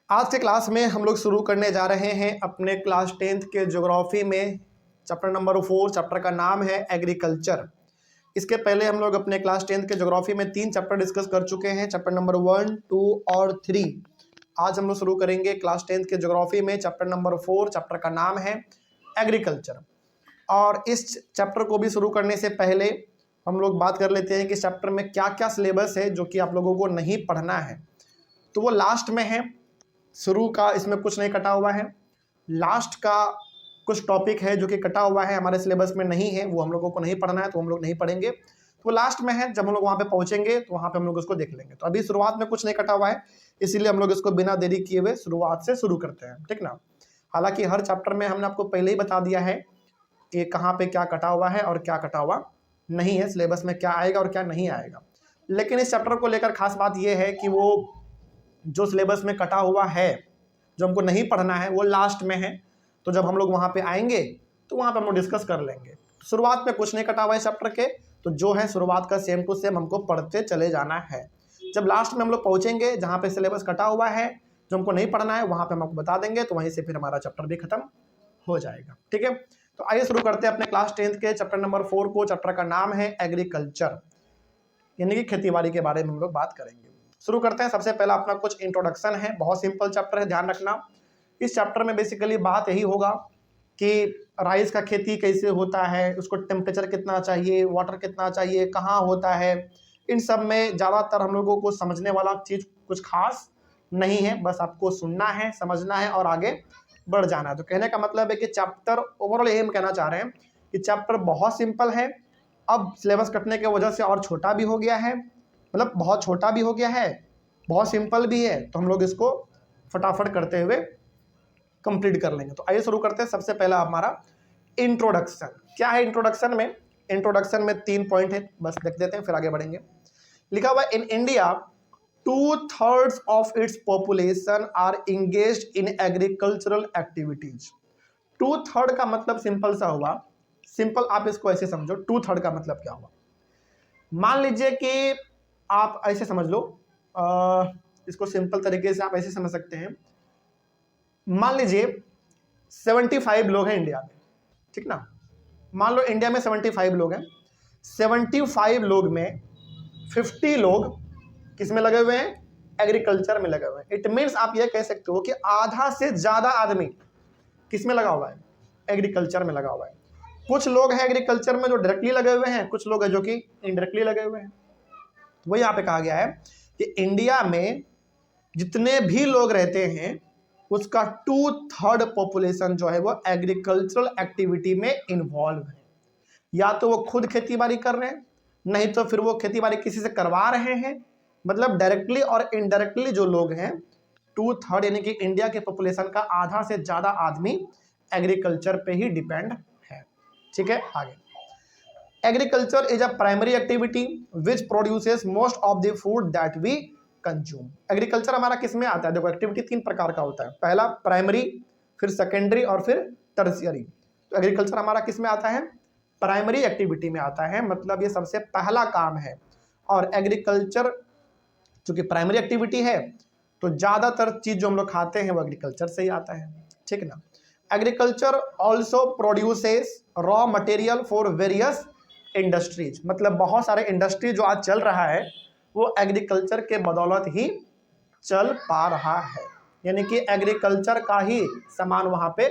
आज के क्लास में हम लोग शुरू करने जा रहे हैं अपने क्लास 10th के ज्योग्राफी में चैप्टर नंबर 4। चैप्टर का नाम है एग्रीकल्चर। इसके पहले हम लोग अपने क्लास 10th के ज्योग्राफी में 3 चैप्टर डिस्कस कर चुके हैं, चैप्टर नंबर 1, 2 और 3। आज हम लोग शुरू करेंगे क्लास 10th के ज्योग्राफी में चैप्टर नंबर 4। चैप्टर का नाम है एग्रीकल्चर। और इस चैप्टर को भी शुरू करने से पहले हम लोग बात कर लेते हैं कि चैप्टर में क्या क्या सिलेबस है जो कि आप लोगों को नहीं पढ़ना है। तो वो लास्ट में है, शुरू का इसमें कुछ नहीं कटा हुआ है। लास्ट का कुछ टॉपिक है जो कि कटा हुआ है, हमारे सिलेबस में नहीं है, वो हम लोगों को नहीं पढ़ना है तो हम लोग नहीं पढ़ेंगे। तो लास्ट में है, जब हम लोग वहाँ पे पहुँचेंगे तो वहाँ पे हम लोग उसको देख लेंगे। तो अभी शुरुआत में कुछ नहीं कटा हुआ है, इसीलिए हम लोग इसको बिना देरी किए हुए शुरुआत से शुरू करते हैं, ठीक ना। हालांकि हर चैप्टर में हमने आपको पहले ही बता दिया है कि कहाँ पे क्या कटा हुआ है और क्या कटा हुआ नहीं है, सिलेबस में क्या आएगा और क्या नहीं आएगा। लेकिन इस चैप्टर को लेकर खास बात यह है कि वो जो सिलेबस में कटा हुआ है, जो हमको नहीं पढ़ना है, वो लास्ट में है। तो जब हम लोग वहाँ पे आएंगे तो वहाँ पे हम लोग डिस्कस कर लेंगे। शुरुआत में कुछ नहीं कटा हुआ है चैप्टर के, तो जो है शुरुआत का सेम टू सेम हमको पढ़ते चले जाना है। जब लास्ट में हम लोग पहुँचेंगे जहाँ पे सिलेबस कटा हुआ है, जो हमको नहीं पढ़ना है, वहाँ पर हम आपको बता देंगे, तो वहीं से फिर हमारा चैप्टर भी खत्म हो जाएगा, ठीक है। तो आइए शुरू करते हैं अपने क्लास 10th के चैप्टर नंबर 4 को। चैप्टर का नाम है एग्रीकल्चर, यानी कि खेती के बारे में हम लोग बात करेंगे। शुरू करते हैं। सबसे पहला अपना कुछ इंट्रोडक्शन है, बहुत सिंपल चैप्टर है, ध्यान रखना। इस चैप्टर में बेसिकली बात यही होगा कि राइस का खेती कैसे होता है, उसको टेम्परेचर कितना चाहिए, वाटर कितना चाहिए, कहाँ होता है, इन सब में ज़्यादातर हम लोगों को समझने वाला चीज़ कुछ खास नहीं है। बस आपको सुनना है, समझना है और आगे बढ़ जाना है। तो कहने का मतलब है कि चैप्टर ओवरऑल यही हम कहना चाह रहे हैं कि चैप्टर बहुत सिंपल है। अब सिलेबस कटने की वजह से और छोटा भी हो गया है, मतलब बहुत छोटा भी हो गया है, बहुत सिंपल भी है। तो हम लोग इसको फटाफट करते हुए कंप्लीट कर लेंगे। तो आइए शुरू करते हैं। सबसे पहला हमारा इंट्रोडक्शन। क्या है इंट्रोडक्शन में? इंट्रोडक्शन में 3 पॉइंट है, बस देख देते हैं फिर आगे बढ़ेंगे। लिखा हुआ in India 2/3 of its population are engaged in agricultural activities. 2/3 का मतलब सिंपल सा हुआ, सिंपल आप इसको ऐसे समझो। 2/3 का मतलब क्या हुआ? मान लीजिए कि आप ऐसे समझ लो, इसको सिंपल तरीके से आप ऐसे समझ सकते हैं। मान लीजिए 75 लोग हैं इंडिया में, ठीक ना। मान लो इंडिया में 75 लोग हैं। 75 लोग में 50 लोग किस में लगे हुए हैं? एग्रीकल्चर में लगे हुए हैं। इट मीन्स आप ये कह सकते हो कि आधा से ज्यादा आदमी किस में लगा हुआ है? एग्रीकल्चर में लगा हुआ है। कुछ लोग हैं एग्रीकल्चर में जो डायरेक्टली लगे हुए हैं, कुछ लोग हैं जो कि इनडायरेक्टली लगे हुए हैं। तो वही यहाँ पे कहा गया है कि इंडिया में जितने भी लोग रहते हैं उसका 2/3 पॉपुलेशन जो है वो एग्रीकल्चरल एक्टिविटी में इन्वॉल्व है। या तो वो खुद खेती बाड़ी कर रहे हैं, नहीं तो फिर वो खेती बाड़ी किसी से करवा रहे हैं। मतलब डायरेक्टली और इनडायरेक्टली जो लोग हैं, 2/3 यानी कि इंडिया के पॉपुलेशन का आधा से ज्यादा आदमी एग्रीकल्चर पे ही डिपेंड है, ठीक है। आगे, agriculture is a primary activity which produces most of the food that we consume. Agriculture हमारा किस में आता है? देखो, एक्टिविटी 3 प्रकार का होता है। पहला प्राइमरी, फिर सेकेंडरी और फिर टर्शियरी। तो एग्रीकल्चर हमारा किस में आता है? प्राइमरी एक्टिविटी में आता है, मतलब ये सबसे पहला काम है। और एग्रीकल्चर चूंकि प्राइमरी एक्टिविटी है तो ज्यादातर चीज जो हम लोग खाते हैं वो एग्रीकल्चर से ही आता है, ठीक ना। Agriculture also produces raw material for various industries. मतलब बहुत सारे इंडस्ट्री जो आज चल रहा है वो एग्रीकल्चर के बदौलत ही चल पा रहा है। यानी कि एग्रीकल्चर का ही सामान वहाँ पे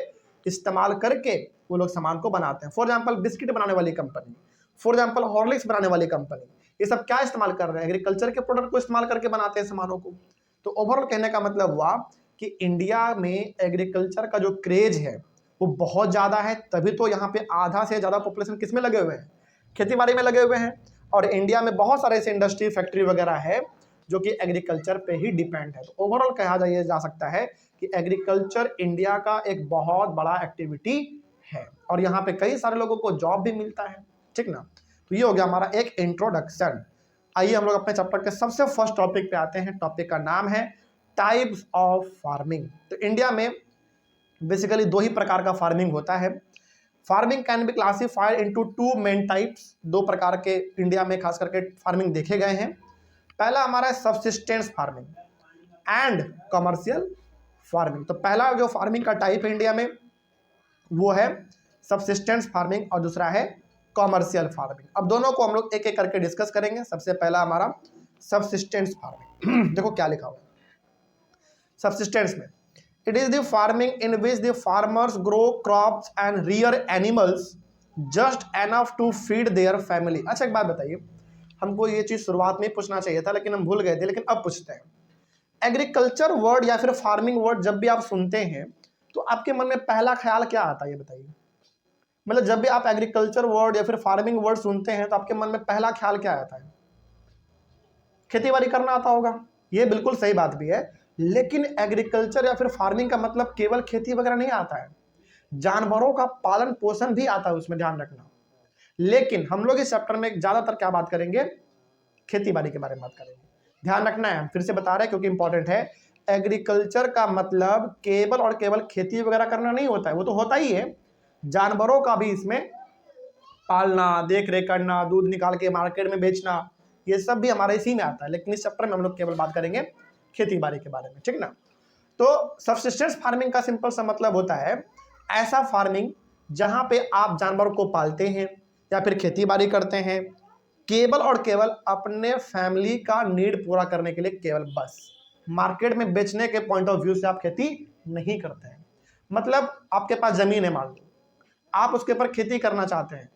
इस्तेमाल करके वो लोग सामान को बनाते हैं। फॉर एग्जांपल बिस्किट बनाने वाली कंपनी, फॉर एग्जांपल हॉर्लिक्स बनाने वाली कंपनी, ये सब क्या इस्तेमाल कर रहे हैं? एग्रीकल्चर के प्रोडक्ट को इस्तेमाल करके बनाते हैं सामानों को। तो ओवरऑल कहने का मतलब हुआ कि इंडिया में एग्रीकल्चर का जो क्रेज है वो बहुत ज़्यादा है, तभी तो यहाँ पे आधा से ज़्यादा पॉपुलेशन किस में लगे हुए हैं? खेती बाड़ी में लगे हुए हैं। और इंडिया में बहुत सारे ऐसे इंडस्ट्री, फैक्ट्री वगैरह है जो कि एग्रीकल्चर पे ही डिपेंड है। तो ओवरऑल कहा जा सकता है कि एग्रीकल्चर इंडिया का एक बहुत बड़ा एक्टिविटी है और यहाँ पे कई सारे लोगों को जॉब भी मिलता है, ठीक ना। तो ये हो गया हमारा एक इंट्रोडक्शन। आइए हम लोग अपने चैप्टर के सबसे फर्स्ट टॉपिक पे आते हैं। टॉपिक का नाम है टाइप्स ऑफ फार्मिंग। तो इंडिया में बेसिकली 2 ही प्रकार का फार्मिंग होता है। Farming can be classified into 2 main types. 2 प्रकार के इंडिया में खास करके फार्मिंग देखे गए हैं। पहला हमारा है subsistence farming and commercial farming. तो पहला जो फार्मिंग का टाइप है इंडिया में वो है सबसिस्टेंस फार्मिंग और दूसरा है कॉमर्शियल फार्मिंग। अब दोनों को हम लोग एक एक करके डिस्कस करेंगे। सबसे पहला हमारा सबसिस्टेंस फार्मिंग। देखो क्या लिखा हुआ है सबसिस्टेंस में, it is the farming in which the farmers grow crops and rear animals just enough to feed their family. अच्छा एक बात बताइए, हमको ये चीज शुरुआत में पूछना चाहिए था लेकिन हम भूल गए थे, लेकिन अब पूछते हैं। एग्रीकल्चर वर्ड या फिर फार्मिंग वर्ड जब भी आप सुनते हैं तो आपके मन में पहला ख्याल क्या आता है ये बताइए। मतलब जब भी आप एग्रीकल्चर वर्ड या फिर फार्मिंग वर्ड सुनते हैं तो आपके मन में पहला ख्याल क्या आता है? खेती बाड़ी करना आता होगा, ये बिल्कुल सही बात भी है, लेकिन एग्रीकल्चर या फिर फार्मिंग का मतलब केवल खेती वगैरह नहीं आता है, जानवरों का पालन पोषण भी आता है उसमें, ध्यान रखना। लेकिन हम लोग इस चैप्टर में ज्यादातर क्या बात करेंगे? खेती बाड़ी के बारे में बात करेंगे। ध्यान रखना है, हम फिर से बता रहे हैं क्योंकि इंपॉर्टेंट है। एग्रीकल्चर का मतलब केवल और केवल खेती वगैरह करना नहीं होता है, वो तो होता ही है, जानवरों का भी इसमें पालना, देख रेख करना, दूध निकाल के मार्केट में बेचना, ये सब भी हमारे इसी में आता है। लेकिन इस चैप्टर में हम लोग केवल बात करेंगे खेती बाड़ी के बारे में, ठीक ना। तो सबसिस्टेंस फार्मिंग का सिंपल सा मतलब होता है ऐसा फार्मिंग जहां पे आप जानवरों को पालते हैं या फिर खेती बाड़ी करते हैं केवल और केवल अपने फैमिली का नीड पूरा करने के लिए, केवल बस मार्केट में बेचने के पॉइंट ऑफ व्यू से आप खेती नहीं करते हैं। मतलब आपके पास जमीन है, मान लो आप उसके ऊपर खेती करना चाहते हैं,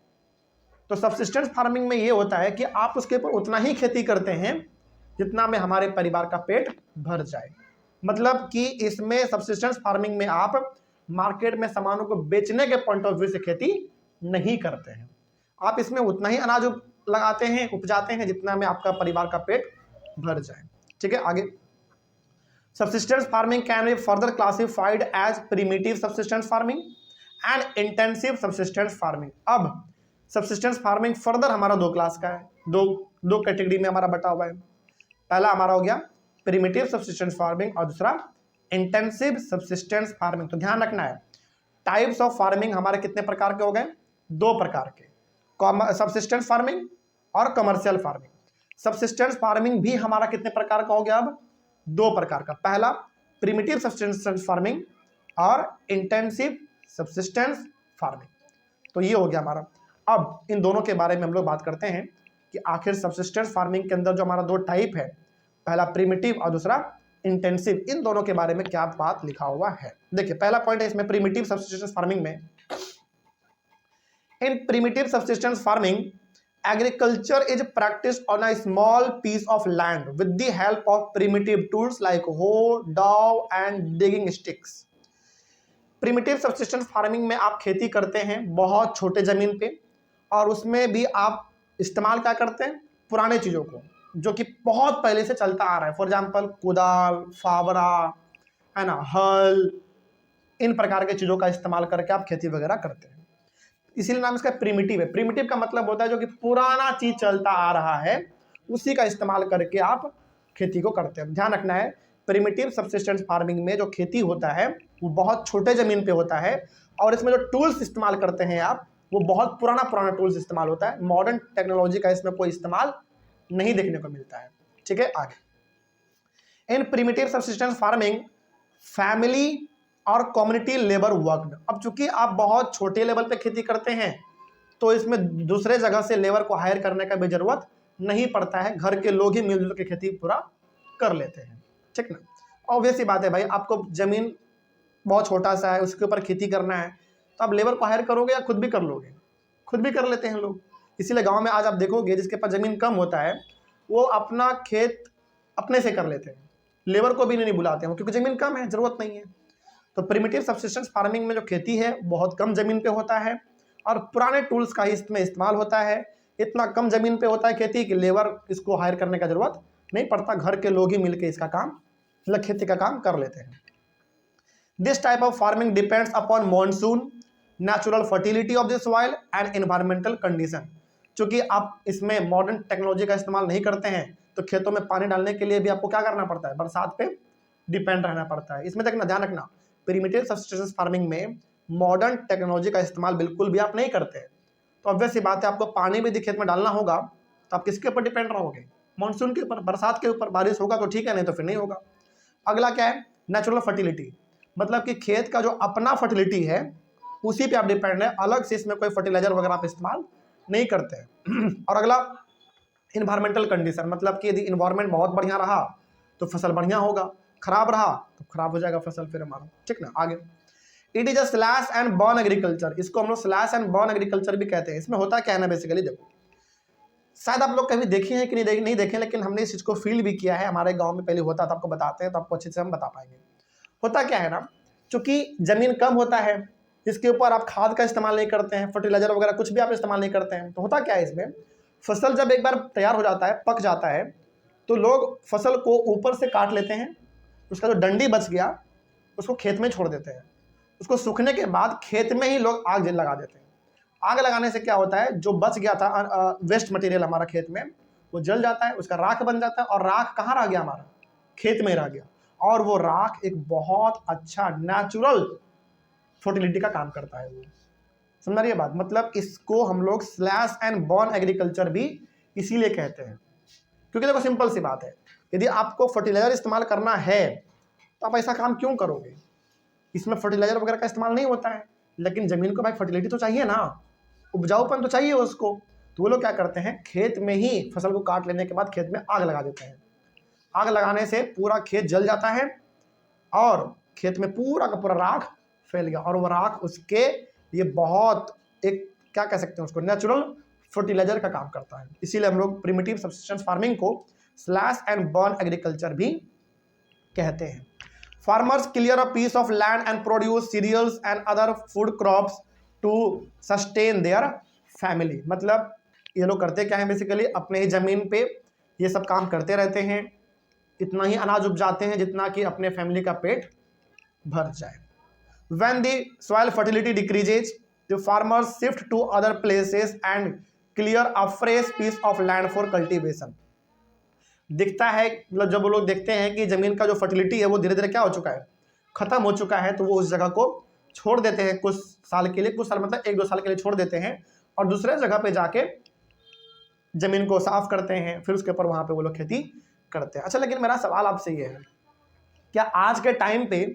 तो सबसिस्टेंस फार्मिंग में ये होता है कि आप उसके ऊपर उतना ही खेती करते हैं जितना में हमारे परिवार का पेट भर जाए। मतलब कि इसमें सबसिस्टेंस फार्मिंग में आप मार्केट में सामानों को बेचने के पॉइंट ऑफ व्यू से खेती नहीं करते हैं, आप इसमें उतना ही अनाज लगाते हैं, उपजाते हैं जितना में आपका परिवार का पेट भर जाए। ठीक है, आगे subsistence farming can be further classified as primitive subsistence farming and intensive subsistence farming. अब सबसिस्टेंस फार्मिंग फर्दर हमारा दो क्लास का है, दो कैटेगरी में हमारा बटा हुआ है। पहला हमारा हो गया प्रिमिटिव सबसिस्टेंस फार्मिंग और दूसरा इंटेंसिव सबसिस्टेंस फार्मिंग। तो ध्यान रखना है, टाइप्स ऑफ फार्मिंग हमारे कितने प्रकार के हो गए? दो प्रकार के, सबसिस्टेंस फार्मिंग और कमर्शियल फार्मिंग। सबसिस्टेंस फार्मिंग भी हमारा कितने प्रकार का हो गया? अब दो प्रकार का, पहला प्रिमिटिव सबसिस्टेंस फार्मिंग और इंटेंसिव सबसिस्टेंस फार्मिंग। तो ये हो गया हमारा। अब इन दोनों के बारे में हम लोग बात करते हैं कि आखिर सबसिस्टेंस फार्मिंग के अंदर जो हमारा दो टाइप है, पहला प्रिमिटिव और दूसरा इंटेंसिव, इन दोनों के बारे में क्या बात लिखा हुआ है। देखिए पहला पॉइंट है इसमें प्रिमिटिव सबसिस्टेंस फार्मिंग में, in primitive subsistence farming agriculture is practiced on a small piece of land with the help of primitive tools like hoe, dao and digging sticks। Primitive subsistence farming में आप खेती करते हैं बहुत छोटे जमीन पे और उसमें भी आप इस्तेमाल क्या करते हैं? पुराने चीज़ों को जो कि बहुत पहले से चलता आ रहा है, फॉर एग्जांपल कुदाल, फावड़ा, है ना, हल, इन प्रकार के चीज़ों का इस्तेमाल करके आप खेती वगैरह करते हैं, इसीलिए नाम इसका प्रिमिटिव है। प्रिमिटिव का मतलब होता है जो कि पुराना चीज चलता आ रहा है उसी का इस्तेमाल करके आप खेती को करते हैं। ध्यान रखना है, प्रिमिटिव सबसिस्टेंस फार्मिंग में जो खेती होता है वो बहुत छोटे जमीन पे होता है और इसमें जो टूल्स इस्तेमाल करते हैं आप, वो बहुत पुराना टूल्स इस्तेमाल होता है, मॉडर्न टेक्नोलॉजी का इसमें कोई इस्तेमाल नहीं देखने को मिलता है। ठीक है, आगे इन प्रिमिटिव सबसिस्टेंस फार्मिंग फैमिली और कम्युनिटी लेबर वर्कड। अब चूंकि आप बहुत छोटे लेवल पे खेती करते हैं तो इसमें दूसरे जगह से लेबर को हायर करने का भी जरूरत नहीं पड़ता है, घर के लोग ही मिलजुल के खेती पूरा कर लेते हैं। ठीक ना, ऑब्वियस सी बात है भाई, आपको जमीन बहुत छोटा सा है उसके ऊपर खेती करना है तो आप लेबर को हायर करोगे या खुद भी कर लोगे? खुद भी कर लेते हैं लोग। इसीलिए गाँव में आज आप देखोगे जिसके पास जमीन कम होता है वो अपना खेत अपने से कर लेते हैं, लेबर को भी नहीं बुलाते हैं क्योंकि जमीन कम है, जरूरत नहीं है। तो प्रिमिटिव सबसिस्टेंस फार्मिंग में जो खेती है बहुत कम जमीन पे होता है और पुराने टूल्स का इसमें इस्तेमाल होता है, इतना कम जमीन पे होता है खेती कि लेबर इसको हायर करने का जरूरत नहीं पड़ता, घर के लोग ही मिलके इसका काम, मतलब खेती का काम कर लेते हैं। This type of farming depends upon monsoon, natural fertility of the soil and environmental condition. चूंकि आप इसमें मॉडर्न टेक्नोलॉजी का इस्तेमाल नहीं करते हैं तो खेतों में पानी डालने के लिए भी आपको क्या करना पड़ता है? बरसात पे डिपेंड रहना पड़ता है। इसमें देखना, ध्यान रखना, प्रिमिटिव सबसिस्टेंस फार्मिंग में मॉडर्न टेक्नोलॉजी का इस्तेमाल बिल्कुल भी आप नहीं करते, तो ऑब्वियस सी बात है आपको पानी भी खेत में डालना होगा तो आप किसके ऊपर डिपेंड रहोगे? मॉनसून के ऊपर, बरसात के ऊपर। बारिश होगा तो ठीक है, नहीं तो फिर नहीं होगा। अगला क्या है? नेचुरल फर्टिलिटी, मतलब कि खेत का जो अपना फर्टिलिटी है उसी पे आप डिपेंड है, अलग से इसमें कोई फर्टिलाइजर वगैरह आप इस्तेमाल नहीं करते हैं। और अगला इन्वायरमेंटल कंडीशन, मतलब कि यदि इन्वायरमेंट बहुत बढ़िया रहा तो फसल बढ़िया होगा, खराब रहा तो खराब हो जाएगा फसल फिर हमारा, ठीक ना। आगे, it is a slash and burn agriculture, इसको हम लोग स्लैश एंड बर्न एग्रीकल्चर भी कहते हैं। इसमें होता क्या है ना, बेसिकली देखो, शायद आप लोग कभी देखे हैं कि नहीं देखे, लेकिन हमने इस चीज को फील भी किया है, हमारे गांव में पहले होता था, आपको बताते हैं तो आपको अच्छे से हम बता पाएंगे। होता क्या है ना, चूंकि जमीन कम होता है, इसके ऊपर आप खाद का इस्तेमाल नहीं करते हैं, फर्टिलाइजर वगैरह कुछ भी आप इस्तेमाल नहीं करते हैं, तो होता क्या है इसमें, फसल जब एक बार तैयार हो जाता है, पक जाता है, तो लोग फसल को ऊपर से काट लेते हैं, उसका जो डंडी बच गया उसको खेत में छोड़ देते हैं, उसको सूखने के बाद खेत में ही लोग आग लगा देते हैं। आग लगाने से क्या होता है, जो बच गया था वेस्ट मटेरियल हमारा खेत में, वो जल जाता है, उसका राख बन जाता है, और राख कहाँ रह गया, हमारा खेत में रह गया, और वो राख एक बहुत अच्छा नेचुरल फर्टिलिटी का काम करता है। वो समझ रही है बात, मतलब इसको हम लोग स्लैश एंड बर्न एग्रीकल्चर भी इसीलिए कहते हैं, क्योंकि देखो सिंपल सी बात है, यदि आपको फर्टिलाइजर इस्तेमाल करना है तो आप ऐसा काम क्यों करोगे, इसमें फर्टिलाइजर वगैरह का इस्तेमाल नहीं होता है, लेकिन जमीन को भाई फर्टिलिटी तो चाहिए ना, उपजाऊपन तो चाहिए उसको, तो वो लोग क्या करते हैं, खेत में ही फसल को काट लेने के बाद खेत में आग लगा देते हैं। आग लगाने से पूरा खेत जल जाता है और खेत में पूरा का पूरा राख फैल गया, और वो राख उसके लिए बहुत एक क्या कह सकते हैं उसको, नेचुरल फर्टिलाइजर का काम करता है। इसीलिए हम लोग प्रिमिटिव सब्सिस्टेंस फार्मिंग को स्लैश एंड बर्न एग्रीकल्चर भी कहते हैं। Farmers clear a piece of land and produce cereals and other food crops to sustain their family, मतलब ये लोग करते क्या है, बेसिकली अपने ही जमीन पे ये सब काम करते रहते हैं, इतना ही अनाज उपजाते हैं जितना कि अपने फैमिली का पेट भर जाए। When the soil fertility decreases, the farmers shift to other places and clear a fresh piece of land for cultivation. दिखता है, मतलब जब वो लोग देखते हैं कि जमीन का जो फर्टिलिटी है वो धीरे धीरे क्या हो चुका है, खत्म हो चुका है, तो वो उस जगह को छोड़ देते हैं कुछ साल के लिए, कुछ साल मतलब 1-2 साल के लिए छोड़ देते हैं, और दूसरे जगह पे जाके जमीन को साफ करते हैं, फिर उसके ऊपर वहां पे वो लोग खेती करते हैं। अच्छा, लेकिन मेरा सवाल आपसे ये है, क्या आज के टाइम पे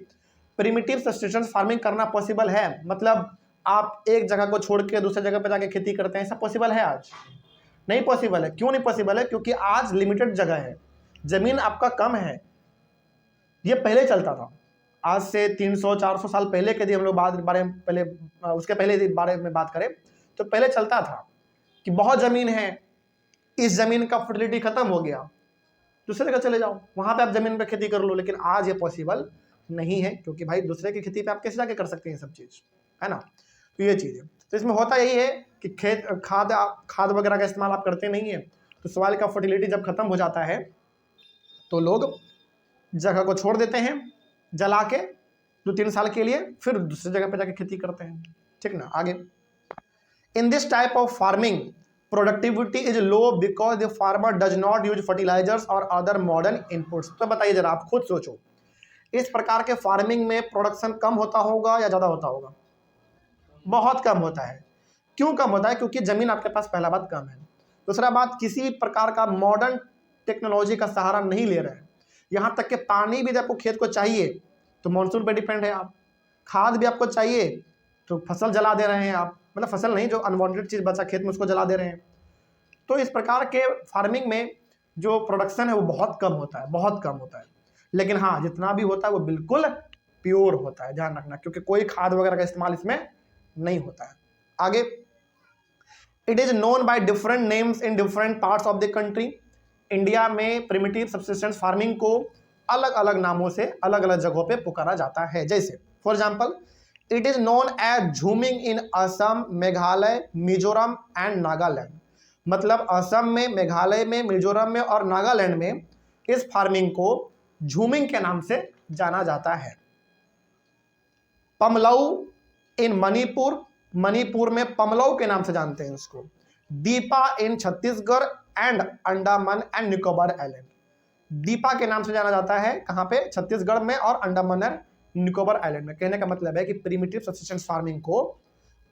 प्रिमिटिव सब्सिस्टेंस फार्मिंग करना पॉसिबल है, मतलब आप एक जगह को छोड़ के दूसरे जगह पे जाके खेती करते हैं, ऐसा पॉसिबल है आज? नहीं पॉसिबल है। क्यों नहीं पॉसिबल है? क्योंकि आज लिमिटेड जगह है, जमीन आपका कम है। ये पहले चलता था, आज से 300-400 साल पहले के यदि हम लोग बारे में पहले उसके पहले बारे में बात करें तो पहले चलता था कि बहुत जमीन है, इस जमीन का फर्टिलिटी खत्म हो गया, दूसरे जगह चले जाओ, वहां पे आप जमीन पे खेती कर लो। लेकिन आज ये पॉसिबल नहीं है, क्योंकि भाई दूसरे की खेती पे आप कैसे जाके कर सकते हैं सब चीज, है ना। तो ये चीज है, तो इसमें होता यही है कि खेत खाद वगैरह का इस्तेमाल आप करते नहीं है, तो सॉइल का फर्टिलिटी जब खत्म हो जाता है तो लोग जगह को छोड़ देते हैं, जला के 2-3 साल के लिए, फिर दूसरी जगह पे जाके खेती करते हैं, ठीक ना। आगे, in this type of farming productivity is low because the farmer does not use fertilisers और अदर मॉडर्न इनपुट्स। तो बताइए जरा, आप खुद सोचो, इस प्रकार के फार्मिंग में प्रोडक्शन कम होता होगा या ज़्यादा होता होगा? बहुत कम होता है। क्यों कम होता है? क्योंकि ज़मीन आपके पास पहला बात कम है, दूसरा बात किसी भी प्रकार का मॉडर्न टेक्नोलॉजी का सहारा नहीं ले रहे हैं, यहाँ तक कि पानी भी आपको खेत को चाहिए तो मानसून पर डिपेंड है आप, खाद भी आपको चाहिए तो फसल जला दे रहे हैं आप, मतलब फसल नहीं, जो अनवांटेड चीज़ बचा खेत में उसको जला दे रहे हैं। तो इस प्रकार के फार्मिंग में जो प्रोडक्शन है वो बहुत कम होता है, बहुत कम होता है। लेकिन हाँ, जितना भी होता है वो बिल्कुल प्योर होता है, ध्यान रखना, क्योंकि कोई खाद वगैरह का इस्तेमाल इसमें नहीं होता है। आगे, it is known by different names in different parts of the country. India में प्रिमिटिव सब्सिस्टेंस फार्मिंग को अलग अलग नामों से अलग अलग जगहों पे पुकारा जाता है। जैसे for example, it is known as झूमिंग इन असम, मेघालय, मिजोरम एंड नागालैंड। मतलब असम में, मेघालय में, मिजोरम में और नागालैंड में इस फार्मिंग को झूमिंग के नाम से जाना जाता है। पमलऊ इन मणिपुर, मणिपुर में पमलऊ के नाम से जानते हैं इसको। Dipa in Chhattisgarh and Andaman and Nicobar island. Dipa के नाम से जाना जाता है कहां पे? छत्तीसगढ़ में और अंडमान एंड निकोबार आइलैंड में। कहने का मतलब है कि प्रिमिटिव सब्सिस्टेंस फार्मिंग को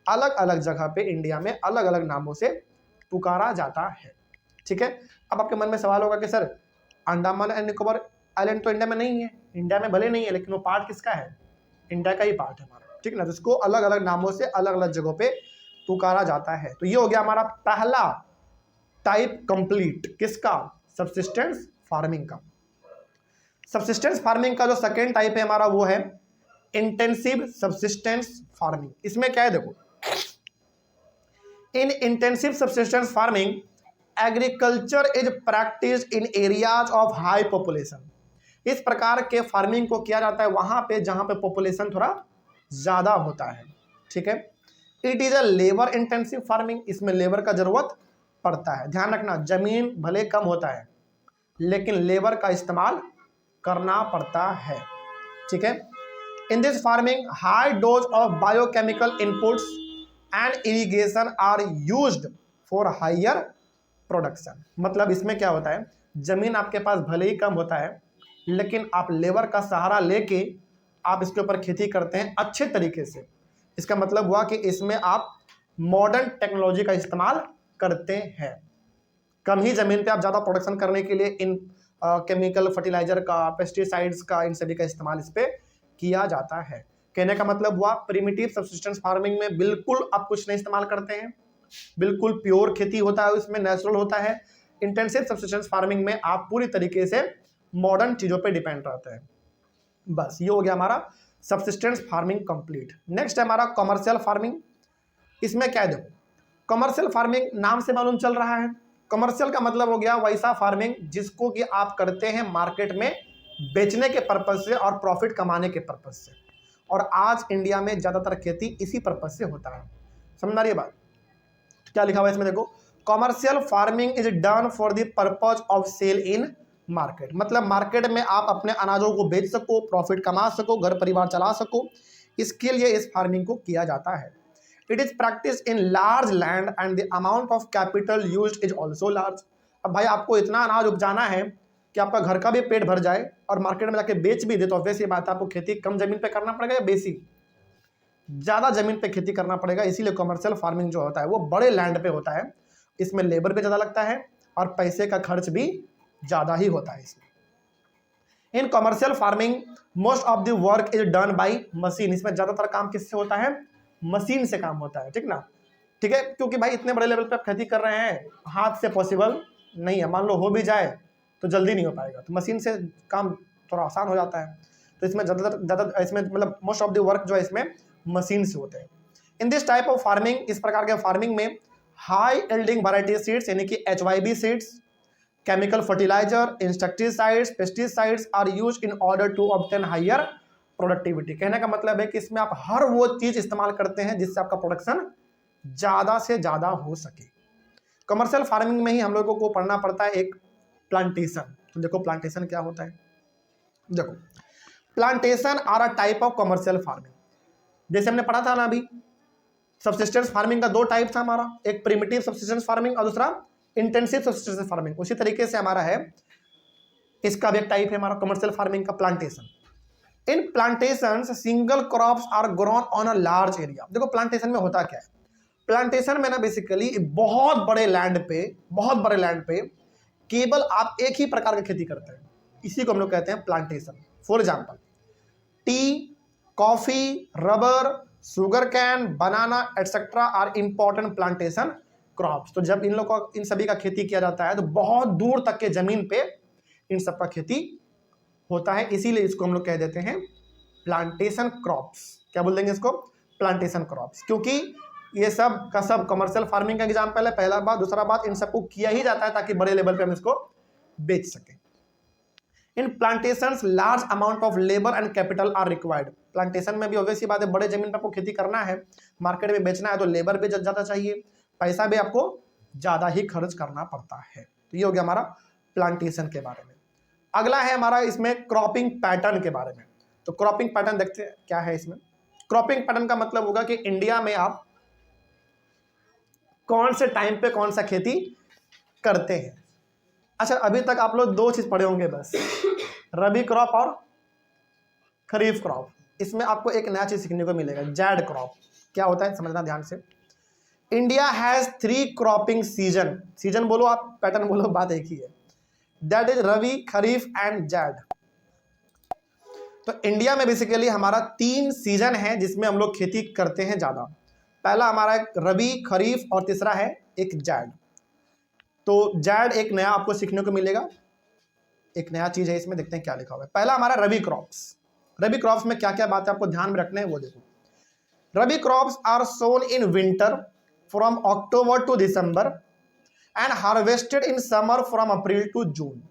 अलग अलग जगह पे इंडिया में अलग अलग नामों से पुकारा जाता है, ठीक है। अब आपके मन में सवाल होगा कि sir Andaman and Nicobar island तो इंडिया में नहीं है, इंडिया में भले नहीं है लेकिन वो पार्ट किसका है, इंडिया का ही पार्ट है हमारा, ठीक है ना। तो इसको अलग अलग नामों से अलग अलग जगहों पे पुकारा जाता है। तो ये हो गया हमारा पहला टाइप कंप्लीट, किसका, सबसिस्टेंस फार्मिंग का। सबसिस्टेंस फार्मिंग का जो सेकेंड टाइप है हमारा वो है इंटेंसिव सबसिस्टेंस फार्मिंग। इसमें क्या है देखो, in intensive subsistence farming agriculture is practised in areas of high population. इस प्रकार के फार्मिंग को किया जाता है वहां पे जहां पे पॉपुलेशन थोड़ा ज्यादा होता है, ठीक है। It is a labour intensive farming, इसमें लेबर का जरूरत पड़ता है। ध्यान रखना, जमीन भले कम होता है लेकिन लेबर का इस्तेमाल करना पड़ता है, ठीक है। In this farming high dose of biochemical inputs and irrigation are used for higher production. मतलब इसमें क्या होता है, जमीन आपके पास भले ही कम होता है लेकिन आप लेबर का सहारा लेके आप इसके ऊपर खेती करते हैं अच्छे तरीके से। इसका मतलब हुआ कि इसमें आप मॉडर्न टेक्नोलॉजी का इस्तेमाल करते हैं। कम ही जमीन पे आप ज़्यादा प्रोडक्शन करने के लिए इन केमिकल फर्टिलाइजर का, पेस्टिसाइड्स का, इन सभी का इस्तेमाल इस पे किया जाता है। कहने का मतलब हुआ प्रिमिटिव सब्सिस्टेंस फार्मिंग में बिल्कुल आप कुछ नहीं इस्तेमाल करते हैं, बिल्कुल प्योर खेती होता है, उसमें नेचुरल होता है। इंटेंसिव सब्सिस्टेंस फार्मिंग में आप पूरी तरीके से मॉडर्न चीज़ों पे डिपेंड रहते हैं। बस ये हो गया हमारा सब्सिस्टेंस फार्मिंग कंप्लीट। नेक्स्ट है हमारा कमर्शियल फार्मिंग। इसमें क्या है देखो, कमर्शियल फार्मिंग नाम से मालूम चल रहा है, कमर्शियल का मतलब हो गया वैसा फार्मिंग जिसको कि आप करते हैं मार्केट में बेचने के पर्पज से और प्रॉफिट कमाने के पर्पज से। और आज इंडिया में ज़्यादातर खेती इसी पर्पज से होता है। समझ रही है बात, क्या लिखा हुआ है इसमें देखो, commercial farming is done for the purpose of sale in market. मतलब मार्केट में आप अपने अनाजों को बेच सको, प्रॉफिट कमा सको, घर परिवार चला सको, इसके लिए इस फार्मिंग को किया जाता है। It is practice in large land and the amount of capital used is also large. अब भाई आपको इतना अनाज उपजाना है कि आपका घर का भी पेट भर जाए और मार्केट में जाके बेच भी दे, तो ऑब्वियस ये बात है आपको खेती कम जमीन पे करना पड़ेगा या बेसी ज़्यादा जमीन पे खेती करना पड़ेगा। इसीलिए कमर्शियल फार्मिंग जो होता है वो बड़े लैंड पे होता है, इसमें लेबर भी ज़्यादा लगता है और पैसे का खर्च भी ज़्यादा ही होता है इसमें। In commercial farming most of the work is done by machine. इसमें ज़्यादातर काम किससे होता है, मशीन से काम होता है, ठीक ना, ठीक है। क्योंकि भाई इतने बड़े लेवल पे आप खेती कर रहे हैं, हाथ से पॉसिबल नहीं है, मान लो हो भी जाए तो जल्दी नहीं हो पाएगा, तो मशीन से काम थोड़ा आसान हो जाता है। तो इसमें ज़्यादा इसमें मतलब मोस्ट ऑफ द वर्क जो है इसमें मशीन से होते हैं। इन दिस टाइप ऑफ फार्मिंग, इस प्रकार के फार्मिंग में हाई एल्डिंग वैरायटी सीड्स यानी कि HYB seeds, chemical fertiliser, insecticides, pesticides are used in order to obtain higher productivity. कहने का मतलब है कि इसमें आप हर वो चीज इस्तेमाल करते हैं जिससे आपका प्रोडक्शन ज्यादा से ज्यादा हो सके। कमर्शियल फार्मिंग में ही हम लोगों को पढ़ना पड़ता है एक प्लांटेशन। तो देखो प्लांटेशन क्या होता है, देखो plantation are a type of commercial farming. जैसे हमने पढ़ा था ना अभी, सबसिस्टेंस फार्मिंग का दो टाइप था हमारा, एक प्रिमिटिव सबसिस्टेंस फार्मिंग और दूसरा इंटेंसिव सबसिस्टेंस फार्मिंग। उसी तरीके से हमारा है इसका भी एक टाइप है हमारा कमर्शियल फार्मिंग का, plantation. In plantations single crops are grown on a large area. देखो प्लांटेशन में होता क्या है, प्लांटेशन में ना बेसिकली बहुत बड़े लैंड पे केवल आप एक ही प्रकार की खेती करते हैं, इसी को हम लोग कहते हैं plantation. For example tea, coffee, rubber, sugar cane, banana etcetera are important plantation crops. तो जब इन सभी का खेती किया जाता है तो बहुत दूर तक के जमीन पे इन सब का खेती होता है, इसीलिए इसको हम लोग कह देते हैं प्लांटेशन क्रॉप्स। क्या बोल देंगे इसको, प्लांटेशन क्रॉप्स, क्योंकि ये सब का सब कमर्शियल फार्मिंग का एग्जाम्पल है, पहला बात। दूसरा बात, इन सबको किया ही जाता है ताकि बड़े लेवल पे हम इसको बेच सकें। In plantations large amount of labour and capital are required. Plantation में भी ऑब्वियस बात है, बड़े जमीन पर आपको खेती करना है, मार्केट में बेचना है, तो लेबर भी ज़्यादा चाहिए, पैसा भी आपको ज़्यादा ही खर्च करना पड़ता है। तो ये हो गया हमारा प्लांटेशन के बारे में। अगला है हमारा इसमें क्रॉपिंग पैटर्न के बारे में। तो क्रॉपिंग पैटर्न देखते हैं क्या है इसमें। क्रॉपिंग पैटर्न का मतलब होगा कि इंडिया में आप कौन से टाइम पे कौन सा खेती करते हैं। अच्छा, अभी तक आप लोग दो चीज पढ़े होंगे बस, रबी क्रॉप और खरीफ क्रॉप। इसमें आपको एक नया चीज सीखने को मिलेगा, जैड क्रॉप। क्या होता है समझना ध्यान से। India has 3 cropping season, season बोलो आप, पैटर्न बोलो, बात एक ही है। That is rabi, kharif and zaid. तो इंडिया में बेसिकली हमारा 3 सीजन है जिसमें हम लोग खेती करते हैं ज़्यादा। पहला हमारा एक रबी, खरीफ और तीसरा है एक जैड। तो जैड एक नया आपको सीखने को मिलेगा, एक नया चीज़ है इसमें, देखते हैं क्या लिखा हुआ है। पहला हमारा रबी क्रॉप्स। रबी क्रॉप्स में क्या क्या बातें आपको ध्यान में रखना है वो देखो। Rabi crops are sown in winter from October to December and harvested in summer from April to June.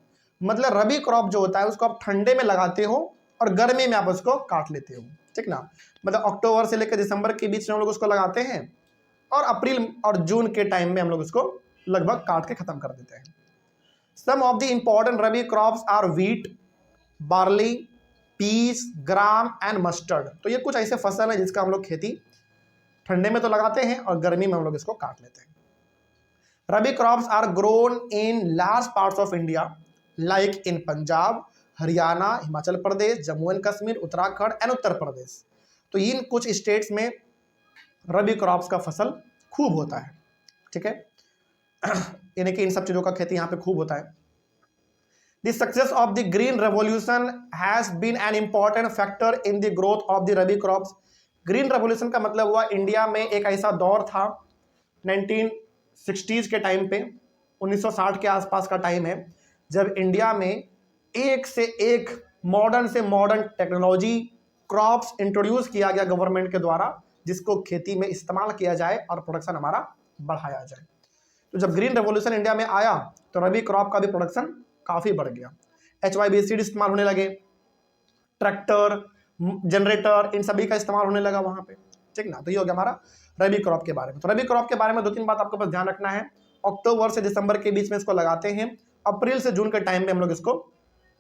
मतलब रबी क्रॉप जो होता है उसको आप ठंडे में लगाते हो और गर्मी में आप उसको काट लेते हो, ठीक ना। मतलब अक्टूबर से लेकर दिसंबर के बीच में हम लोग उसको लगाते हैं और अप्रैल और जून के टाइम में हम लोग उसको लगभग काट के खत्म कर देते हैं। Some of the important rabi crops are wheat, barley, peas, gram and mustard. तो ये कुछ ऐसे फसल है जिसका हम लोग खेती ठंडे में तो लगाते हैं और गर्मी में हम लोग इसको काट लेते हैं। Rabi crops are grown in large parts of India like in Punjab, Haryana, Himachal Pradesh, Jammu and Kashmir, Uttarakhand and Uttar Pradesh. तो इन कुछ स्टेट्स में रबी क्रॉप्स का फसल खूब होता है, ठीक है। यानी कि इन सब चीज़ों का खेती यहाँ पे खूब होता है। The success of the green revolution has been an important factor in the growth of the rabi crops. Green revolution का मतलब हुआ इंडिया में एक ऐसा दौर था 1960s के टाइम पे, 1960 के आसपास का टाइम है, जब इंडिया में एक से एक मॉडर्न से मॉडर्न टेक्नोलॉजी क्रॉप्स इंट्रोड्यूस किया गया गवर्नमेंट के द्वारा, जिसको खेती में इस्तेमाल किया जाए और प्रोडक्शन हमारा बढ़ाया जाए। तो जब ग्रीन रेवोल्यूशन इंडिया में आया तो रबी क्रॉप का भी प्रोडक्शन काफ़ी बढ़ गया। HYB सीड इस्तेमाल होने लगे, ट्रैक्टर, जनरेटर, इन सभी का इस्तेमाल होने लगा वहाँ पे, ठीक ना। तो ये हो गया हमारा रबी क्रॉप के बारे में। तो रबी क्रॉप के बारे में 2-3 बात आपको बस ध्यान रखना है। अक्टूबर से दिसंबर के बीच में इसको लगाते हैं, अप्रैल से जून के टाइम में हम लोग इसको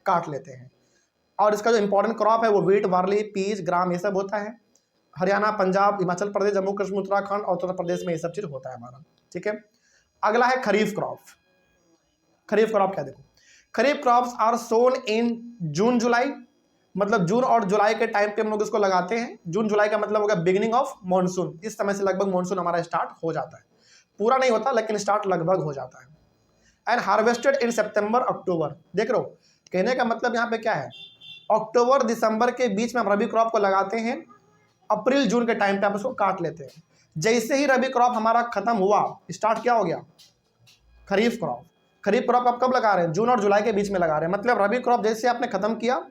काट लेते हैं। और इसका जो इंपॉर्टेंट क्रॉप है वो व्हीट, बार्ली, पीस, ग्राम ये सब होता है। हरियाणा, पंजाब, हिमाचल प्रदेश, जम्मू कश्मीर, उत्तराखंड और उत्तर प्रदेश में ये सब चीज़ होता है हमारा, ठीक है। अगला है खरीफ क्रॉप। खरीफ क्रॉप क्या देखो, खरीफ क्रॉप्स आर सोन इन जून जुलाई। मतलब जून और जुलाई के टाइम पे हम लोग इसको लगाते हैं। जून जुलाई का मतलब होगा बिगिनिंग ऑफ मॉनसून। इस समय से लगभग मॉनसून हमारा स्टार्ट हो जाता है, पूरा नहीं होता लेकिन स्टार्ट लगभग हो जाता है। एंड हार्वेस्टेड इन सितंबर अक्टूबर। देख रहे हो, कहने का मतलब यहाँ पे क्या है, अक्टूबर दिसंबर के बीच में हम रबी क्रॉप को लगाते हैं, अप्रैल जून के टाइम पे आप उसको काट लेते हैं। जैसे ही रबी क्रॉप हमारा खत्म हुआ, स्टार्ट क्या हो गया, खरीफ क्रॉप। खरीफ क्रॉप आप कब लगा रहे हैं, जून और जुलाई के बीच में लगा रहे हैं। मतलब रबी क्रॉप जैसे आपने खत्म किया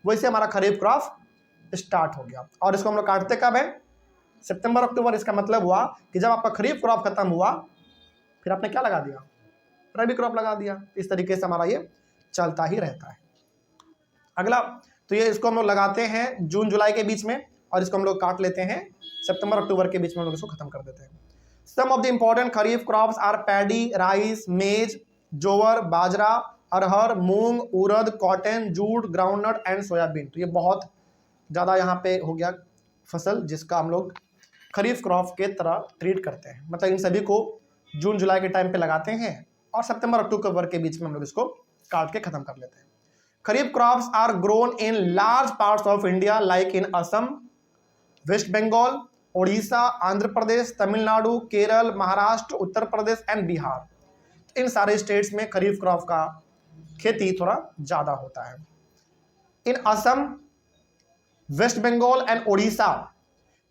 वैसे हमारा खरीफ क्रॉप स्टार्ट हो गया। और इसको हम लोग काटते कब है, सितंबर अक्टूबर। इसका मतलब हुआ कि जब आपका खरीफ क्रॉप खत्म हुआ फिर आपने क्या लगा दिया, रबी क्रॉप लगा दिया। इस तरीके से हमारा ये चलता ही रहता है। अगला, तो ये इसको हम लोग लगाते हैं जून जुलाई के बीच में और इसको हम लोग काट लेते हैं सितंबर अक्टूबर के बीच में हम लोग इसको खत्म कर देते हैं। Some of the important kharif crops are paddy, rice, maize, jowar, bajra, arhar, moong, urad, cotton, jute, groundnut and soybean. तो ये बहुत ज़्यादा यहाँ पे हो गया फसल जिसका हम लोग खरीफ क्रॉप के तरह ट्रीट करते हैं। मतलब इन सभी को जून जुलाई के टाइम पे लगाते हैं और सितंबर अक्टूबर के बीच में हम लोग इसको काट के खत्म कर लेते हैं। Kharif crops are grown in large parts of India like in Assam, West Bengal, Orissa, Andhra Pradesh, Tamil Nadu, Kerala, Maharashtra, Uttar Pradesh and Bihar. इन सारे स्टेट्स में खरीफ क्रॉप का खेती थोड़ा ज़्यादा होता है। In Assam, West Bengal and Orissa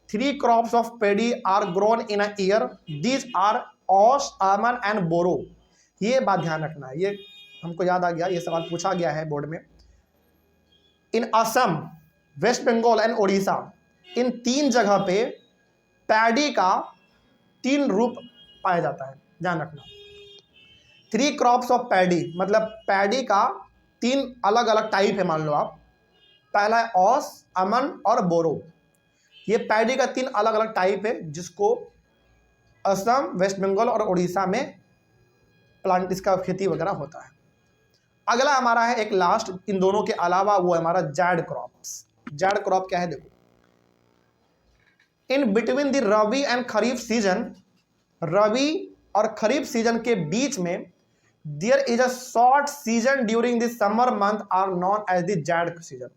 3 crops of paddy are grown in a year. These are ओस, आमन एंड बोरो। ये बात ध्यान रखना है, ये हमको याद आ गया, ये सवाल पूछा गया है बोर्ड में। इन असम, वेस्ट बंगाल एंड उड़ीसा, इन 3 जगह पे पैडी का 3 रूप पाया जाता है, ध्यान रखना। 3 क्रॉप्स ऑफ पैडी मतलब पैडी का 3 अलग अलग टाइप है, मान लो आप। पहला है ओस, अमन और बोरो। ये पैडी का 3 अलग अलग टाइप है जिसको असम, वेस्ट बंगाल और उड़ीसा में प्लांट इसका खेती वगैरह होता है। अगला हमारा है एक लास्ट इन दोनों के अलावा, वो है हमारा जैड क्रॉप्स। जैड क्रॉप क्या है देखो, in between the rabi and kharif season, rabi और खरीफ सीजन के बीच में there is a short season during the summer month are known as the zaid season.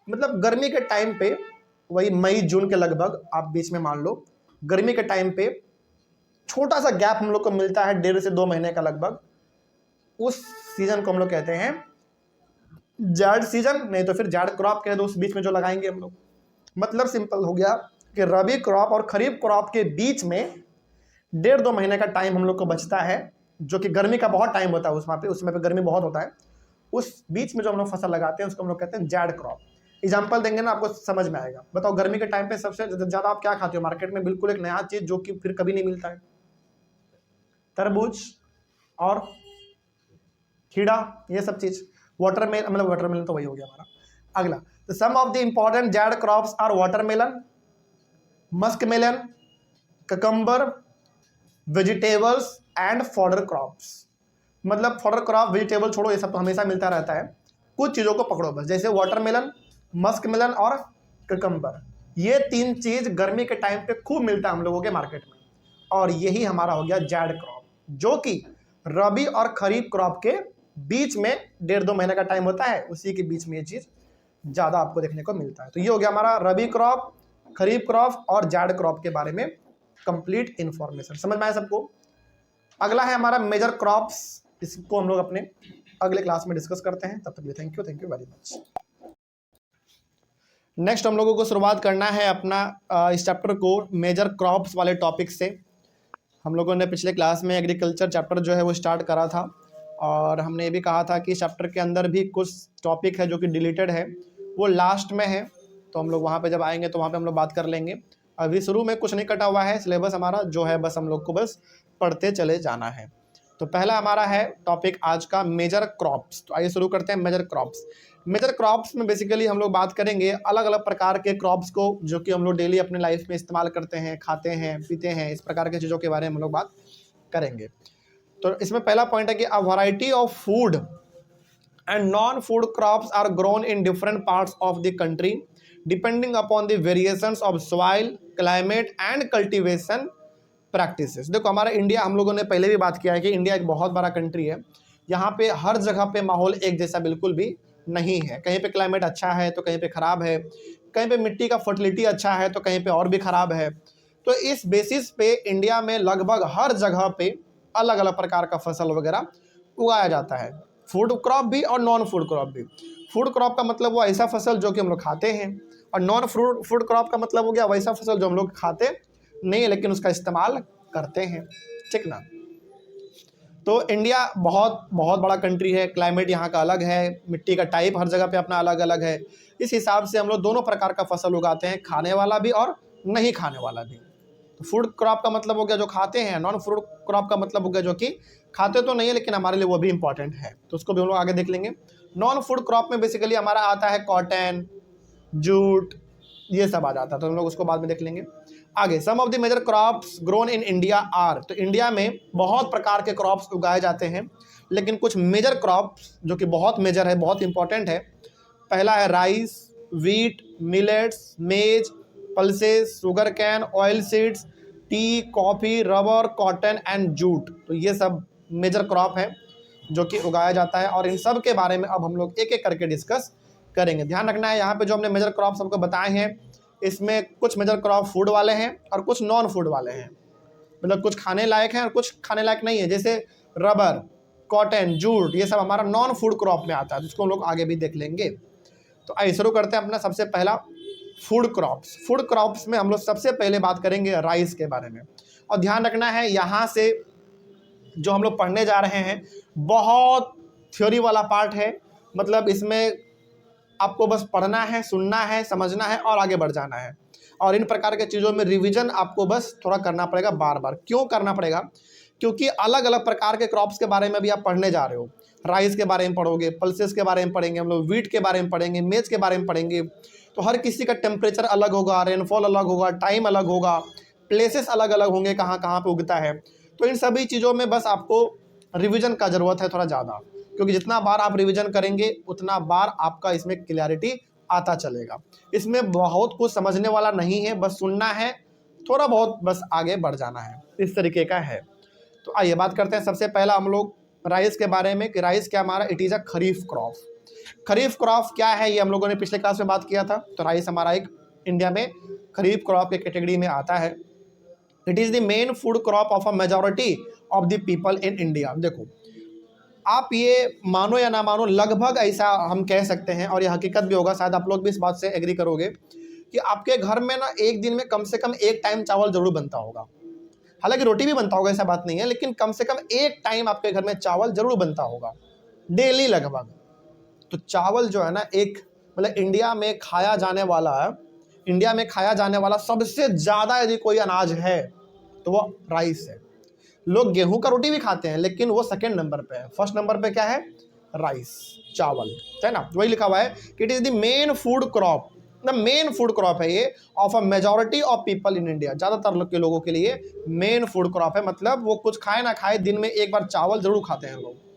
मतलब गर्मी के टाइम पे, वही मई जून के लगभग आप बीच में मान लो, गर्मी के टाइम पे छोटा सा गैप हम लोग को मिलता है 1.5 से 2 महीने का लगभग। उस सीजन को हम लोग कहते हैं जाड़ सीजन, नहीं तो फिर जाड़ क्रॉप कह दो उस बीच में जो लगाएंगे हम लोग। मतलब सिंपल हो गया कि रबी क्रॉप और खरीफ क्रॉप के बीच में 1.5-2 महीने का टाइम हम लोग को बचता है, जो कि गर्मी का बहुत टाइम होता है उसमें पे गर्मी बहुत होता है। उस बीच में जो हम लोग फसल लगाते हैं उसको हम लोग कहते हैं जाड़ क्रॉप। एग्जाम्पल देंगे ना आपको समझ में आएगा। बताओ गर्मी के टाइम पे सबसे ज्यादा आप क्या खाते हो मार्केट में? बिल्कुल एक नया चीज जो कि फिर कभी नहीं मिलता है, तरबूज और खीरा, ये सब चीज। वाटरमेलन तो वही हो गया हमारा। अगला, तो some of the important zaid crops are watermelon, musk melon, cucumber, vegetables and fodder crops. मतलब फॉडर क्रॉप, वेजिटेबल छोड़ो, ये सब तो हमेशा मिलता रहता है। कुछ चीज़ों को पकड़ो बस, जैसे वाटरमेलन, मस्क मेलन और ककम्बर। ये 3 चीज गर्मी के टाइम पे खूब मिलता है हम लोगों के मार्केट में, और यही हमारा हो गया जाड़ क्रॉप, जो कि रबी और खरीफ क्रॉप के बीच में 1.5-2 महीने का टाइम होता है, उसी के बीच में ये चीज ज्यादा आपको देखने को मिलता है। तो ये हो गया हमारा रबी क्रॉप, खरीफ क्रॉप और जाड़ क्रॉप के बारे में कंप्लीट इंफॉर्मेशन। समझ में आया सबको? अगला है हमारा मेजर क्रॉप्स, इसको हम लोग अपने अगले क्लास में डिस्कस करते हैं। तब तक के लिए thank you very much. Next हम लोगों को शुरुआत करना है अपना इस चैप्टर को मेजर क्रॉप्स वाले टॉपिक से। हम लोगों ने पिछले क्लास में एग्रीकल्चर चैप्टर जो है वो स्टार्ट करा था, और हमने ये भी कहा था कि चैप्टर के अंदर भी कुछ टॉपिक है जो कि डिलीटेड है, वो लास्ट में है, तो हम लोग वहाँ पे जब आएंगे तो वहाँ पे हम लोग बात कर लेंगे। अभी शुरू में कुछ नहीं कटा हुआ है, सिलेबस हमारा जो है बस हम लोग को बस पढ़ते चले जाना है। तो पहला हमारा है टॉपिक आज का मेजर क्रॉप्स। तो आइए शुरू करते हैं मेजर क्रॉप्स। मेजर क्रॉप्स में बेसिकली हम लोग बात करेंगे अलग अलग प्रकार के क्रॉप्स को, जो कि हम लोग डेली अपने लाइफ में इस्तेमाल करते हैं, खाते हैं, पीते हैं, इस प्रकार की चीज़ों के बारे में हम लोग बात करेंगे। तो इसमें पहला पॉइंट है कि a variety of food and non food crops are grown in different parts of the country depending upon the variations of soil, climate and cultivation practices. देखो हमारा इंडिया, हम लोगों ने पहले भी बात किया है कि इंडिया एक बहुत बड़ा कंट्री है। यहाँ पे हर जगह पे माहौल एक जैसा बिल्कुल भी नहीं है। कहीं पे क्लाइमेट अच्छा है तो कहीं पे ख़राब है, कहीं पे मिट्टी का फर्टिलिटी अच्छा है तो कहीं पे और भी ख़राब है। तो इस बेसिस पे इंडिया में लगभग हर जगह पे अलग अलग प्रकार का फसल वगैरह उगाया जाता है, फूड क्रॉप भी और नॉन फूड क्रॉप भी। फूड क्रॉप का मतलब वो ऐसा फसल जो कि हम लोग खाते हैं, और नॉन फूड क्रॉप का मतलब हो गया वैसा फसल जो हम लोग खाते नहीं है लेकिन उसका इस्तेमाल करते हैं, ठीक ना। तो इंडिया बहुत बहुत बड़ा कंट्री है, क्लाइमेट यहाँ का अलग है, मिट्टी का टाइप हर जगह पे अपना अलग अलग है। इस हिसाब से हम लोग दोनों प्रकार का फसल उगाते हैं, खाने वाला भी और नहीं खाने वाला भी। तो फूड क्रॉप का मतलब हो गया जो खाते हैं, नॉन फूड क्रॉप का मतलब हो गया जो कि खाते तो नहीं है लेकिन हमारे लिए वो भी इंपॉर्टेंट है, तो उसको भी हम लोग आगे देख लेंगे। नॉन फूड क्रॉप में बेसिकली हमारा आता है कॉटन, जूट, ये सब आ जाता है, तो हम लोग उसको बाद में देख लेंगे आगे। Some of the major crops grown in India are, तो इंडिया में बहुत प्रकार के क्रॉप्स उगाए जाते हैं, लेकिन कुछ मेजर क्रॉप्स जो कि बहुत मेजर है, बहुत इंपॉर्टेंट है। पहला है राइस, वीट, मिलेट्स, मेज, pulses, sugar cane, oil seeds, T, coffee, rubber, cotton and jute. तो ये सब मेजर क्रॉप है जो कि उगाया जाता है, और इन सब के बारे में अब हम लोग एक एक करके डिस्कस करेंगे। ध्यान रखना है यहाँ पे जो हमने मेजर क्रॉप सबको बताए हैं, इसमें कुछ मेजर क्रॉप फूड वाले हैं और कुछ नॉन फूड वाले हैं, मतलब कुछ खाने लायक हैं और कुछ खाने लायक नहीं है। जैसे रबर, कॉटन, जूट, ये सब हमारा नॉन फूड क्रॉप में आता है, जिसको हम लोग आगे भी देख लेंगे। तो आइए शुरू करते हैं अपना सबसे पहला फूड क्रॉप्स। फूड क्रॉप्स में हम लोग सबसे पहले बात करेंगे राइस के बारे में, और ध्यान रखना है यहाँ से जो हम लोग पढ़ने जा रहे हैं बहुत थ्योरी वाला पार्ट है, मतलब इसमें आपको बस पढ़ना है, सुनना है, समझना है और आगे बढ़ जाना है। और इन प्रकार के चीज़ों में रिवीजन आपको बस थोड़ा करना पड़ेगा बार बार। क्यों करना पड़ेगा? क्योंकि अलग अलग प्रकार के क्रॉप्स के बारे में भी आप पढ़ने जा रहे हो। राइस के बारे में पढ़ोगे, पल्सेस के बारे में पढ़ेंगे हम लोग, वीट के बारे में पढ़ेंगे, मेज के बारे में पढ़ेंगे। तो हर किसी का टेम्परेचर अलग होगा, रेनफॉल अलग होगा, टाइम अलग होगा, प्लेसेस अलग अलग होंगे कहाँ कहाँ पे उगता है। तो इन सभी चीज़ों में बस आपको रिवीजन का ज़रूरत है थोड़ा ज़्यादा, क्योंकि जितना बार आप रिवीजन करेंगे उतना बार आपका इसमें क्लियरिटी आता चलेगा। इसमें बहुत कुछ समझने वाला नहीं है, बस सुनना है, थोड़ा बहुत बस आगे बढ़ जाना है, इस तरीके का है। तो आइए बात करते हैं सबसे पहला हम लोग राइस के बारे में कि राइस क्या हमारा, it is a kharif crop. Kharif crop क्या है ये हम लोगों ने पिछले क्लास में बात किया था। तो राइस हमारा एक इंडिया में खरीफ क्रॉप के कैटेगरी में आता है। It is the main food crop of a majority of the people in India. देखो आप ये मानो या ना मानो, लगभग ऐसा हम कह सकते हैं, और ये हकीकत भी होगा, शायद आप लोग भी इस बात से एग्री करोगे, कि आपके घर में ना एक दिन में कम से कम एक टाइम चावल जरूर बनता होगा। हालांकि रोटी भी बनता होगा, ऐसा बात नहीं है, लेकिन कम से कम एक टाइम आपके घर में चावल जरूर बनता होगा, डेली लगभग। तो चावल जो है ना, एक मतलब इंडिया में खाया जाने वाला सबसे ज़्यादा यदि कोई अनाज है तो वो राइस है। लोग गेहूं का रोटी भी खाते हैं, लेकिन वो सेकंड नंबर पे है। फर्स्ट नंबर पे क्या है? राइस, चावल, है ना। वही लिखा हुआ है कि it is the main food crop, the main food crop है ये of a majority of people in India. ज़्यादातर के लोगों के लिए मेन फूड क्रॉप है, मतलब वो कुछ खाए ना खाए, दिन में एक बार चावल जरूर खाते हैं लोग।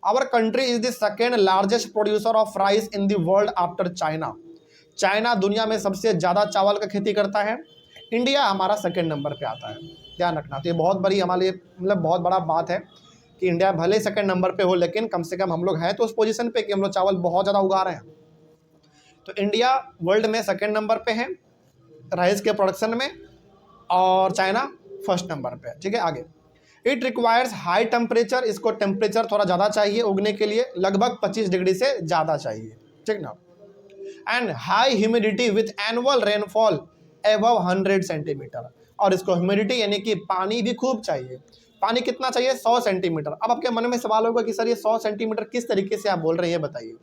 Our country is the second largest producer of rice in the world after China. China दुनिया में सबसे ज़्यादा चावल का खेती करता है, इंडिया हमारा सेकंड नंबर पे आता है। ध्यान रखना, तो ये बहुत बड़ी हमारे लिए मतलब बहुत बड़ा बात है कि इंडिया भले सेकंड नंबर पे हो, लेकिन कम से कम हम लोग हैं तो उस पोजीशन पे कि हम लोग चावल बहुत ज़्यादा उगा रहे हैं। तो इंडिया वर्ल्ड में सेकंड नंबर पे है राइस के प्रोडक्शन में, और चाइना फर्स्ट नंबर पे है। ठीक है, आगे। इट रिक्वायर्स हाई टेम्परेचर, इसको टेम्परेचर थोड़ा ज़्यादा चाहिए उगने के लिए, लगभग 25 डिग्री से ज़्यादा चाहिए, ठीक ना। And high humidity with annual rainfall above 100 centimetre, और इसको ह्यूमिडिटी यानी कि पानी भी खूब चाहिए। पानी कितना चाहिए? 100 सेंटीमीटर। अब आपके मन में सवाल होगा कि सर ये 100 सेंटीमीटर किस तरीके से आप बोल रहे हैं, बताइए।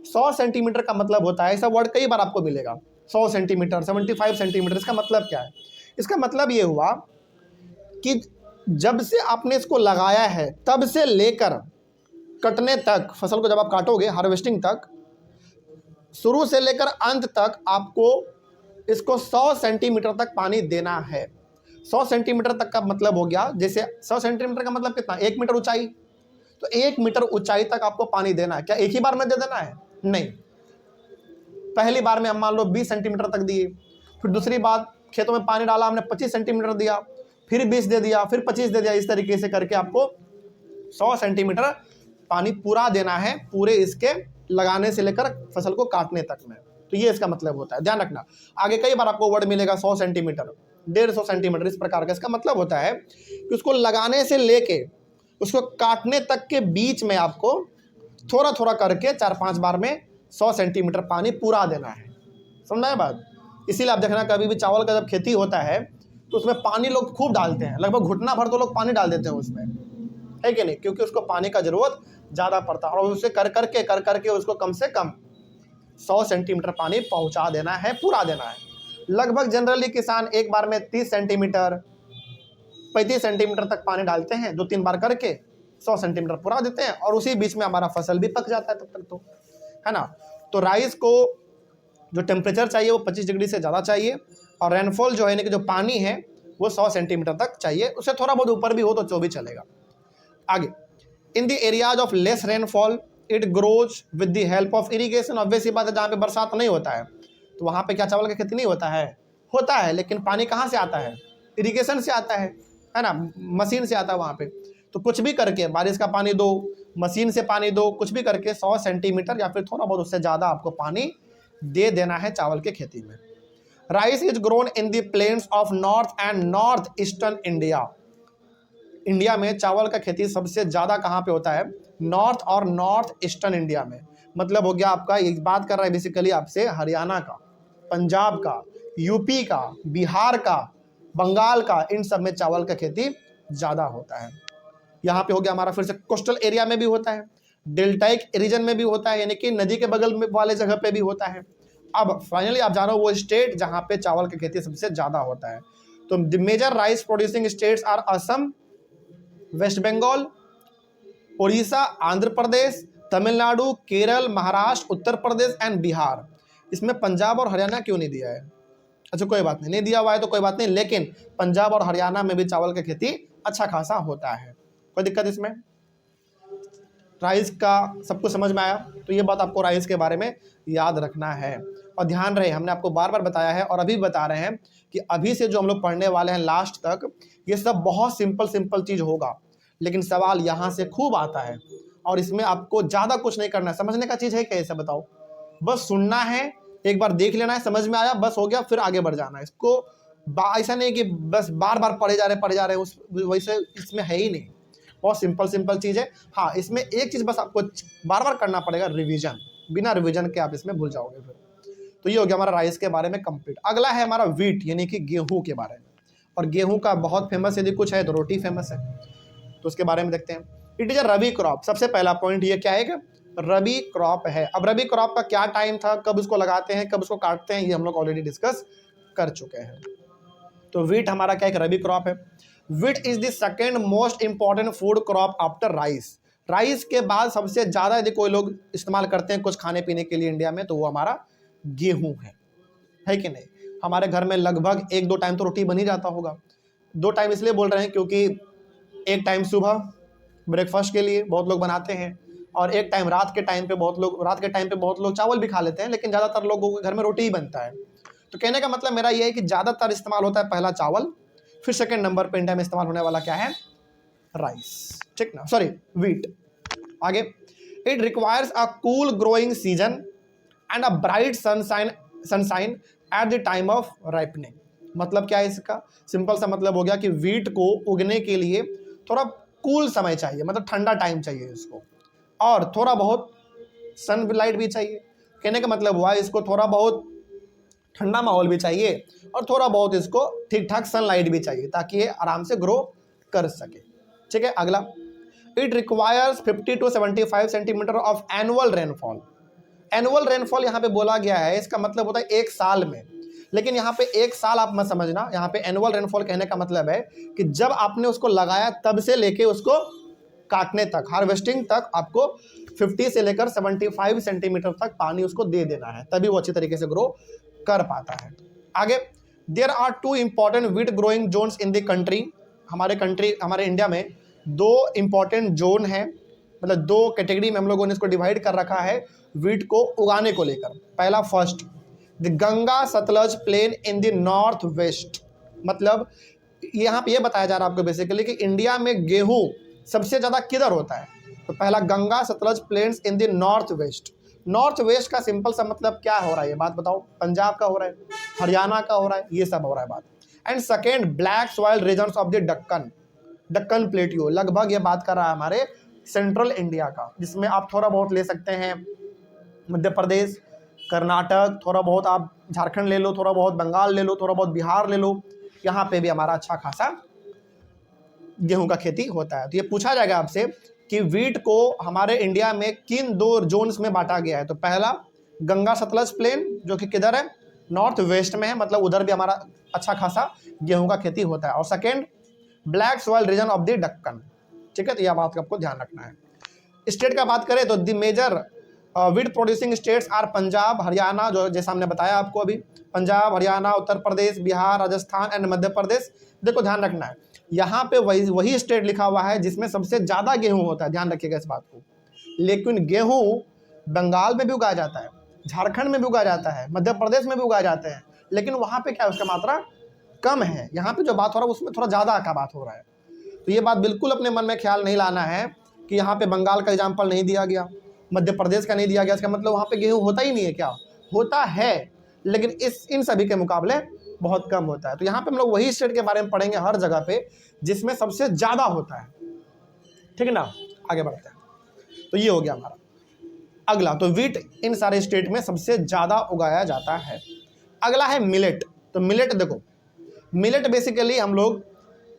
100 सेंटीमीटर का मतलब होता है, ऐसा वर्ड कई बार आपको मिलेगा, 100 सेंटीमीटर, 75 सेंटीमीटर। इसका मतलब क्या है? इसका मतलब ये हुआ कि जब से आपने इसको लगाया है तब से लेकर कटने तक, फसल को जब आप काटोगे हार्वेस्टिंग तक, शुरू से लेकर अंत तक आपको इसको 100 सेंटीमीटर तक पानी देना है। 100 सेंटीमीटर तक का मतलब हो गया, जैसे 100 सेंटीमीटर का मतलब कितना? 1 मीटर ऊंचाई। तो 1 मीटर ऊंचाई तक आपको पानी देना है। क्या एक ही बार में दे देना है? नहीं। पहली बार में हम मान लो 20 सेंटीमीटर तक दिए, फिर दूसरी बार खेतों में पानी डाला हमने 25 सेंटीमीटर दिया, फिर 20 दे दिया, फिर 25 दे दिया। इस तरीके से करके आपको 100 सेंटीमीटर पानी पूरा देना है, पूरे इसके लगाने से लेकर फसल को काटने तक में। तो ये इसका मतलब होता है, ध्यान रखना। आगे कई बार आपको वर्ड मिलेगा 100 सेंटीमीटर, 150 सेंटीमीटर, इस प्रकार का। इसका मतलब होता है कि उसको लगाने से लेके उसको काटने तक के बीच में आपको थोड़ा थोड़ा करके 4-5 बार में 100 सेंटीमीटर पानी पूरा देना है। समझना है बात? इसीलिए आप देखना, कभी भी चावल का जब खेती होता है तो उसमें पानी लोग खूब डालते हैं, लगभग घुटना भर तो लोग पानी डाल देते हैं उसमें, है कि नहीं? क्योंकि उसको पानी का जरूरत ज़्यादा पड़ता है, और उसे कर करके उसको कम से कम 100 सेंटीमीटर पानी पहुंचा देना है, पूरा देना है। लगभग जनरली किसान एक बार में 30 सेंटीमीटर 35 सेंटीमीटर तक पानी डालते हैं, 2-3 बार करके 100 सेंटीमीटर पूरा देते हैं, और उसी बीच में हमारा फसल भी पक जाता है तब तक, तो है ना। तो राइस को जो टेम्परेचर चाहिए वो 25 डिग्री से ज़्यादा चाहिए, और रेनफॉल जो है यानी कि जो पानी है वो 100 सेंटीमीटर तक चाहिए। उससे थोड़ा बहुत ऊपर भी हो तो जो भी चलेगा। आगे, in the areas of less rainfall it grows with the help of irrigation. Obvious सी बात है, जहाँ पे बरसात नहीं होता है तो वहाँ पे क्या चावल की खेती नहीं होता है? होता है, लेकिन पानी कहाँ से आता है? इरीगेशन से आता है ना, मशीन से आता है वहाँ पे। तो कुछ भी करके, बारिश का पानी दो, मशीन से पानी दो, कुछ भी करके 100 सेंटीमीटर या फिर थोड़ा बहुत उससे ज़्यादा आपको पानी दे देना है चावल के खेती में। Rice is grown in the plains of north and north eastern India. India में चावल का खेती सबसे ज़्यादा कहाँ पे होता है? नॉर्थ और नॉर्थ ईस्टर्न इंडिया में। मतलब हो गया आपका, एक बात कर रहा है बेसिकली आपसे, हरियाणा का, पंजाब का, यूपी का, बिहार का, बंगाल का, इन सब में चावल का खेती ज़्यादा होता है। यहाँ पे हो गया हमारा फिर से कोस्टल एरिया में भी होता है, डेल्टाइक रीजन में भी होता है, यानी कि नदी के बगल में वाले जगह पे भी होता है। अब फाइनली आप जानो वो स्टेट जहाँ पे चावल की खेती सबसे ज़्यादा होता है। तो the major rice producing states are Assam, West Bengal, Orissa, Andhra Pradesh, Tamil Nadu, Kerala, Maharashtra, Uttar Pradesh and Bihar. इसमें पंजाब और हरियाणा क्यों नहीं दिया है? अच्छा कोई बात नहीं, नहीं दिया हुआ है तो कोई बात नहीं, लेकिन पंजाब और हरियाणा में भी चावल की खेती अच्छा खासा होता है। कोई दिक्कत इसमें? राइस का सब कुछ समझ में आया? तो ये बात आपको राइस के बारे में याद रखना है, और ध्यान रहे हमने आपको बार बार बताया है और अभी बता रहे हैं कि अभी से जो हम लोग पढ़ने वाले हैं लास्ट तक, ये सब बहुत सिंपल चीज़ होगा, लेकिन सवाल यहाँ से खूब आता है, और इसमें आपको ज़्यादा कुछ नहीं करना है। समझने का चीज़ है कैसे बताओ? बस सुनना है, एक बार देख लेना है, समझ में आया बस हो गया, फिर आगे बढ़ जाना है। इसको ऐसा नहीं कि बस बार बार पढ़े जा रहे उस वैसे इसमें है ही नहीं। बहुत सिंपल सिंपल चीज़ है। हाँ, इसमें एक चीज़ बस आपको बार बार करना पड़ेगा, रिवीजन। बिना रिवीजन के आप इसमें भूल जाओगे फिर। तो ये हो गया हमारा राइस के बारे में कंप्लीट। अगला है हमारा व्हीट यानी कि गेहूं के बारे में। और गेहूं का बहुत फेमस यदि कुछ है तो रोटी फेमस है, तो उसके बारे में देखते हैं। It is a rabi crop. सबसे पहला पॉइंट ये क्या है कि रबी क्रॉप है। अब रबी क्रॉप का क्या टाइम था, कब उसको लगाते हैं, कब उसको काटते हैं, ये हम लोग ऑलरेडी डिस्कस कर चुके हैं। तो व्हीट हमारा क्या एक रबी क्रॉप है। Wheat is the second most important food crop after rice. Rice के बाद सबसे ज्यादा यदि कोई लोग इस्तेमाल करते हैं कुछ खाने पीने के लिए इंडिया में, तो वो हमारा गेहूं है कि नहीं। हमारे घर में लगभग 1-2 टाइम तो रोटी बन ही जाता होगा। 2 टाइम इसलिए बोल रहे हैं क्योंकि एक टाइम सुबह ब्रेकफास्ट के लिए बहुत लोग बनाते हैं, और एक टाइम रात के टाइम पे बहुत लोग चावल भी खा लेते हैं, लेकिन ज़्यादातर लोगों के घर में रोटी ही बनता है। तो कहने का मतलब मेरा ये है कि ज़्यादातर इस्तेमाल होता है पहला चावल, फिर सेकंड नंबर पे इंडिया में इस्तेमाल होने वाला क्या है, राइस, ठीक ना, सॉरी व्हीट। आगे, it requires a cool growing season and a bright sunshine at the time of ripening. मतलब क्या है इसका, सिंपल सा मतलब हो गया कि व्हीट को उगने के लिए थोड़ा कूल समय चाहिए, मतलब ठंडा टाइम चाहिए इसको, और थोड़ा बहुत सनलाइट भी चाहिए। कहने का मतलब हुआ इसको थोड़ा बहुत ठंडा माहौल भी चाहिए और थोड़ा बहुत इसको ठीक ठाक सनलाइट भी चाहिए, ताकि ये आराम से ग्रो कर सके। ठीक है, अगला, it requires 50 to 75 centimetre of annual rainfall. Annual rainfall यहाँ पे बोला गया है, इसका मतलब होता है एक साल में, लेकिन यहाँ पे एक साल आप मत समझना। यहाँ पे एनुअल रेनफॉल कहने का मतलब है कि जब आपने उसको लगाया तब से लेके उसको काटने तक, हार्वेस्टिंग तक, आपको 50 से लेकर 75 सेंटीमीटर तक पानी उसको दे देना है, तभी वो अच्छी तरीके से ग्रो कर पाता है। आगे, there are 2 important wheat growing zones in the country. हमारे इंडिया में 2 इंपॉर्टेंट जोन है, मतलब 2 कैटेगरी में हम लोगों ने इसको डिवाइड कर रखा है व्हीट को उगाने को लेकर। पहला, first, the Ganga Sutlej plain in the north west. मतलब यहाँ पे ये बताया जा रहा है आपको बेसिकली कि इंडिया में गेहूं सबसे ज्यादा किधर होता है। तो पहला, Ganga Sutlej plains in the north west. North west का सिंपल सा मतलब क्या हो रहा है, ये बात बताओ। पंजाब का हो रहा है, हरियाणा का हो रहा है, ये सब हो रहा है बात। And second, black soil regions of the Deccan plateau. लगभग ये बात कर रहा है हमारे सेंट्रल इंडिया का, जिसमें आप थोड़ा बहुत ले सकते हैं मध्य प्रदेश, कर्नाटक, थोड़ा बहुत आप झारखंड ले लो, थोड़ा बहुत बंगाल ले लो, थोड़ा बहुत बिहार ले लो। यहाँ पे भी हमारा अच्छा खासा गेहूं का खेती होता है। तो ये पूछा जाएगा आपसे कि व्हीट को हमारे इंडिया में किन 2 जोन्स में बांटा गया है। तो पहला, गंगा सतलज प्लेन, जो कि किधर है, नॉर्थ वेस्ट में है, मतलब उधर भी हमारा अच्छा खासा गेहूं का खेती होता है। और second, black soil region of the Deccan. ठीक है, तो यह बात का आपको ध्यान रखना है। स्टेट का बात करें तो the major wheat producing states are Punjab, Haryana, जो जैसा हमने बताया आपको अभी, पंजाब, हरियाणा, उत्तर प्रदेश, बिहार, राजस्थान एंड मध्य प्रदेश। देखो ध्यान रखना है, यहाँ पे वही स्टेट लिखा हुआ है जिसमें सबसे ज्यादा गेहूं होता है, ध्यान रखिएगा इस बात को। लेकिन गेहूं बंगाल में भी उगाया जाता है, झारखंड में भी उगाया जाता है, मध्य प्रदेश में भी उगाए जाते हैं, लेकिन वहां पे क्या है, उसका मात्रा कम है। यहाँ पे जो बात हो रहा है उसमें थोड़ा ज्यादा का बात हो रहा है। तो ये बात बिल्कुल अपने मन में ख्याल नहीं लाना है कि यहाँ पे बंगाल का एग्जाम्पल नहीं दिया गया, मध्य प्रदेश का नहीं दिया गया, इसका मतलब वहाँ पे गेहूं होता ही नहीं है। क्या होता है, लेकिन इन सभी के मुकाबले बहुत कम होता है। तो यहाँ पे हम लोग वही स्टेट के बारे में पढ़ेंगे हर जगह पे जिसमें सबसे ज्यादा होता है। ठीक है ना, आगे बढ़ते हैं। तो ये हो गया हमारा अगला। तो व्हीट इन सारे स्टेट में सबसे ज्यादा उगाया जाता है। अगला है मिलेट। तो मिलेट देखो, मिलेट बेसिकली हम लोग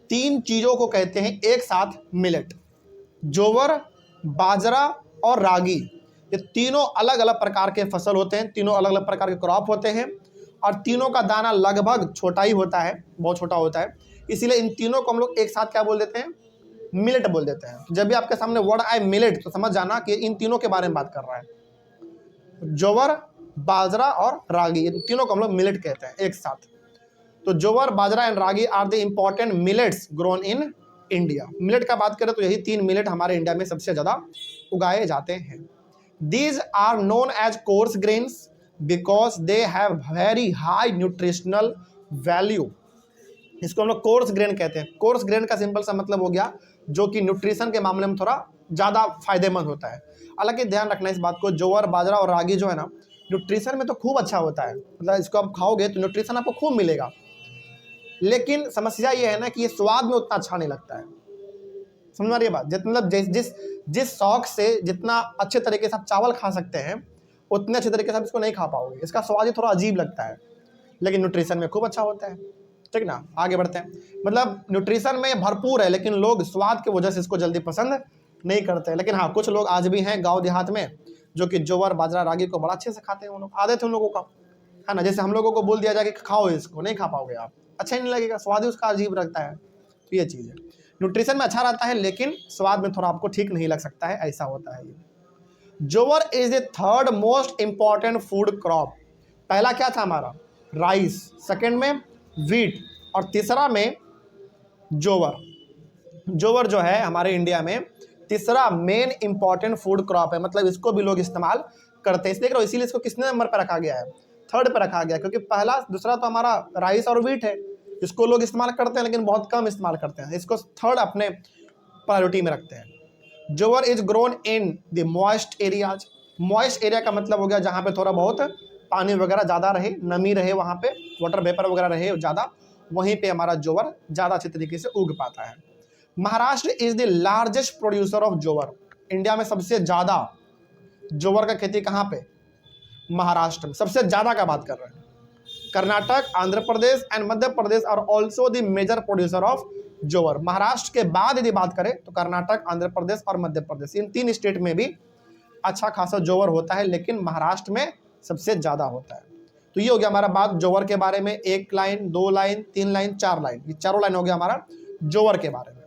3 चीजों को कहते हैं एक साथ मिलेट। जोवर, बाजरा और रागी, ये तीनों अलग अलग प्रकार के फसल होते हैं, तीनों अलग अलग प्रकार के क्रॉप होते हैं, और तीनों का दाना लगभग छोटा ही होता है, बहुत छोटा होता है। इसीलिए इन तीनों को हम लोग एक साथ क्या बोल देते हैं, मिलेट बोल देते हैं। जब भी आपके सामने वर्ड आए मिलेट, तो समझ जाना कि इन तीनों के बारे में बात कर रहा है। जोवर, बाजरा और रागी, ये तीनों को हम लोग मिलेट कहते हैं एक साथ। तो jowar, bajra and ragi are the important millets grown in India. Millet का बात करें तो यही 3 मिलेट हमारे इंडिया में सबसे ज्यादा उगाए जाते हैं। These are known as coarse grains because they have very high nutritional value. इसको हम लोग कोर्स ग्रेन कहते हैं। कोर्स ग्रेन का सिंपल सा मतलब हो गया जो कि न्यूट्रिशन के मामले में थोड़ा ज़्यादा फायदेमंद होता है। हालांकि ध्यान रखना इस बात को, जोवर, बाजरा और रागी जो है ना, न्यूट्रिशन में तो खूब अच्छा होता है, मतलब इसको आप खाओगे तो न्यूट्रिशन आपको खूब मिलेगा। लेकिन समस्या ये है ना कि ये स्वाद में उतना अच्छा नहीं लगता है। समझ आ रही है बात? मतलब जिस शौक से जितना अच्छे तरीके से आप चावल खा सकते हैं उतने अच्छे तरीके से आप इसको नहीं खा पाओगे। इसका स्वाद ही थोड़ा अजीब लगता है, लेकिन न्यूट्रिशन में खूब अच्छा होता है। ठीक ना, आगे बढ़ते हैं। मतलब न्यूट्रिशन में भरपूर है, लेकिन लोग स्वाद की वजह से इसको जल्दी पसंद नहीं करते। लेकिन हाँ, कुछ लोग आज भी हैं गांव देहात में जो कि ज्वार बाजरा रागी को बड़ा अच्छे से खाते हैं। वो लोग आदत है उन लोगों का, है ना। जैसे हम लोगों को बोल दिया जाए कि खाओ इसको, नहीं खा पाओगे आप, अच्छा ही नहीं लगेगा, स्वाद ही उसका अजीब लगता है। तो ये चीज़ है, न्यूट्रिशन में अच्छा रहता है लेकिन स्वाद में थोड़ा आपको ठीक नहीं लग सकता है, ऐसा होता है ये। Jowar is the third most important food crop. पहला क्या था हमारा? राइस, सेकंड में व्हीट, और तीसरा में ज्वार। ज्वार जो है हमारे इंडिया में तीसरा मेन इंपॉर्टेंट फूड क्रॉप है, मतलब इसको भी लोग इस्तेमाल करते हैं। इसलिए इसीलिए इसको किसने नंबर पर रखा गया है? थर्ड पे रखा गया, क्योंकि पहला दूसरा तो हमारा राइस और व्हीट है, इसको लोग इस्तेमाल करते हैं लेकिन बहुत कम इस्तेमाल करते हैं। इसको थर्ड अपने प्रायोरिटी में रखते हैं। Jowar is grown in the moist areas. Moist area का मतलब हो गया जहाँ पे थोड़ा बहुत पानी वगैरह ज़्यादा रहे, नमी रहे, वहाँ पे वाटर वेपर वगैरह रहे ज़्यादा, वहीं पे हमारा ज्वार ज़्यादा अच्छे तरीके से उग पाता है। Maharashtra is the largest producer of jowar. India में सबसे ज़्यादा ज्वार का खेती कहाँ पे? महाराष्ट्र में सबसे ज़्यादा का बात कर रहे हैं। Karnataka, Andhra Pradesh and Madhya Pradesh are also the major producer of jowar. Maharashtra के बाद यदि बात करें तो कर्नाटक, आंध्र प्रदेश और मध्य प्रदेश, इन तीन स्टेट में भी अच्छा खासा ज्वार होता है, लेकिन महाराष्ट्र में सबसे ज़्यादा होता है। तो ये हो गया हमारा बात ज्वार के बारे में। 1 लाइन, 2 लाइन, 3 लाइन, 4 लाइन, ये चारों लाइन हो गया हमारा ज्वार के बारे में।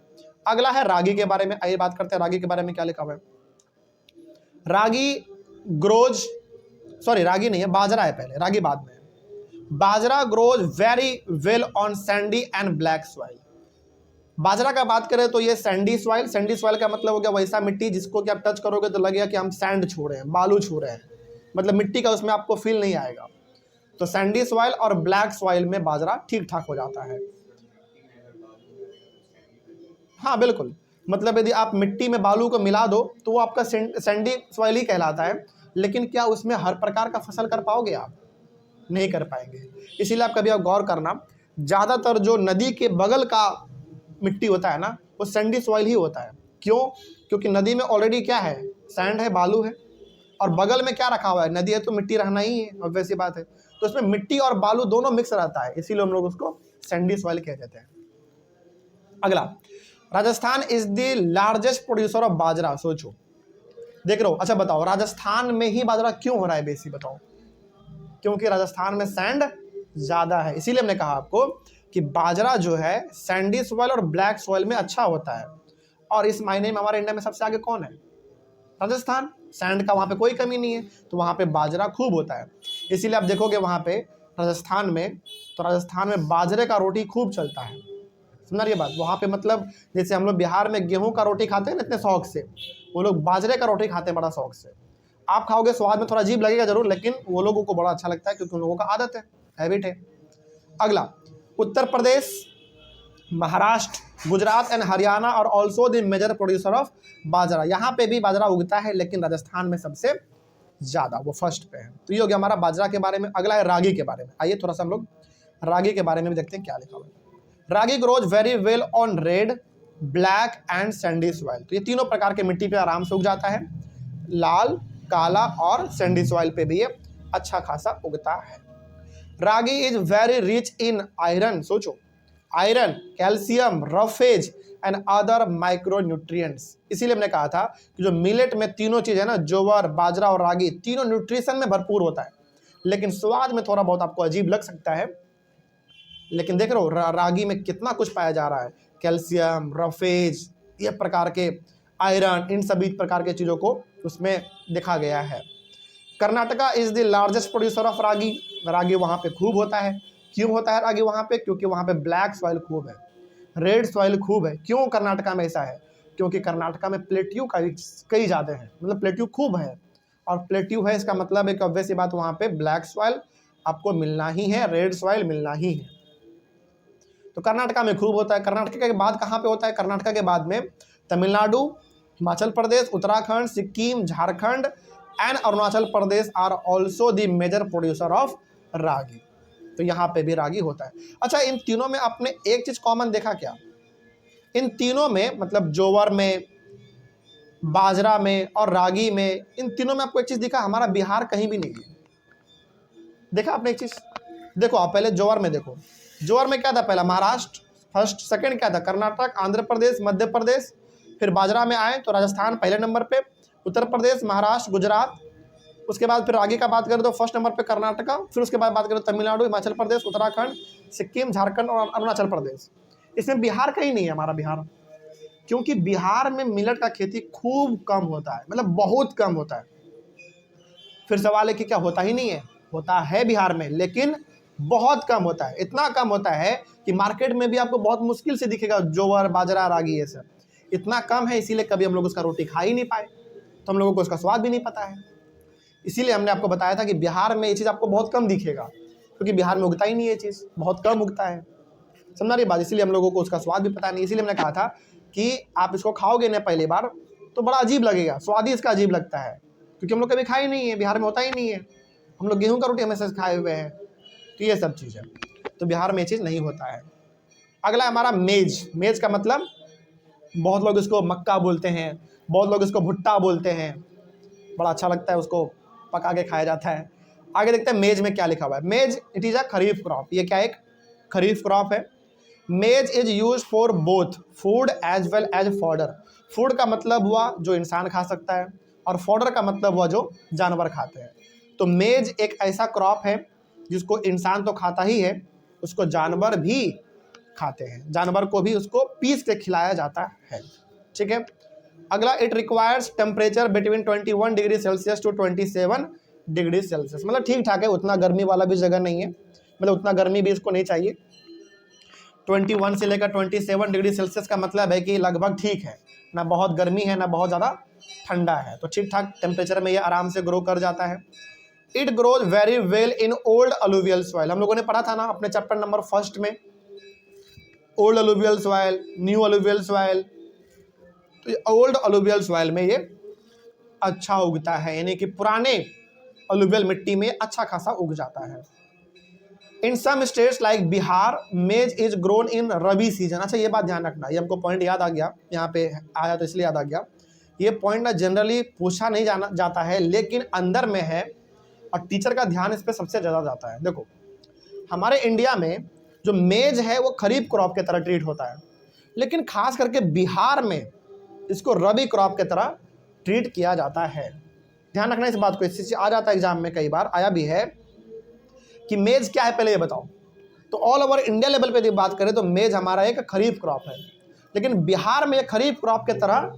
अगला है रागी के बारे में। आइए बात करते हैं रागी के बारे में क्या लिखा हुआ है। रागी ग्रोज, सॉरी रागी नहीं है, बाजरा है पहले, रागी बाद में। Bajra grows very well on sandy and black soil. Bajra का बात करें तो ये सैंडी सॉइल, सैंडी सॉइल का मतलब हो गया वैसा मिट्टी जिसको कि आप टच करोगे तो लगेगा कि हम सैंड छू रहे हैं, बालू छू रहे हैं, मतलब मिट्टी का उसमें आपको फील नहीं आएगा। तो सैंडी सॉइल और ब्लैक सॉइल में बाजरा ठीक ठाक हो जाता है। हाँ बिल्कुल, मतलब यदि आप मिट्टी में बालू को मिला दो तो वो आपका सैंडी सॉइल ही कहलाता है, लेकिन क्या उसमें हर प्रकार का फसल कर पाओगे आप? नहीं कर पाएंगे। इसीलिए आप कभी आप गौर करना, ज़्यादातर जो नदी के बगल का मिट्टी होता है ना, वो सैंडी सॉइल ही होता है। क्यों? क्योंकि नदी में ऑलरेडी क्या है? सैंड है, बालू है, और बगल में क्या रखा हुआ है? नदी है तो मिट्टी रहना ही है, ऑब्वियस सी बात है। तो इसमें मिट्टी और बालू दोनों मिक्स रहता है, इसीलिए हम लोग उसको सैंडी सॉइल कह देते हैं। अगला, Rajasthan is the largest producer of bajra. सोचो, देख रहे हो, अच्छा बताओ राजस्थान में ही बाजरा क्यों हो रहा है बेसी? बताओ। क्योंकि राजस्थान में सैंड ज़्यादा है, इसीलिए हमने कहा आपको कि बाजरा जो है सैंडी सॉइल और ब्लैक सॉइल में अच्छा होता है। और इस मायने में हमारे इंडिया में सबसे आगे कौन है? राजस्थान। सैंड का वहाँ पे कोई कमी नहीं है, तो वहाँ पे बाजरा खूब होता है। इसीलिए आप देखोगे वहाँ पे राजस्थान में, तो राजस्थान में बाजरे का रोटी खूब चलता है। समझ रही बात? वहाँ पे मतलब जैसे हम लोग बिहार में गेहूं का रोटी खाते हैं ना इतने शौक से, वो लोग बाजरे का रोटी खाते हैं बड़ा शौक से। आप खाओगे, स्वाद में थोड़ा अजीब लगेगा जरूर, लेकिन वो लोगों को बड़ा अच्छा लगता है क्योंकि उन लोगों का आदत है, हैबिट है। अगला, उत्तर प्रदेश, महाराष्ट्र, गुजरात एंड हरियाणा और also the major producer of bajra. यहाँ पे भी बाजरा उगता है, लेकिन राजस्थान में सबसे ज़्यादा, वो फर्स्ट पे है। तो ये हो गया हमारा बाजरा के बारे में। अगला है रागी के बारे में। आइए थोड़ा सा हम लोग रागी के बारे में भी देखते हैं क्या लिखा हुआ है। Ragi grows very well on red, black and sandy soil. तो ये तीनों प्रकार के मिट्टी पे आराम से उग जाता है, लाल, काला और सैंडी सॉइल पे भी ये अच्छा खासा उगता है। Ragi is very rich in iron. सोचो, iron, calcium, roughage and other micro nutrients. इसीलिए हमने कहा था कि जो मिलेट में तीनों चीज़ है ना, ज्वार, बाजरा और रागी, तीनों न्यूट्रिशन में भरपूर होता है, लेकिन स्वाद में थोड़ा बहुत आपको अजीब लग सकता है। लेकिन देख रहे हो रागी में कितना कुछ पाया जा रहा है, कैल्शियम, रफेज, ये प्रकार के आयरन, इन सभी प्रकार के चीज़ों को उसमें देखा गया है। Karnataka is the largest producer of ragi. Ragi वहाँ पे खूब होता है। क्यों होता है रागी वहाँ पे? क्योंकि वहाँ पे ब्लैक सॉइल खूब है, रेड सॉइल खूब है। क्यों कर्नाटका में ऐसा है? क्योंकि कर्नाटका में प्लेट्यू कई ज़्यादा है, मतलब प्लेट्यू खूब है, और प्लेट्यू है इसका मतलब एक ऑब्वियस सी बात, वहाँ पे ब्लैक सॉइल आपको मिलना ही है, रेड सॉइल मिलना ही है। तो कर्नाटका में खूब होता है। कर्नाटका के बाद कहाँ पे होता है? कर्नाटका के बाद में Tamil Nadu, Himachal Pradesh, Uttarakhand, Sikkim, Jharkhand and Arunachal Pradesh are also the major producer of ragi. तो यहाँ पे भी रागी होता है। अच्छा, इन तीनों में आपने एक चीज कॉमन देखा क्या? इन तीनों में मतलब जोवर में, बाजरा में और रागी में, इन तीनों में आपको एक चीज़ दिखा, हमारा बिहार कहीं भी नहीं है। देखा आपने एक चीज़? देखो आप पहले जोवर में देखो, जोवर में क्या था? पहला महाराष्ट्र फर्स्ट, सेकंड क्या था? कर्नाटक, आंध्र प्रदेश, मध्य प्रदेश। फिर बाजरा में आए तो राजस्थान पहले नंबर पे, उत्तर प्रदेश, महाराष्ट्र, गुजरात। उसके बाद फिर आगे का बात करें तो फर्स्ट नंबर पे कर्नाटका, फिर उसके बाद बात करें तमिलनाडु, हिमाचल प्रदेश, उत्तराखंड, सिक्किम, झारखंड और अरुणाचल प्रदेश। इसमें बिहार कहीं नहीं है हमारा बिहार, क्योंकि बिहार में मिलेट का खेती खूब कम होता है, मतलब बहुत कम होता है। फिर सवाल है कि क्या होता ही नहीं है? होता है बिहार में, लेकिन बहुत कम होता है। इतना कम होता है कि मार्केट में भी आपको बहुत मुश्किल से दिखेगा जोवर, बाजरा, रागी, ये सब इतना कम है। इसीलिए कभी हम लोग उसका रोटी खा ही नहीं पाए, तो हम लोगों को उसका स्वाद भी नहीं पता है। इसीलिए हमने आपको बताया था कि बिहार में ये चीज़ आपको बहुत कम दिखेगा, क्योंकि बिहार में उगता ही नहीं है, ये चीज़ बहुत कम उगता है। समझा रही बात? इसीलिए हम लोगों को उसका स्वाद भी पता नहीं। इसीलिए हमने कहा था कि आप इसको खाओगे ना पहली बार तो बड़ा अजीब लगेगा, स्वाद ही इसका अजीब लगता है, क्योंकि हम लोग कभी खाए नहीं है, बिहार में होता ही नहीं है। हम लोग गेहूं का रोटी हमेशा खाए हुए हैं, तो ये सब चीज़ है। तो बिहार में ये चीज़ नहीं होता है। अगला हमारा मेज। मेज का मतलब बहुत लोग इसको मक्का बोलते हैं, बहुत लोग इसको भुट्टा बोलते हैं, बड़ा अच्छा लगता है, उसको पका के खाया जाता है। आगे देखते हैं मेज में क्या लिखा हुआ है। Maize it is a kharif crop. ये क्या एक खरीफ क्रॉप है। Maize is use for both food as well as fodder. Food का मतलब हुआ जो इंसान खा सकता है, और फॉडर का मतलब हुआ जो जानवर खाते हैं। तो मेज एक ऐसा क्रॉप है जिसको इंसान तो खाता ही है, उसको जानवर भी खाते हैं, जानवर को भी उसको पीस के खिलाया जाता है। ठीक है। अगला, it requires temperature between 21 degree Celsius to 27 degree Celsius. मतलब ठीक ठाक है, उतना गर्मी वाला भी जगह नहीं है, मतलब उतना गर्मी भी इसको नहीं चाहिए। 21 से लेकर 27 डिग्री सेल्सियस का मतलब है कि लगभग ठीक है, ना बहुत गर्मी है ना बहुत ज़्यादा ठंडा है, तो ठीक ठाक टेम्परेचर में ये आराम से ग्रो कर जाता है। It grows very well in old alluvial soil. हम लोगों ने पढ़ा था ना अपने चैप्टर नंबर फर्स्ट में, old alluvial soil, new alluvial soil. तो ओल्ड अलुवियल सॉइल में ये अच्छा उगता है, यानी कि पुराने अलुवियल मिट्टी में अच्छा खासा उग जाता है। इन सम स्टेट्स लाइक बिहार, मेज is grown in rabi season. अच्छा ये बात ध्यान रखना, ये हमको पॉइंट याद आ गया, यहाँ पे आया तो इसलिए याद आ गया। ये पॉइंट ना जनरली पूछा नहीं जाता है, लेकिन अंदर में है और टीचर का ध्यान इस पर सबसे ज़्यादा जाता है। देखो हमारे इंडिया में जो मेज है वो खरीफ क्रॉप के तरह ट्रीट होता है, लेकिन खास करके बिहार में इसको रबी क्रॉप के तरह ट्रीट किया जाता है। ध्यान रखना इस बात को, इससे आ जाता है एग्जाम में, कई बार आया भी है कि मेज क्या है, पहले ये बताओ। तो ऑल ओवर इंडिया लेवल पे बात करें तो मेज हमारा एक खरीफ क्रॉप है, लेकिन बिहार में ये खरीफ क्रॉप के तरह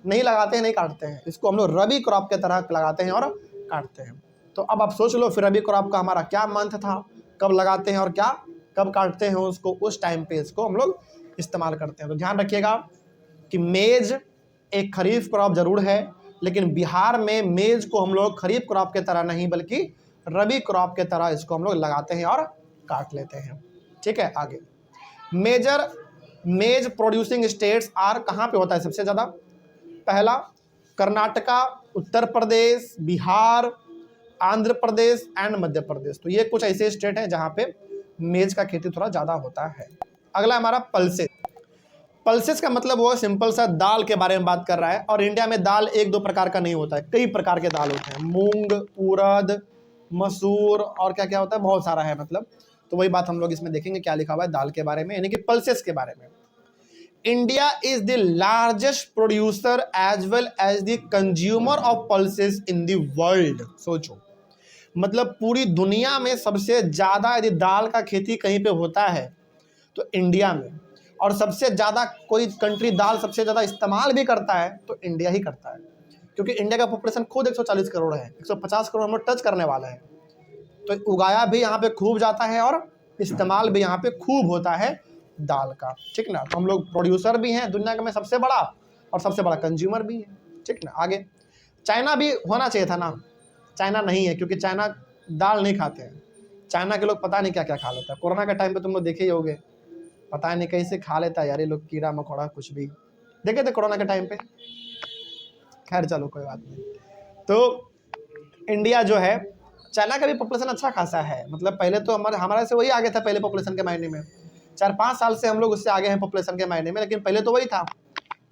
नहीं लगाते हैं, नहीं काटते हैं, इसको हम लोग रबी क्रॉप के तरह लगाते हैं और काटते हैं। तो अब आप सोच लो फिर रबी क्रॉप का हमारा क्या मंथ था, कब लगाते हैं और क्या कब काटते हैं उसको, उस टाइम पे इसको हम लोग इस्तेमाल करते हैं। तो ध्यान रखिएगा कि मेज एक खरीफ क्रॉप जरूर है, लेकिन बिहार में मेज को हम लोग खरीफ क्रॉप के तरह नहीं बल्कि रबी क्रॉप के तरह इसको हम लोग लगाते हैं और काट लेते हैं। ठीक है। आगे, मेजर मेज प्रोड्यूसिंग स्टेट्स आर, कहाँ पे होता है सबसे ज़्यादा? पहला कर्नाटका, उत्तर प्रदेश, बिहार, आंध्र प्रदेश एंड मध्य प्रदेश। तो ये कुछ ऐसे स्टेट हैं जहाँ पे मेज का खेती थोड़ा ज़्यादा होता है। अगला हमारा पल्सेस। पल्सेस का मतलब वो सिंपल सा दाल के बारे में बात कर रहा है, और इंडिया में दाल एक दो प्रकार का नहीं होता है, कई प्रकार के दाल होते हैं, मूंग, उड़द, मसूर और क्या क्या होता है, बहुत सारा है मतलब। तो वही बात हम लोग इसमें देखेंगे क्या लिखा हुआ है दाल के बारे में, यानी कि पल्सेस के बारे में। India is the largest producer as well as the consumer of pulses in the world. सोचो, मतलब पूरी दुनिया में सबसे ज़्यादा यदि दाल का खेती कहीं पे होता है तो इंडिया में, और सबसे ज़्यादा कोई कंट्री दाल सबसे ज़्यादा इस्तेमाल भी करता है तो इंडिया ही करता है, क्योंकि इंडिया का पॉपुलेशन खुद 140 करोड़ है, 150 करोड़ हम लोग टच करने वाला है। तो उगाया भी यहाँ पे खूब जाता है और इस्तेमाल भी यहाँ पे खूब होता है दाल का। ठीक ना। तो हम लोग प्रोड्यूसर भी हैं दुनिया में सबसे बड़ा, और सबसे बड़ा कंज्यूमर भी है। ठीक ना। आगे, चाइना भी होना चाहिए था ना, चाइना नहीं है क्योंकि चाइना दाल नहीं खाते हैं। चाइना के लोग पता नहीं क्या क्या खा लेता है, कोरोना के टाइम पे तुम लोग देखे ही होगे, पता नहीं कैसे खा लेता है यार ये लोग, कीड़ा मकोड़ा कुछ भी देखे थे कोरोना के टाइम पे। खैर चलो कोई बात नहीं। तो इंडिया जो है, चाइना का भी पॉपुलेशन अच्छा खासा है, मतलब पहले तो हमारे से वही आगे था पहले पॉपुलेशन के मायने में, 4-5 साल से हम लोग उससे आगे हैं पॉपुलेशन के मायने में, लेकिन पहले तो वही था।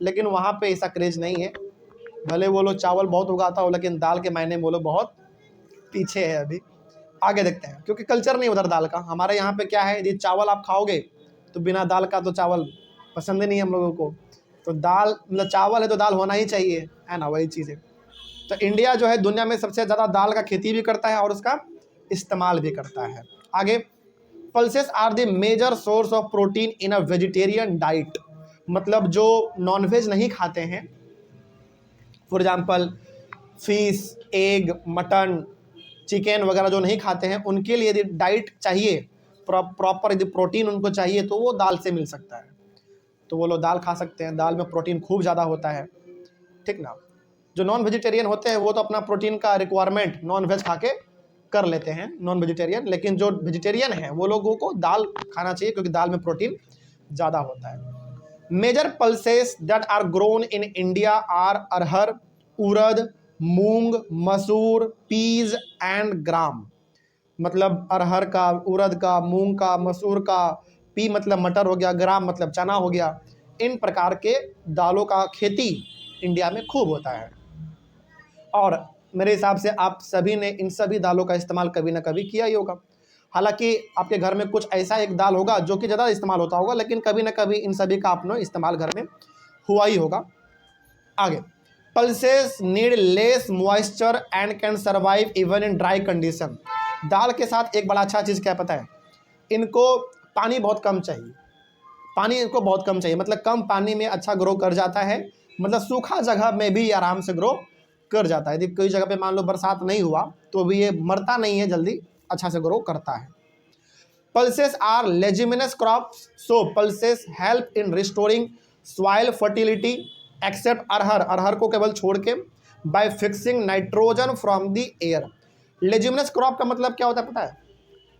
लेकिन वहाँ पे ऐसा क्रेज नहीं है, भले वो लोग चावल बहुत उगाता हो लेकिन दाल के मायने में वो लोग बहुत पीछे है अभी। आगे देखते हैं, क्योंकि कल्चर नहीं उधर दाल का। हमारे यहाँ पे क्या है, यदि चावल आप खाओगे तो बिना दाल का तो चावल पसंद ही नहीं है हम लोगों को। तो दाल मतलब चावल है तो दाल होना ही चाहिए, है ना, वही चीज़ है। तो इंडिया जो है दुनिया में सबसे ज़्यादा दाल का खेती भी करता है और उसका इस्तेमाल भी करता है। आगे, pulses are the major source of protein in a vegetarian diet. मतलब जो नॉनवेज नहीं खाते हैं, for example fish, egg, mutton, chicken वगैरह जो नहीं खाते हैं, उनके लिए यदि डाइट चाहिए, प्रॉपर यदि प्रोटीन उनको चाहिए तो वो दाल से मिल सकता है। तो वो लोग दाल खा सकते हैं, दाल में प्रोटीन खूब ज़्यादा होता है, ठीक ना। जो नॉन वेजिटेरियन होते हैं वो तो अपना प्रोटीन का रिक्वायरमेंट नॉन वेज खा के कर लेते हैं, नॉन वेजिटेरियन। लेकिन जो वेजिटेरियन है वो लोगों को दाल खाना चाहिए, क्योंकि दाल में प्रोटीन ज़्यादा होता है। Major pulses that are grown in India are arhar, urad, moong, masoor, peas and ग्राम। मतलब अरहर का, उड़द का, मूंग का, मसूर का, पी मतलब मटर हो गया, ग्राम मतलब चना हो गया। इन प्रकार के दालों का खेती इंडिया में खूब होता है। और मेरे हिसाब से आप सभी ने इन सभी दालों का इस्तेमाल कभी ना कभी किया ही होगा। हालांकि आपके घर में कुछ ऐसा एक दाल होगा जो कि ज़्यादा इस्तेमाल होता होगा, लेकिन कभी ना कभी इन सभी का आपने इस्तेमाल घर में हुआ ही होगा। आगे, pulses need less moisture and can survive even in dry condition. दाल के साथ एक बड़ा अच्छा चीज़ क्या पता है, इनको पानी बहुत कम चाहिए। पानी इनको बहुत कम चाहिए, मतलब कम पानी में अच्छा ग्रो कर जाता है। मतलब सूखा जगह में भी आराम से ग्रो कर जाता है। यदि कोई जगह पे मान लो बरसात नहीं हुआ तो भी ये मरता नहीं है, जल्दी अच्छा से ग्रो करता है। Pulses are leguminous crops, so pulses help in restoring soil fertility except arhar, arhar को केवल छोड़ के, by fixing nitrogen from the air. Leguminous crop का मतलब क्या होता है पता है?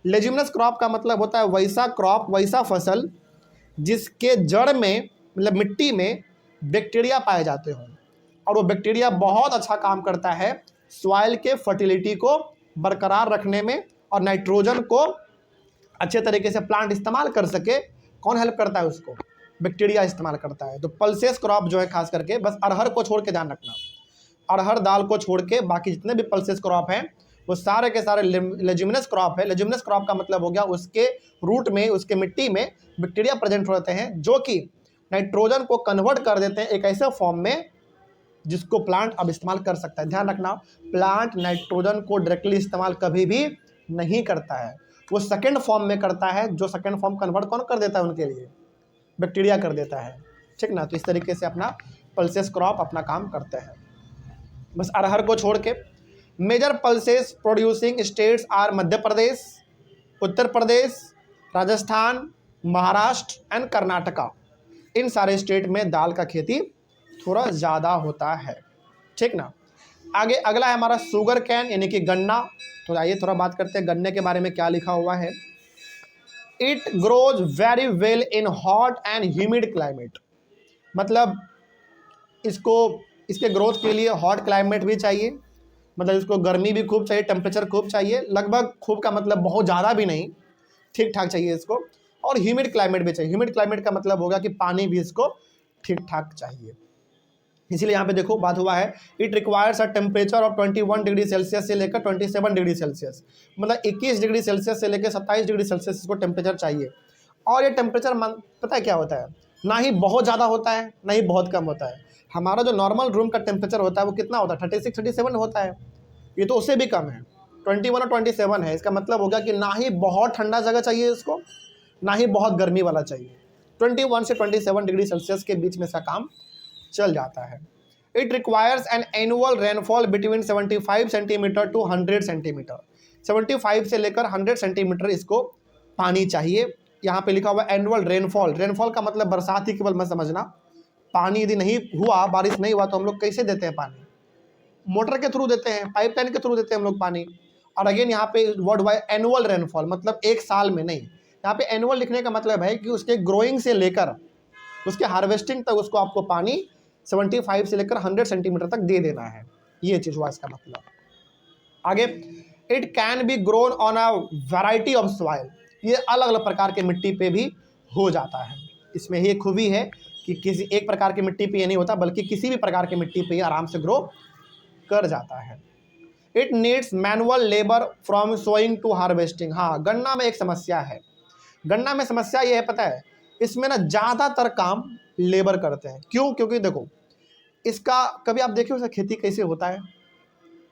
लेजिमिनस क्रॉप का मतलब होता है वैसा क्रॉप, वैसा फसल जिसके जड़ में मतलब मिट्टी में बैक्टीरिया पाए जाते हों, और वो बैक्टीरिया बहुत अच्छा काम करता है सॉइल के फर्टिलिटी को बरकरार रखने में, और नाइट्रोजन को अच्छे तरीके से प्लांट इस्तेमाल कर सके। कौन हेल्प करता है उसको? बैक्टीरिया इस्तेमाल करता है। तो पल्सेस क्रॉप जो है खास करके, बस अरहर को छोड़ के ध्यान रखना, अरहर दाल को छोड़ के बाकी जितने भी पल्सेस क्रॉप हैं वो सारे के सारे लेज्यूमिनस क्रॉप है। लेज्यूमिनस क्रॉप का मतलब हो गया उसके रूट में, उसके मिट्टी में बैक्टीरिया प्रेजेंट होते हैं जो कि नाइट्रोजन को कन्वर्ट कर देते हैं एक ऐसे फॉर्म में जिसको प्लांट अब इस्तेमाल कर सकता है। ध्यान रखना, प्लांट नाइट्रोजन को डायरेक्टली इस्तेमाल कभी भी नहीं करता है, वो सेकेंड फॉर्म में करता है। जो सेकेंड फॉर्म कन्वर्ट कौन कर देता है उनके लिए? बैक्टीरिया कर देता है, ठीक ना। तो इस तरीके से अपना पल्सेस क्रॉप अपना काम करते हैं, बस अरहर को छोड़ के। Major pulses producing states are Madhya Pradesh, Uttar Pradesh, Rajasthan, Maharashtra and Karnataka. इन सारे स्टेट में दाल का खेती थोड़ा ज़्यादा होता है, ठीक ना। आगे अगला है हमारा शुगर कैन यानी कि गन्ना। तो आइए थोड़ा बात करते हैं गन्ने के बारे में क्या लिखा हुआ है। It grows very well in hot and humid climate. मतलब इसको, इसके ग्रोथ के लिए हॉट क्लाइमेट भी चाहिए, मतलब इसको गर्मी भी खूब चाहिए, टेम्परेचर खूब चाहिए, लगभग खूब का मतलब बहुत ज़्यादा भी नहीं, ठीक ठाक चाहिए इसको। और ह्यूमिड क्लाइमेट भी चाहिए। ह्यूमिड क्लाइमेट का मतलब होगा कि पानी भी इसको ठीक ठाक चाहिए। इसीलिए यहाँ पे देखो बात हुआ है, it requires a temperature of 21 degree Celsius से लेकर 27 डिग्री सेल्सियस। मतलब 21 डिग्री सेल्सियस से लेकर 27 डिग्री सेल्सियस इसको टेम्परेचर चाहिए। और ये टेम्परेचर पता है क्या होता है? ना ही बहुत ज़्यादा होता है ना ही बहुत कम होता है। हमारा जो नॉर्मल रूम का टेम्परेचर होता है वो कितना होता है? 36-37 होता है। ये तो उससे भी कम है, 21 और 27 है। इसका मतलब होगा कि ना ही बहुत ठंडा जगह चाहिए इसको, ना ही बहुत गर्मी वाला चाहिए। 21 से 27 डिग्री सेल्सियस के बीच में इसका काम चल जाता है। It requires an annual rainfall between 75 centimetre to 100 centimetre. 75 से लेकर 100 सेंटीमीटर इसको पानी चाहिए। यहाँ पे लिखा हुआ एनुअल रेनफॉल। रेनफॉल का मतलब बरसात ही केवल मत समझना। पानी यदि नहीं हुआ, बारिश नहीं हुआ तो हम लोग कैसे देते हैं पानी? मोटर के थ्रू देते हैं, पाइपलाइन के थ्रू देते हैं हम लोग पानी। और अगेन यहाँ पे वर्ड वाइज एनुअल रेनफॉल, मतलब एक साल में नहीं। यहाँ पे एनुअल लिखने का मतलब है कि उसके ग्रोइंग से लेकर उसके हार्वेस्टिंग तक उसको आपको पानी 75 से लेकर 100 सेंटीमीटर तक दे देना है। ये चीज़ हुआ इसका मतलब। आगे, it can be grown on a variety of soil. ये अलग अलग प्रकार के मिट्टी पे भी हो जाता है। इसमें ही एक खूबी है कि किसी एक प्रकार की मिट्टी पे ये नहीं होता, बल्कि किसी भी प्रकार की मिट्टी पे आराम से ग्रो कर जाता है। It needs manual labour from sowing to harvesting. हाँ, गन्ना में एक समस्या है। गन्ना में समस्या ये है, पता है, इसमें ना ज़्यादातर काम लेबर करते हैं। क्यों? क्योंकि देखो, इसका कभी आप देखे उसका खेती कैसे होता है?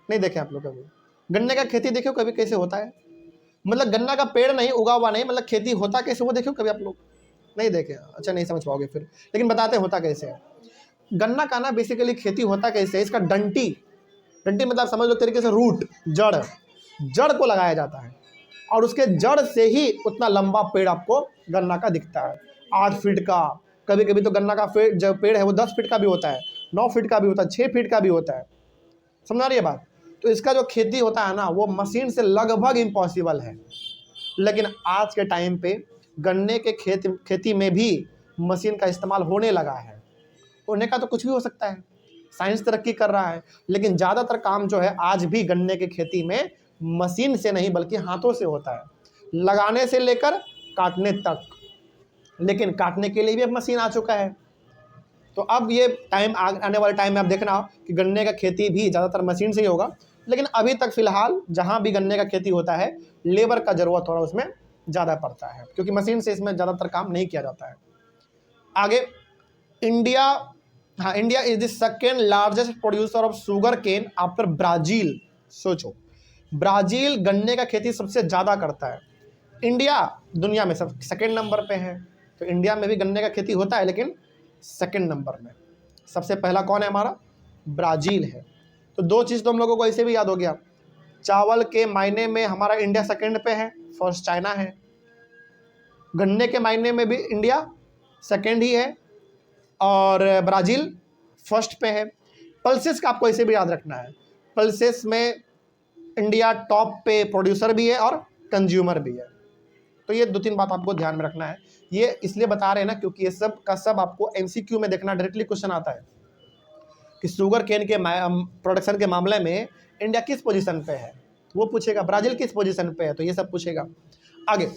नहीं देखे आप लोग कभी? गन्ने का खेती देखो कभी कैसे होता है? मतलब गन्ना का पेड़ नहीं उगा हुआ नहीं, मतलब खेती होता कैसे वो देखो कभी आप लोग? नहीं देखे? अच्छा, नहीं समझ पाओगे फिर, लेकिन बताते होता कैसे है। गन्ना का ना बेसिकली खेती होता कैसे है, इसका डंटी मतलब समझ लो तरीके से रूट, जड़ को लगाया जाता है, और उसके जड़ से ही उतना लंबा पेड़ आपको गन्ना का दिखता है, 8 फीट का। कभी कभी तो गन्ना का जो पेड़ है वो 10 फीट का भी होता है, 9 फीट का भी होता है, 6 फीट का भी होता है। समझ रही है बात? तो इसका जो खेती होता है ना, वो मशीन से लगभग इम्पॉसिबल है। लेकिन आज के टाइम पे गन्ने के खेती में भी मशीन का इस्तेमाल होने लगा है। होने का तो कुछ भी हो सकता है, साइंस तरक्की कर रहा है, लेकिन ज़्यादातर काम जो है आज भी गन्ने के खेती में मशीन से नहीं बल्कि हाथों से होता है, लगाने से लेकर काटने तक। लेकिन काटने के लिए भी अब मशीन आ चुका है। तो अब ये टाइम आने वाले टाइम में आप देखना कि गन्ने का खेती भी ज़्यादातर मशीन से ही होगा। लेकिन अभी तक फिलहाल जहाँ भी गन्ने का खेती होता है, लेबर का ज़रूरत थोड़ा उसमें ज़्यादा पड़ता है, क्योंकि मशीन से इसमें ज़्यादातर काम नहीं किया जाता है। आगे, इंडिया, हाँ, India is the second largest producer of sugar cane after Brazil. सोचो, ब्राज़ील गन्ने का खेती सबसे ज़्यादा करता है, इंडिया दुनिया में सब सेकेंड नंबर पे है। तो इंडिया में भी गन्ने का खेती होता है, लेकिन सेकेंड नंबर में। सबसे पहला कौन है? हमारा ब्राज़ील है। तो दो चीज़ तो हम लोगों को ऐसे भी याद हो गया, चावल के मायने में हमारा इंडिया सेकेंड पे है, फर्स्ट चाइना है। गन्ने के मायने में भी इंडिया सेकेंड ही है, और ब्राज़ील फर्स्ट पे है। पल्सेस का आपको ऐसे भी याद रखना है, पल्सेस में इंडिया टॉप पे प्रोड्यूसर भी है और कंज्यूमर भी है। तो ये 2-3 बात आपको ध्यान में रखना है। ये इसलिए बता रहे हैं ना, क्योंकि ये सब का सब आपको एमसीक्यू में देखना, डायरेक्टली क्वेश्चन आता है कि शुगर केन के प्रोडक्शन के मामले में इंडिया किस पोजीशन पे है, वो पूछेगा। ब्राज़ील किस पोजीशन पे है, तो ये सब पूछेगा। आगे,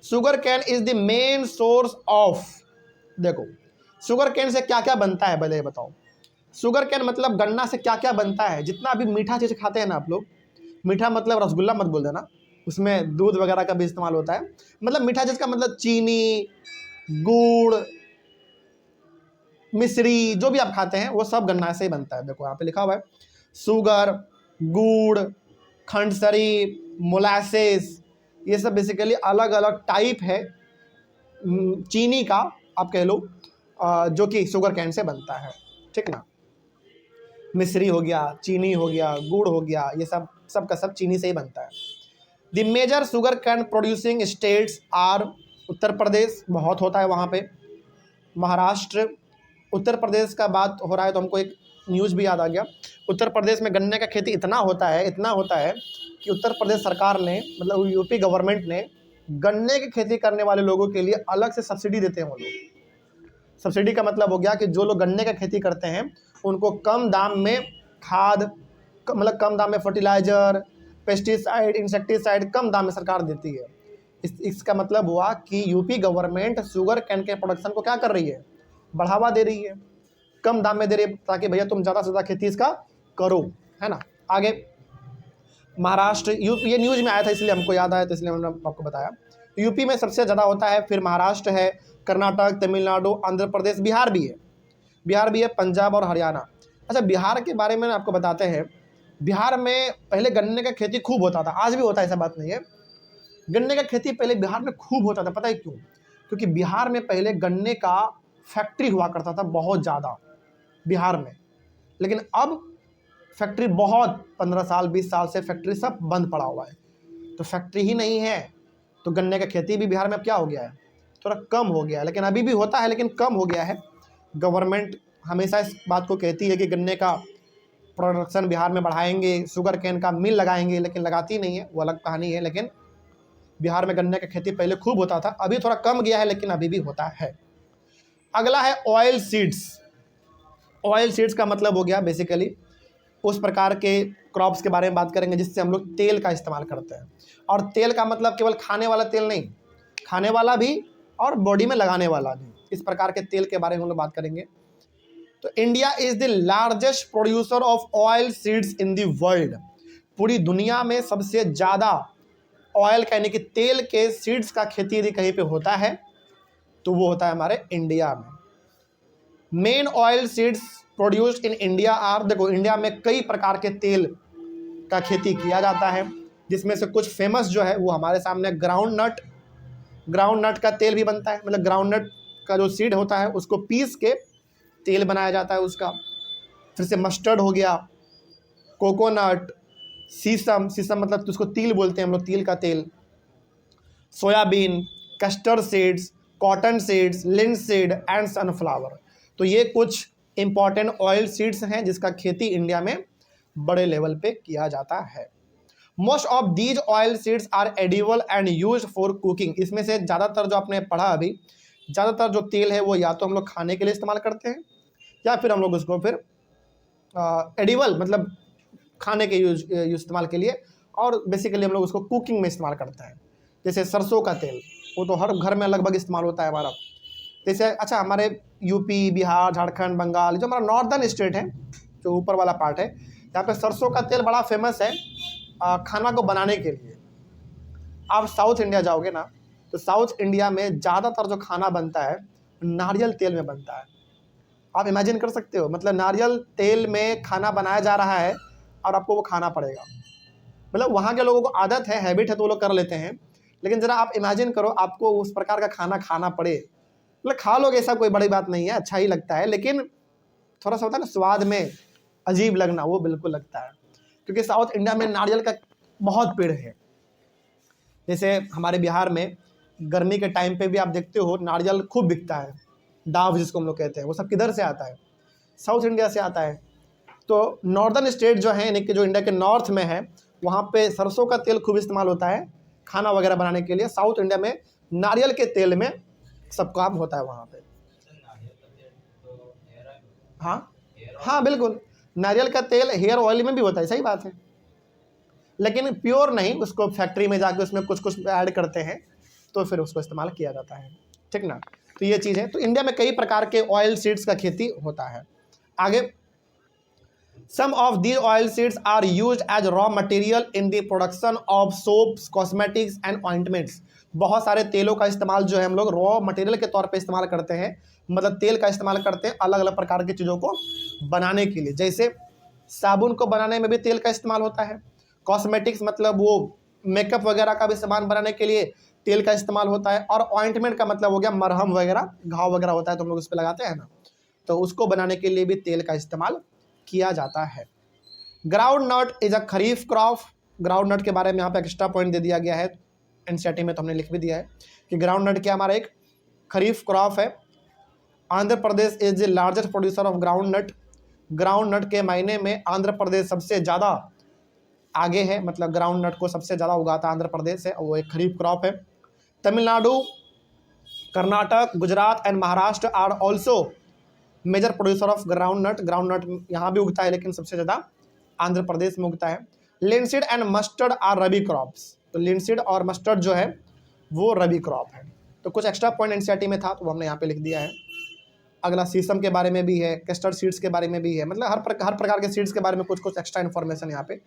sugar cane is the main source of, देखो शुगर कैन से क्या क्या बनता है पहले बताओ। शुगर कैन मतलब गन्ना से क्या क्या बनता है। जितना भी मीठा चीज़ खाते हैं ना आप लोग, मीठा मतलब रसगुल्ला मत बोल देना, उसमें दूध वगैरह का भी इस्तेमाल होता है। मतलब मीठा चीज़ का मतलब चीनी, गुड़, मिश्री, जो भी आप खाते हैं वो सब गन्ना से ही बनता है। देखो यहाँ पे लिखा हुआ है, शुगर, गुड़, खंडसरी, मोलासेस, ये सब बेसिकली अलग अलग टाइप है चीनी का, आप कह लो, जो कि शुगर कैन से बनता है, ठीक ना। मिश्री हो गया, चीनी हो गया, गुड़ हो गया, ये सब का सब चीनी से ही बनता है। The major sugar cane producing states are, Uttar Pradesh बहुत होता है वहाँ पे, महाराष्ट्र। उत्तर प्रदेश का बात हो रहा है तो हमको एक न्यूज़ भी याद आ गया। उत्तर प्रदेश में गन्ने का खेती इतना होता है कि उत्तर प्रदेश सरकार ने, मतलब यूपी गवर्नमेंट ने, गन्ने की खेती करने वाले लोगों के लिए अलग से सब्सिडी देते हैं वो लोग। सब्सिडी का मतलब हो गया कि जो लोग गन्ने का खेती करते हैं उनको कम दाम में खाद, मतलब कम दाम में फर्टिलाइज़र, पेस्टिसाइड, इंसेक्टिसाइड कम दाम में सरकार देती है। इसका मतलब हुआ कि यूपी गवर्नमेंट शुगर कैन के प्रोडक्शन को क्या कर रही है? बढ़ावा दे रही है, कम दाम में दे रही है, ताकि भैया तुम ज़्यादा से ज़्यादा खेती इसका करो, है ना। आगे, महाराष्ट्र, यूपी, ये न्यूज़ में आया था इसलिए हमको याद आया, तो इसलिए मैंने आपको बताया। यूपी में सबसे ज़्यादा होता है, फिर महाराष्ट्र है, कर्नाटक, तमिलनाडु, आंध्र प्रदेश, बिहार भी है, पंजाब और हरियाणा। अच्छा, बिहार के बारे में आपको बताते हैं। बिहार में पहले गन्ने का खेती खूब होता था, आज भी होता है, ऐसा बात नहीं है। गन्ने का खेती पहले बिहार में खूब होता था, पता है क्यों? क्योंकि बिहार में पहले गन्ने का फैक्ट्री हुआ करता था बहुत ज़्यादा बिहार में। लेकिन अब फैक्ट्री बहुत 15 साल 20 साल से फैक्ट्री सब बंद पड़ा हुआ है, तो फैक्ट्री ही नहीं है, तो गन्ने का खेती भी बिहार में अब क्या हो गया है? थोड़ा कम हो गया है। लेकिन अभी भी होता है, लेकिन कम हो गया है। गवर्नमेंट हमेशा इस बात को कहती है कि गन्ने का प्रोडक्शन बिहार में बढ़ाएंगे, शुगर कैन का मिल लगाएंगे, लेकिन लगाती नहीं है, वो अलग कहानी है। लेकिन बिहार में गन्ने का खेती पहले खूब होता था, अभी थोड़ा कम गया है, लेकिन अभी भी होता है। अगला है ऑयल सीड्स। ऑयल सीड्स का मतलब हो गया बेसिकली उस प्रकार के क्रॉप्स के बारे में बात करेंगे जिससे हम लोग तेल का इस्तेमाल करते हैं। और तेल का मतलब केवल खाने वाला तेल नहीं, खाने वाला भी और बॉडी में लगाने वाला भी। इस प्रकार के तेल के बारे में हम लोग बात करेंगे। तो India is the largest producer of oil seeds in the world. पूरी दुनिया में सबसे ज़्यादा ऑयल यानी कि तेल के सीड्स का खेती यदि कहीं पे होता है तो वो होता है हमारे इंडिया में। Main oil seeds produced in India are, देखो इंडिया में कई प्रकार के तेल का खेती किया जाता है, जिसमें से कुछ फेमस जो है वो हमारे सामने ग्राउंड नट का तेल भी बनता है। मतलब ग्राउंड नट का जो सीड होता है उसको पीस के तेल बनाया जाता है उसका। फिर से मस्टर्ड हो गया, कोकोनट, सीसम मतलब उसको तिल बोलते हैं हम लोग, तिल का तेल, soybean, custard seeds, cotton seeds, linseed and sunflower. तो ये कुछ इंपॉर्टेंट ऑयल सीड्स हैं जिसका खेती इंडिया में बड़े लेवल पे किया जाता है। Most of these oil seeds are edible and use for cooking. इसमें से ज़्यादातर जो आपने पढ़ा अभी, ज़्यादातर जो तेल है वो या तो हम लोग खाने के लिए इस्तेमाल करते हैं या फिर हम लोग उसको फिर एडिबल मतलब खाने के इस्तेमाल के लिए, और बेसिकली हम लोग उसको कुकिंग में इस्तेमाल करते हैं। जैसे सरसों का तेल, वो तो हर घर में लगभग इस्तेमाल होता है हमारा। जैसे अच्छा हमारे यूपी, बिहार, झारखंड, बंगाल, जो हमारा नॉर्दर्न स्टेट है, जो ऊपर वाला पार्ट है, यहाँ पे सरसों का तेल बड़ा फेमस है खाना को बनाने के लिए। आप साउथ इंडिया जाओगे ना तो साउथ इंडिया में ज़्यादातर जो खाना बनता है नारियल तेल में बनता है। आप इमेजिन कर सकते हो, मतलब नारियल तेल में खाना बनाया जा रहा है और आपको वो खाना पड़ेगा। मतलब वहाँ के लोगों को आदत है, हैबिट है, तो वो लोग कर लेते हैं। लेकिन ज़रा आप इमेजिन करो आपको उस प्रकार का खाना खाना पड़े। मतलब खा लोगे, ऐसा कोई बड़ी बात नहीं है, अच्छा ही लगता है, लेकिन थोड़ा सा होता है ना स्वाद में अजीब लगना, वो बिल्कुल लगता है। क्योंकि साउथ इंडिया में नारियल का बहुत पेड़ है। जैसे हमारे बिहार में गर्मी के टाइम पे भी आप देखते हो नारियल खूब बिकता है, डाव जिसको हम लोग कहते हैं, वो सब किधर से आता है? साउथ इंडिया से आता है। तो नॉर्दर्न स्टेट जो है, यानी कि जो इंडिया के नॉर्थ में है, वहाँ पे सरसों का तेल खूब इस्तेमाल होता है खाना वगैरह बनाने के लिए। साउथ इंडिया में नारियल के तेल में सब काम होता है वहाँ पे। हाँ बिल्कुल, नारियल का तेल हेयर ऑयल में भी होता है, सही बात है, लेकिन प्योर नहीं, उसको फैक्ट्री में जाके उसमें कुछ कुछ ऐड करते हैं तो फिर उसको इस्तेमाल किया जाता है, ठीक ना। तो ये चीज़ है। तो इंडिया में कई प्रकार के ऑयल सीड्स का खेती होता है। आगे, some of the oil seeds are used as raw material in the production of soaps, cosmetics and ointments. बहुत सारे तेलों का इस्तेमाल जो है हम लोग रॉ मटेरियल के तौर पे इस्तेमाल करते हैं, मतलब तेल का इस्तेमाल करते हैं अलग अलग प्रकार की चीज़ों को बनाने के लिए। जैसे साबुन को बनाने में भी तेल का इस्तेमाल होता है, कॉस्मेटिक्स मतलब वो मेकअप वगैरह का भी सामान बनाने के लिए तेल का इस्तेमाल होता है, और ऑइंटमेंट का मतलब हो गया मरहम वगैरह, घाव वगैरह होता है तो हम लोग उस पर लगाते हैं ना, तो उसको बनाने के लिए भी तेल का इस्तेमाल किया जाता है। Ground nut is a kharif crop. Ground नट के बारे में यहाँ पे एक्स्ट्रा पॉइंट दे दिया गया है एनसीईआरटी में, तो हमने लिख भी दिया है कि ग्राउंड नट क्या हमारा एक खरीफ क्रॉप है। Andhra Pradesh is the largest producer of ground nut. Ground नट के मायने में आंध्र प्रदेश सबसे ज़्यादा आगे है, मतलब ग्राउंड नट को सबसे ज़्यादा उगाता आंध्र प्रदेश है, और वो एक खरीफ क्रॉप है। Tamil Nadu, Karnataka, Gujarat and Maharashtra are also major producer of ground nut. Ground nut यहाँ भी उगता है लेकिन सबसे ज़्यादा आंध्र प्रदेश में उगता है। Linseed and mustard are rabi crops. तो लिनसीड और मस्टर्ड जो है वो रबी क्रॉप है। तो कुछ एक्स्ट्रा पॉइंट एनसीईआरटी में था तो वो हमने यहाँ पे लिख दिया है। अगला सीसम के बारे में भी है, कस्टर्ड सीड्स के बारे में भी है, मतलब हर प्रकार के सीड्स के बारे में कुछ कुछ एक्स्ट्रा इन्फॉर्मेशन यहाँ पे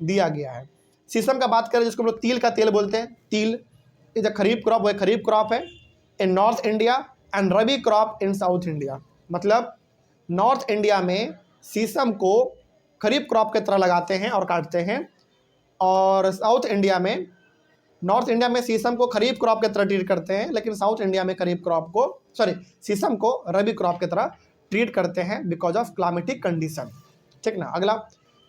दिया गया है। सीसम का बात करें जिसको हम लोग तिल का तेल बोलते हैं, तिल इज अ खरीफ क्रॉप, वो एक खरीफ क्रॉप है in north India and rabi crop in south India. मतलब नॉर्थ इंडिया में सीसम को खरीफ क्रॉप की तरह लगाते हैं और काटते हैं, और साउथ इंडिया में, नॉर्थ इंडिया में सीसम को खरीफ क्रॉप की तरह ट्रीट करते हैं, लेकिन साउथ इंडिया में खरीफ क्रॉप को सीसम को रबी क्रॉप की तरह ट्रीट करते हैं बिकॉज ऑफ क्लाइमेटिक कंडीशन, ठीक ना। अगला,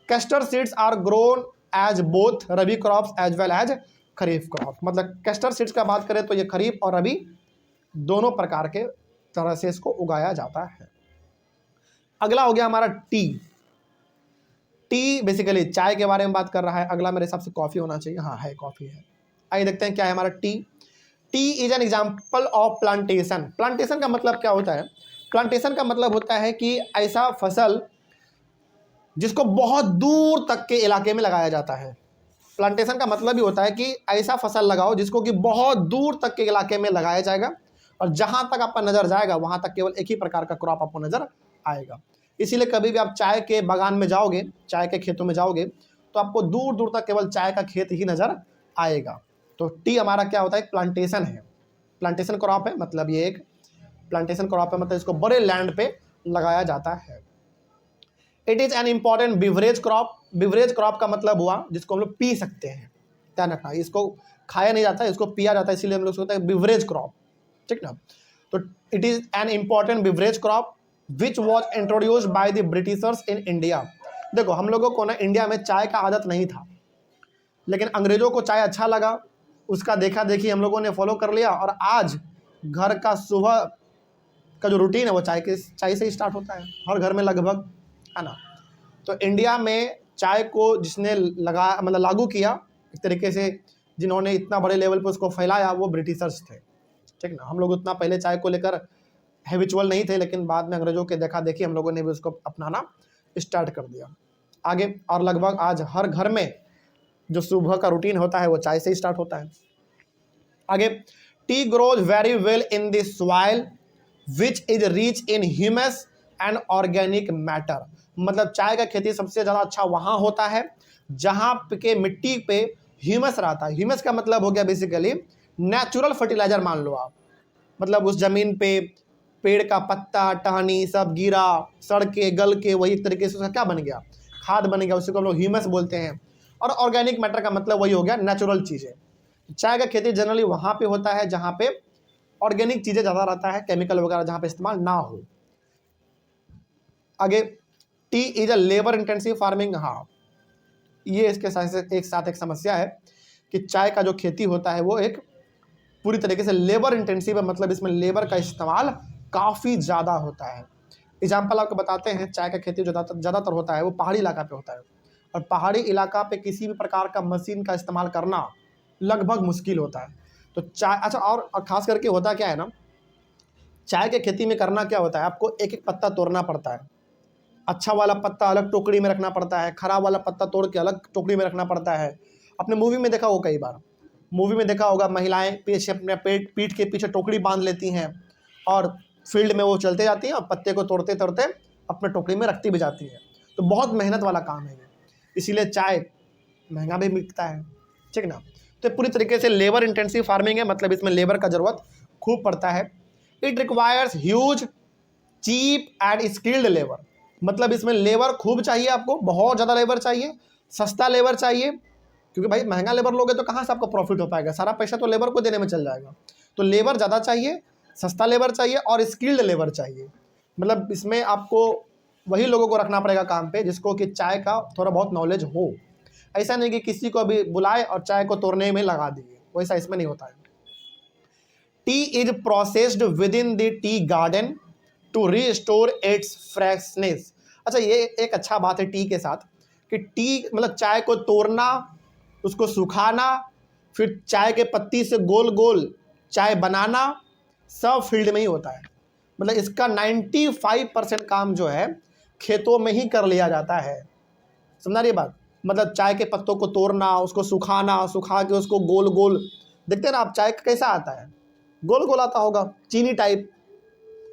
castor seeds are grown as both rabi crops as well as kharif crop. मतलब कैस्टर सीड्स का बात करें तो ये खरीफ और रबी दोनों प्रकार के तरह से इसको उगाया जाता है। अगला हो गया हमारा टी। टी बेसिकली चाय के बारे में बात कर रहा है। अगला मेरे हिसाब से कॉफ़ी होना चाहिए, हाँ है, कॉफ़ी है। आइए देखते हैं क्या है हमारा T. T is an example of plantation. Plantation का मतलब क्या होता है? प्लांटेशन का मतलब होता है कि ऐसा फसल जिसको बहुत दूर तक के इलाके में लगाया जाता है। प्लांटेशन का मतलब ही होता है कि ऐसा फसल लगाओ जिसको कि बहुत दूर तक के इलाके में लगाया जाएगा और जहां तक आपका नजर जाएगा वहां तक केवल एक ही प्रकार का क्रॉप आपको नजर आएगा। इसीलिए कभी भी आप चाय के बागान में जाओगे, चाय के खेतों में जाओगे, तो आपको दूर दूर तक केवल चाय का खेत ही नजर आएगा। तो टी हमारा क्या होता है, एक प्लांटेशन है, प्लांटेशन क्रॉप है, मतलब ये एक प्लांटेशन क्रॉप है, मतलब इसको बड़े लैंड पे लगाया जाता है। It is an important beverage crop. Beverage crop का मतलब हुआ जिसको हम लोग पी सकते हैं, ध्यान रखना, इसको खाया नहीं जाता, इसको पिया जाता है, इसीलिए हम लोग सोचते हैं बिवरेज क्रॉप, ठीक ना। तो it is an important beverage crop which was introduced by the Britishers in India. देखो हम लोगों को ना इंडिया में चाय का आदत नहीं था, लेकिन अंग्रेजों को चाय अच्छा लगा, उसका देखा देखी हम लोगों ने फॉलो कर लिया, और आज घर का सुबह का जो रूटीन है वो चाय से ही स्टार्ट होता है, हर घर में लगभग, है ना। तो इंडिया में चाय को जिसने मतलब लागू किया एक तरीके से, जिन्होंने इतना बड़े लेवल पर उसको फैलाया, वो ब्रिटिशर्स थे, ठीक ना। हम लोग उतना पहले चाय को लेकर हैबिचुअल नहीं थे, लेकिन बाद में अंग्रेजों के देखा देखी हम लोगों ने भी उसको अपनाना स्टार्ट कर दिया आगे, और लगभग आज हर घर में जो सुबह का रूटीन होता है वो चाय से ही स्टार्ट होता है। आगे, T grows very well in the soil which is rich in humus and organic matter. मतलब चाय का खेती सबसे ज़्यादा अच्छा वहाँ होता है जहाँ के मिट्टी पे ह्यूमस रहता है। ह्यूमस का मतलब हो गया बेसिकली नेचुरल फर्टिलाइजर, मान लो आप, मतलब उस जमीन पे पेड़ का पत्ता टहनी सब गिरा, सड़ के गल के वही एक तरीके से उसका क्या बन गया, खाद बन गया, उसी को हम लोग ह्यूमस बोलते हैं। और ऑर्गेनिक मैटर का मतलब वही हो गया नेचुरल चीज़ें। चाय का खेती जनरली वहाँ पे होता है जहाँ पे ऑर्गेनिक चीज़ें ज़्यादा रहता है, केमिकल वगैरह जहाँ पे इस्तेमाल ना हो। आगे, T is a labour intensive farming. हाँ, ये इसके साथ एक समस्या है कि चाय का जो खेती होता है वो एक पूरी तरीके से लेबर इंटेंसिव है, मतलब इसमें लेबर का इस्तेमाल काफ़ी ज़्यादा होता है। एग्जाम्पल आपको बताते हैं, चाय का खेती ज़्यादातर होता है वो पहाड़ी इलाका पे होता है, और पहाड़ी इलाका पे किसी भी प्रकार का मशीन का इस्तेमाल करना लगभग मुश्किल होता है। तो चाय, अच्छा, और खास करके होता क्या है ना, चाय के खेती में करना क्या होता है, आपको एक एक पत्ता तोड़ना पड़ता है, अच्छा वाला पत्ता अलग टोकरी में रखना पड़ता है, खराब वाला पत्ता तोड़ के अलग टोकरी में रखना पड़ता है। अपने मूवी में देखा होगा, कई बार मूवी में देखा होगा, महिलाएं पीछे अपने पीठ के पीछे टोकरी बांध लेती हैं और फील्ड में वो चलते जाती हैं और पत्ते को तोड़ते तोड़ते अपने टोकरी में रखती भी जाती है। तो बहुत मेहनत वाला काम है ये, इसीलिए चाय महंगा भी बिकता है, ठीक ना। तो पूरी तरीके से लेबर इंटेंसिव फार्मिंग है, मतलब इसमें लेबर का ज़रूरत खूब पड़ता है। It requires huge cheap and skilled labour, मतलब इसमें लेबर खूब चाहिए, आपको बहुत ज़्यादा लेबर चाहिए, सस्ता लेबर चाहिए, क्योंकि भाई महंगा लेबर लोगे तो कहाँ से आपको प्रॉफिट हो पाएगा, सारा पैसा तो लेबर को देने में चल जाएगा। तो लेबर ज़्यादा चाहिए, सस्ता लेबर चाहिए और स्किल्ड लेबर चाहिए। मतलब इसमें आपको वही लोगों को रखना पड़ेगा काम पे जिसको कि चाय का थोड़ा बहुत नॉलेज हो। ऐसा नहीं कि किसी को भी बुलाए और चाय को तोड़ने में लगा दिए, वैसा इसमें नहीं होता है। Tea is processed within the tea garden to restore its freshness. अच्छा, ये एक अच्छा बात है टी के साथ कि टी मतलब चाय को तोड़ना, उसको सुखाना, फिर चाय के पत्ती से गोल गोल चाय बनाना, सब फील्ड में ही होता है। मतलब इसका 95% काम जो है खेतों में ही कर लिया जाता है, समझा रही बात। मतलब चाय के पत्तों को तोड़ना, उसको सुखाना, सुखा के उसको गोल गोल, देखते हैं ना आप चाय का कैसा आता है, गोल गोल आता होगा, चीनी टाइप,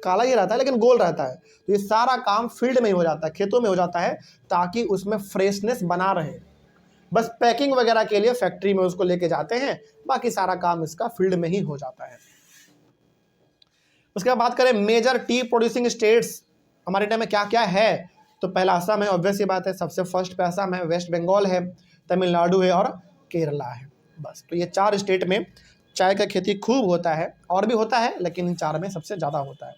काला ही रहता है लेकिन गोल रहता है। तो ये सारा काम फील्ड में ही हो जाता है, खेतों में हो जाता है, ताकि उसमें फ्रेशनेस बना रहे। बस पैकिंग वगैरह के लिए फैक्ट्री में उसको लेके जाते हैं, बाकी सारा काम इसका फील्ड में ही हो जाता है। उसके बाद बात करें मेजर टी प्रोड्यूसिंग स्टेट्स हमारे इंडिया में क्या क्या है, तो पहला असम है, ऑब्वियस ही बात है, सबसे फर्स्ट पे असम है, वेस्ट बंगाल है, तमिलनाडु है और केरला है। बस, तो ये 4 स्टेट में चाय का खेती खूब होता है, और भी होता है लेकिन इन 4 में सबसे ज़्यादा होता है।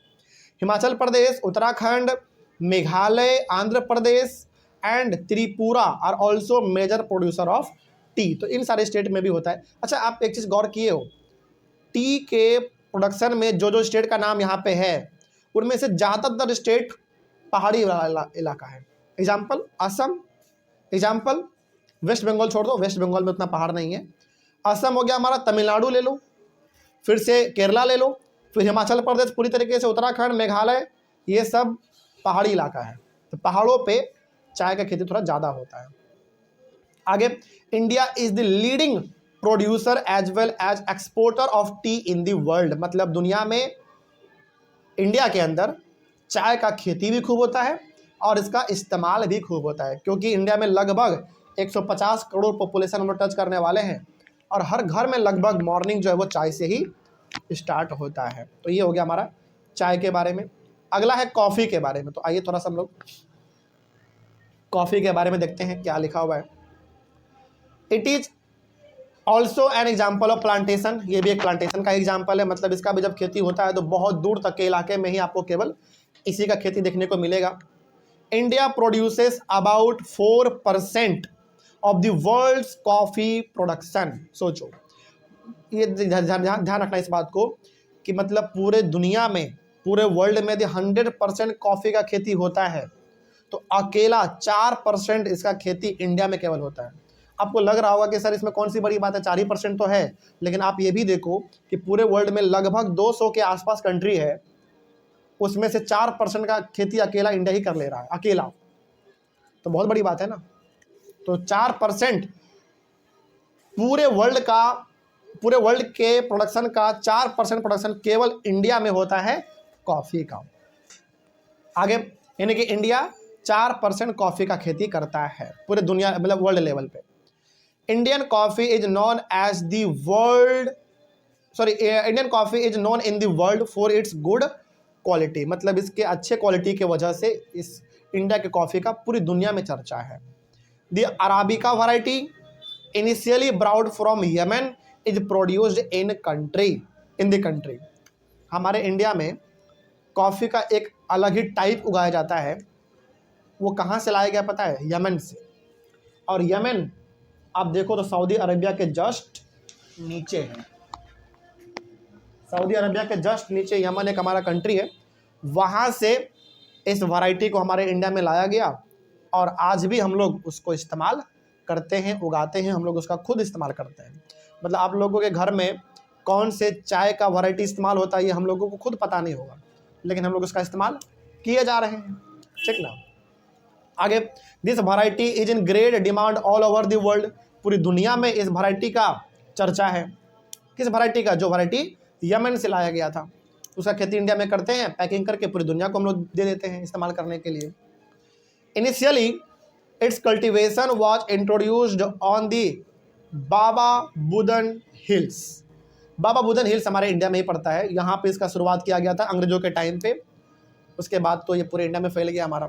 Himachal Pradesh, Uttarakhand, Meghalaya, Andhra Pradesh and Tripura are also major producer of tea. तो इन सारे स्टेट में भी होता है। अच्छा, आप एक चीज़ गौर किए हो, टी के प्रोडक्शन में जो जो स्टेट का नाम यहाँ पे है उनमें से ज़्यादातर स्टेट पहाड़ी इलाका है। Example Assam, example west Bengal छोड़ दो, वेस्ट बंगाल में उतना पहाड़ नहीं है। असम हो गया हमारा, तमिलनाडु ले लो, फिर से केरला ले लो, फिर हिमाचल प्रदेश पूरी तरीके से, उत्तराखंड, मेघालय, ये सब पहाड़ी इलाका है। तो पहाड़ों पे चाय का खेती थोड़ा ज़्यादा होता है। आगे, India is the leading producer as well as exporter of tea in the world, मतलब दुनिया में इंडिया के अंदर चाय का खेती भी खूब होता है और इसका इस्तेमाल भी खूब होता है, क्योंकि इंडिया में लगभग 150 करोड़ पॉपुलेशन हम लोग टच करने वाले हैं और हर घर में लगभग मॉर्निंग जो है वो चाय से ही स्टार्ट होता है। तो ये हो गया हमारा चाय के बारे में। अगला है कॉफ़ी के बारे में। तो आइए थोड़ा सा हम लोग कॉफ़ी के बारे में देखते हैं क्या लिखा हुआ है। It is also an example of plantation, ये भी एक प्लांटेशन का एग्जाम्पल है, मतलब इसका भी जब खेती होता है तो बहुत दूर तक के इलाके में ही आपको केवल इसी का खेती देखने को मिलेगा। India produces about 4% of the world's coffee production. सोचो, ये ध्यान रखना इस बात को कि मतलब पूरे दुनिया में, पूरे वर्ल्ड में यदि 100% कॉफ़ी का खेती होता है तो अकेला 4% इसका खेती इंडिया में केवल होता है। आपको लग रहा होगा कि सर इसमें कौन सी बड़ी बात है, 4% तो है, लेकिन आप ये भी देखो कि पूरे वर्ल्ड में लगभग 200 के आसपास कंट्री है, उसमें से 4% का खेती अकेला इंडिया ही कर ले रहा है, अकेला। तो बहुत बड़ी बात है ना। तो 4% पूरे वर्ल्ड के प्रोडक्शन का 4% प्रोडक्शन केवल इंडिया में होता है कॉफ़ी का। आगे यानी कि इंडिया 4% कॉफ़ी का खेती करता है पूरे दुनिया, मतलब वर्ल्ड लेवल पे। Indian coffee is known as the world Indian coffee is known in the world for its good quality, मतलब इसके अच्छे क्वालिटी के वजह से इस इंडिया के कॉफ़ी का पूरी दुनिया में चर्चा है। The Arabica variety initially brought from Yemen is produced in the country. हमारे इंडिया में कॉफ़ी का एक अलग ही टाइप उगाया जाता है, वो कहाँ से लाया गया पता है? यमन से। और यमन आप देखो तो सऊदी अरबिया के जस्ट नीचे है, सऊदी अरबिया के जस्ट नीचे यमन एक हमारा कंट्री है, वहाँ से इस वैरायटी को हमारे इंडिया में लाया गया और आज भी हम लोग उसको इस्तेमाल करते हैं, उगाते हैं, हम लोग उसका खुद इस्तेमाल करते हैं। मतलब आप लोगों के घर में कौन से चाय का वैरायटी इस्तेमाल होता है ये हम लोगों को खुद पता नहीं होगा, लेकिन हम लोग उसका इस्तेमाल किए जा रहे हैं, ठीक ना। आगे, this variety is in great demand all over the world, पूरी दुनिया में इस वैरायटी का चर्चा है। किस वैरायटी का? जो वैरायटी यमन से लाया गया था, उसका खेती इंडिया में करते हैं, पैकिंग करके पूरी दुनिया को हम लोग दे देते हैं इस्तेमाल करने के लिए। Initially it's cultivation was introduced on the Baba Budan hills. Baba Budan hills हमारे इंडिया में ही पड़ता है, यहाँ पे इसका शुरुआत किया गया था अंग्रेजों के टाइम पे, उसके बाद तो ये पूरे इंडिया में फैल गया हमारा।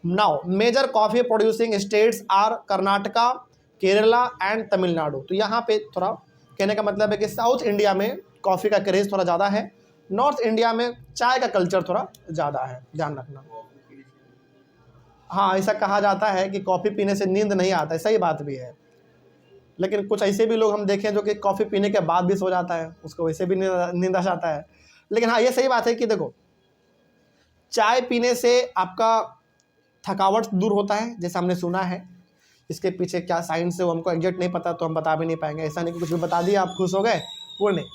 Now major coffee producing states are Karnataka, Kerala and Tamil Nadu. तो यहाँ पे थोड़ा कहने का मतलब है कि साउथ इंडिया में कॉफ़ी का क्रेज़ थोड़ा ज़्यादा है, नॉर्थ इंडिया में चाय का कल्चर थोड़ा ज़्यादा है, ध्यान रखना। हाँ, ऐसा कहा जाता है कि कॉफ़ी पीने से नींद नहीं आता है, सही बात भी है, लेकिन कुछ ऐसे भी लोग हम देखें जो कि कॉफ़ी पीने के बाद भी सो जाता है, उसको वैसे भी नींद आ जाता है। लेकिन हाँ, ये सही बात है कि देखो, चाय पीने से आपका थकावट दूर होता है, जैसे हमने सुना है। इसके पीछे क्या साइंस है वो हमको एग्जैक्ट नहीं पता, तो हम बता भी नहीं पाएंगे। ऐसा नहीं कि कुछ भी बता दिया आप खुश हो गए, वो नहीं।